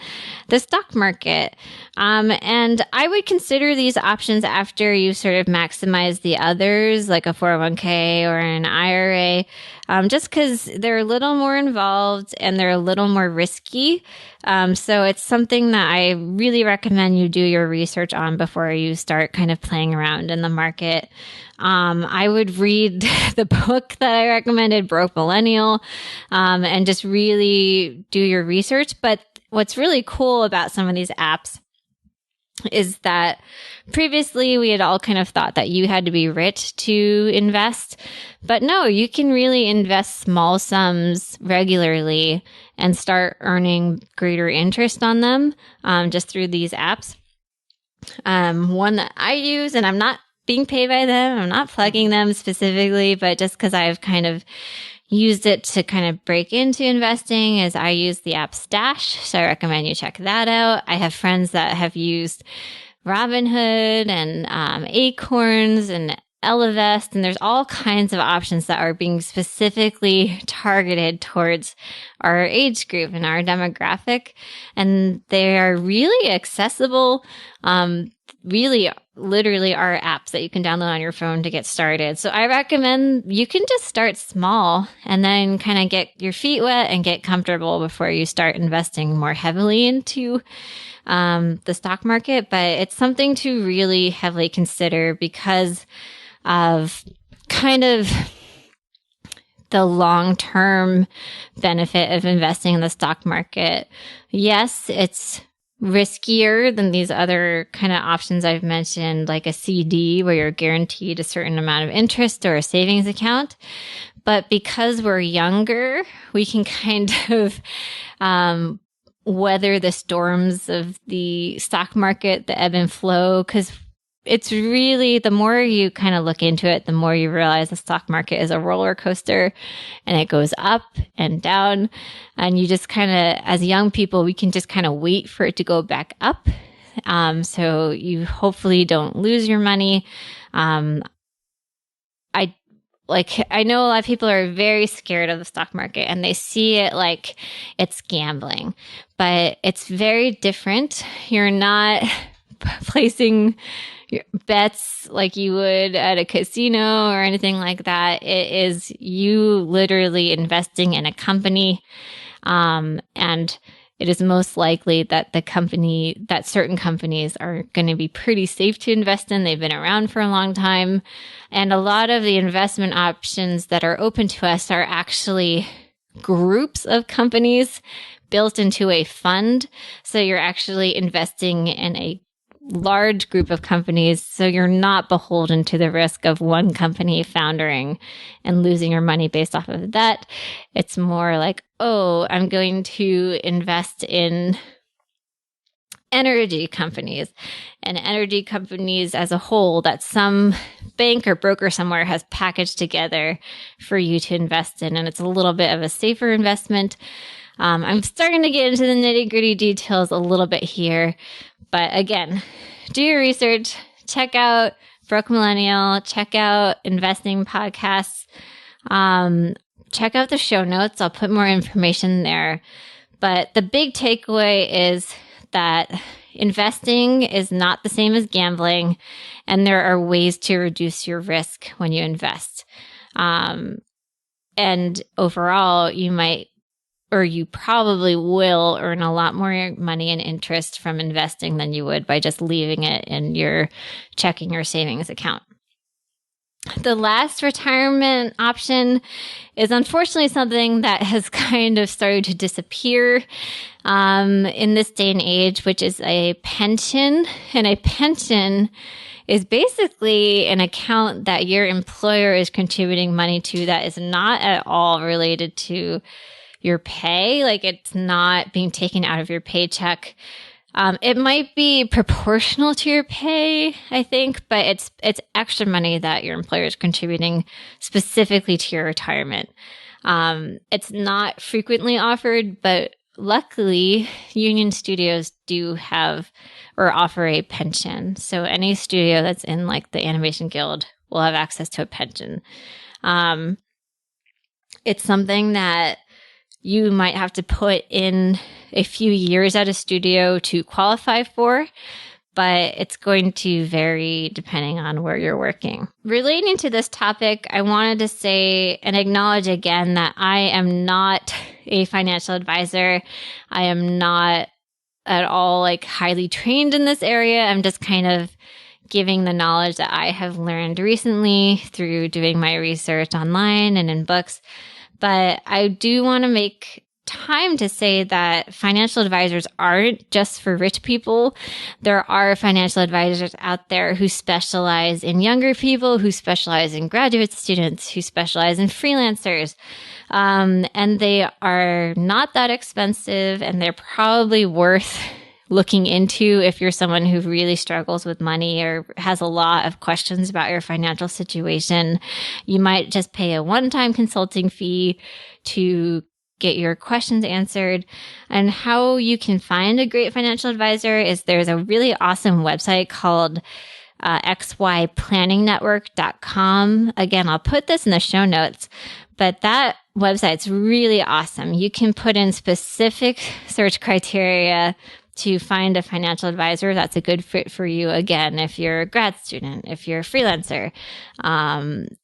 the stock market. And I would consider these options after you sort of maximize the others, like a 401k or an IRA, just because they're a little more involved and they're a little more risky. So it's something that I really recommend you do your research on before you start kind of playing around in the market. I would read the book that I recommended, Broke Millennial, and just really do your research. But what's really cool about some of these apps is that previously we had all kind of thought that you had to be rich to invest. But no, you can really invest small sums regularly and start earning greater interest on them just through these apps. One that I use, and I'm not being paid by them, I'm not plugging them specifically, but just because I've kind of used it to kind of break into investing, is I use the app Stash. So I recommend you check that out. I have friends that have used Robinhood and Acorns and Ellevest, and there's all kinds of options that are being specifically targeted towards our age group and our demographic. And they are really accessible, really literally are apps that you can download on your phone to get started. So I recommend you can just start small and then kind of get your feet wet and get comfortable before you start investing more heavily into the stock market. But it's something to really heavily consider because of kind of the long-term benefit of investing in the stock market. Yes, it's riskier than these other kind of options I've mentioned, like a CD where you're guaranteed a certain amount of interest or a savings account. But because we're younger, we can kind of weather the storms of the stock market, the ebb and flow, because it's really, the more you kind of look into it, the more you realize the stock market is a roller coaster and it goes up and down. And you just kind of, as young people, we can just kind of wait for it to go back up. So you hopefully don't lose your money. I know a lot of people are very scared of the stock market and they see it like it's gambling, but it's very different. You're not placing bets like you would at a casino or anything like that. It is you literally investing in a company. And it is most likely that certain companies are going to be pretty safe to invest in. They've been around for a long time. And a lot of the investment options that are open to us are actually groups of companies built into a fund. So you're actually investing in a large group of companies, so you're not beholden to the risk of one company foundering and losing your money based off of that. It's more like, oh, I'm going to invest in energy companies, and energy companies as a whole that some bank or broker somewhere has packaged together for you to invest in. And it's a little bit of a safer investment. I'm starting to get into the nitty-gritty details a little bit here. But again, do your research, check out Broke Millennial, check out investing podcasts, check out the show notes. I'll put more information there. But the big takeaway is that investing is not the same as gambling, and there are ways to reduce your risk when you invest. And overall, you might, or you probably will, earn a lot more money and interest from investing than you would by just leaving it in your checking or savings account. The last retirement option is unfortunately something that has kind of started to disappear in this day and age, which is a pension. And a pension is basically an account that your employer is contributing money to that is not at all related to your pay. Like, it's not being taken out of your paycheck. It might be proportional to your pay, I think, but it's extra money that your employer is contributing specifically to your retirement. It's not frequently offered, but luckily, union studios do have or offer a pension. So any studio that's in like the Animation Guild will have access to a pension. It's something that you might have to put in a few years at a studio to qualify for, but it's going to vary depending on where you're working. Relating to this topic, I wanted to say and acknowledge again that I am not a financial advisor. I am not at all like highly trained in this area. I'm just kind of giving the knowledge that I have learned recently through doing my research online and in books. But I do want to make time to say that financial advisors aren't just for rich people. There are financial advisors out there who specialize in younger people, who specialize in graduate students, who specialize in freelancers. And they are not that expensive, and they're probably worth looking into if you're someone who really struggles with money or has a lot of questions about your financial situation. You might just pay a one-time consulting fee to get your questions answered. And how you can find a great financial advisor is there's a really awesome website called xyplanningnetwork.com. Again, I'll put this in the show notes, but that website's really awesome. You can put in specific search criteria to find a financial advisor that's a good fit for you. Again, if you're a grad student, if you're a freelancer,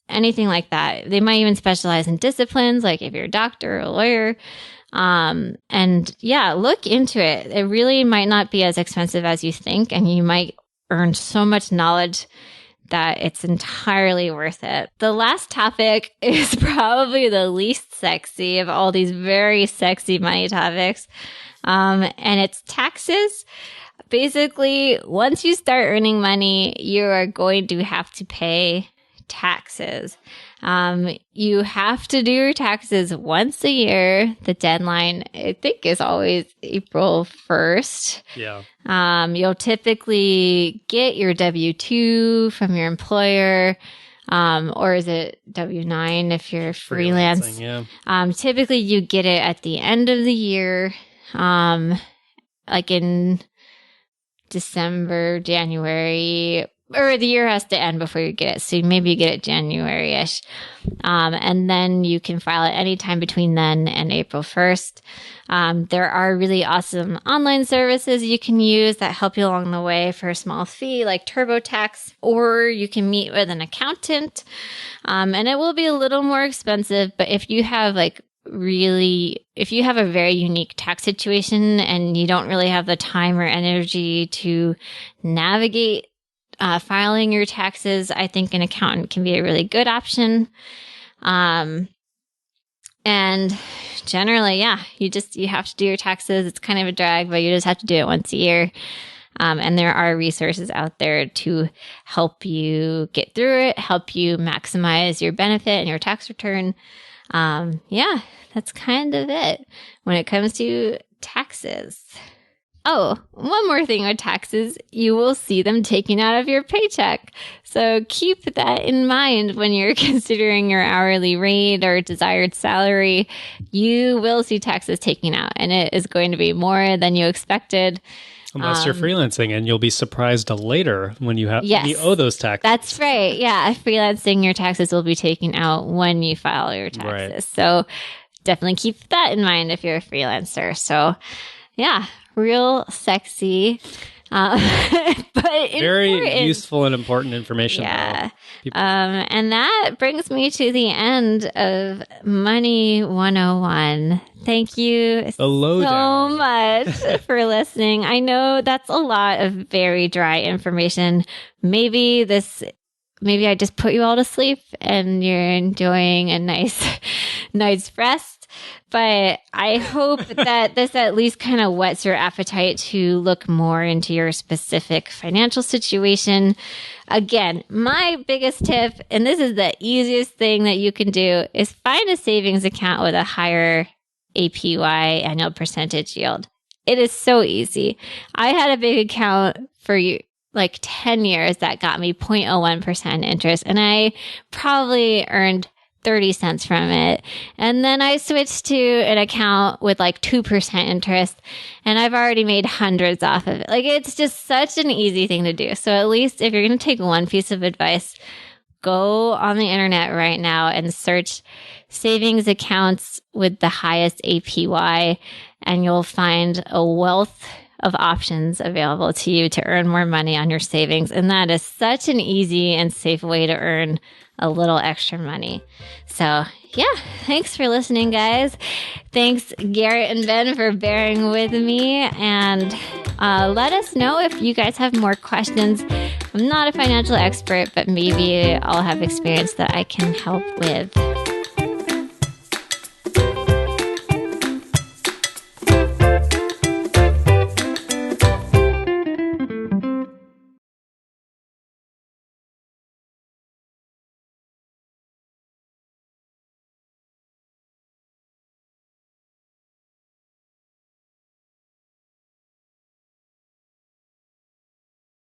anything like that. They might even specialize in disciplines, like if you're a doctor or a lawyer. And yeah, look into it. It really might not be as expensive as you think, and you might earn so much knowledge that it's entirely worth it. The last topic is probably the least sexy of all these very sexy money topics. And it's taxes. Basically, once you start earning money, you are going to have to pay taxes. You have to do your taxes once a year. The deadline, I think, is always April 1st. Yeah. You'll typically get your W-2 from your employer. Or is it W-9 if you're freelance? Yeah. Typically you get it at the end of the year. Like in December, January, or the year has to end before you get it. So maybe you get it January-ish. And then you can file it anytime between then and April 1st. There are really awesome online services you can use that help you along the way for a small fee, like TurboTax, or you can meet with an accountant. And it will be a little more expensive, but if you have if you have a very unique tax situation and you don't really have the time or energy to navigate filing your taxes, I think an accountant can be a really good option. And generally, yeah, you have to do your taxes. It's kind of a drag, but you just have to do it once a year. And there are resources out there to help you get through it, help you maximize your benefit and your tax return. Yeah, that's kind of it when it comes to taxes. Oh, one more thing with taxes, you will see them taken out of your paycheck. So keep that in mind when you're considering your hourly rate or desired salary. You will see taxes taken out, and it is going to be more than you expected. Unless you're freelancing, and you'll be surprised you owe those taxes. That's right. Yeah, freelancing, your taxes will be taken out when you file your taxes. Right. So definitely keep that in mind if you're a freelancer. So yeah, real sexy, but very useful and important information. Yeah. And that brings me to the end of Money 101. Thank you so much for listening. I know that's a lot of very dry information. Maybe I just put you all to sleep and you're enjoying a nice night's rest. But I hope that this at least kind of whets your appetite to look more into your specific financial situation. Again, my biggest tip, and this is the easiest thing that you can do, is find a savings account with a higher APY, annual percentage yield. It is so easy. I had a big account for like 10 years that got me 0.01% interest, and I probably earned 30 cents from it. And then I switched to an account with like 2% interest, and I've already made hundreds off of it. Like, it's just such an easy thing to do. So at least if you're going to take one piece of advice, go on the internet right now and search savings accounts with the highest APY, and you'll find a wealth of options available to you to earn more money on your savings. And that is such an easy and safe way to earn a little extra money. So yeah, thanks for listening, guys. Thanks, Garrett and Ben, for bearing with me. And let us know if you guys have more questions. I'm not a financial expert, but maybe I'll have experience that I can help with.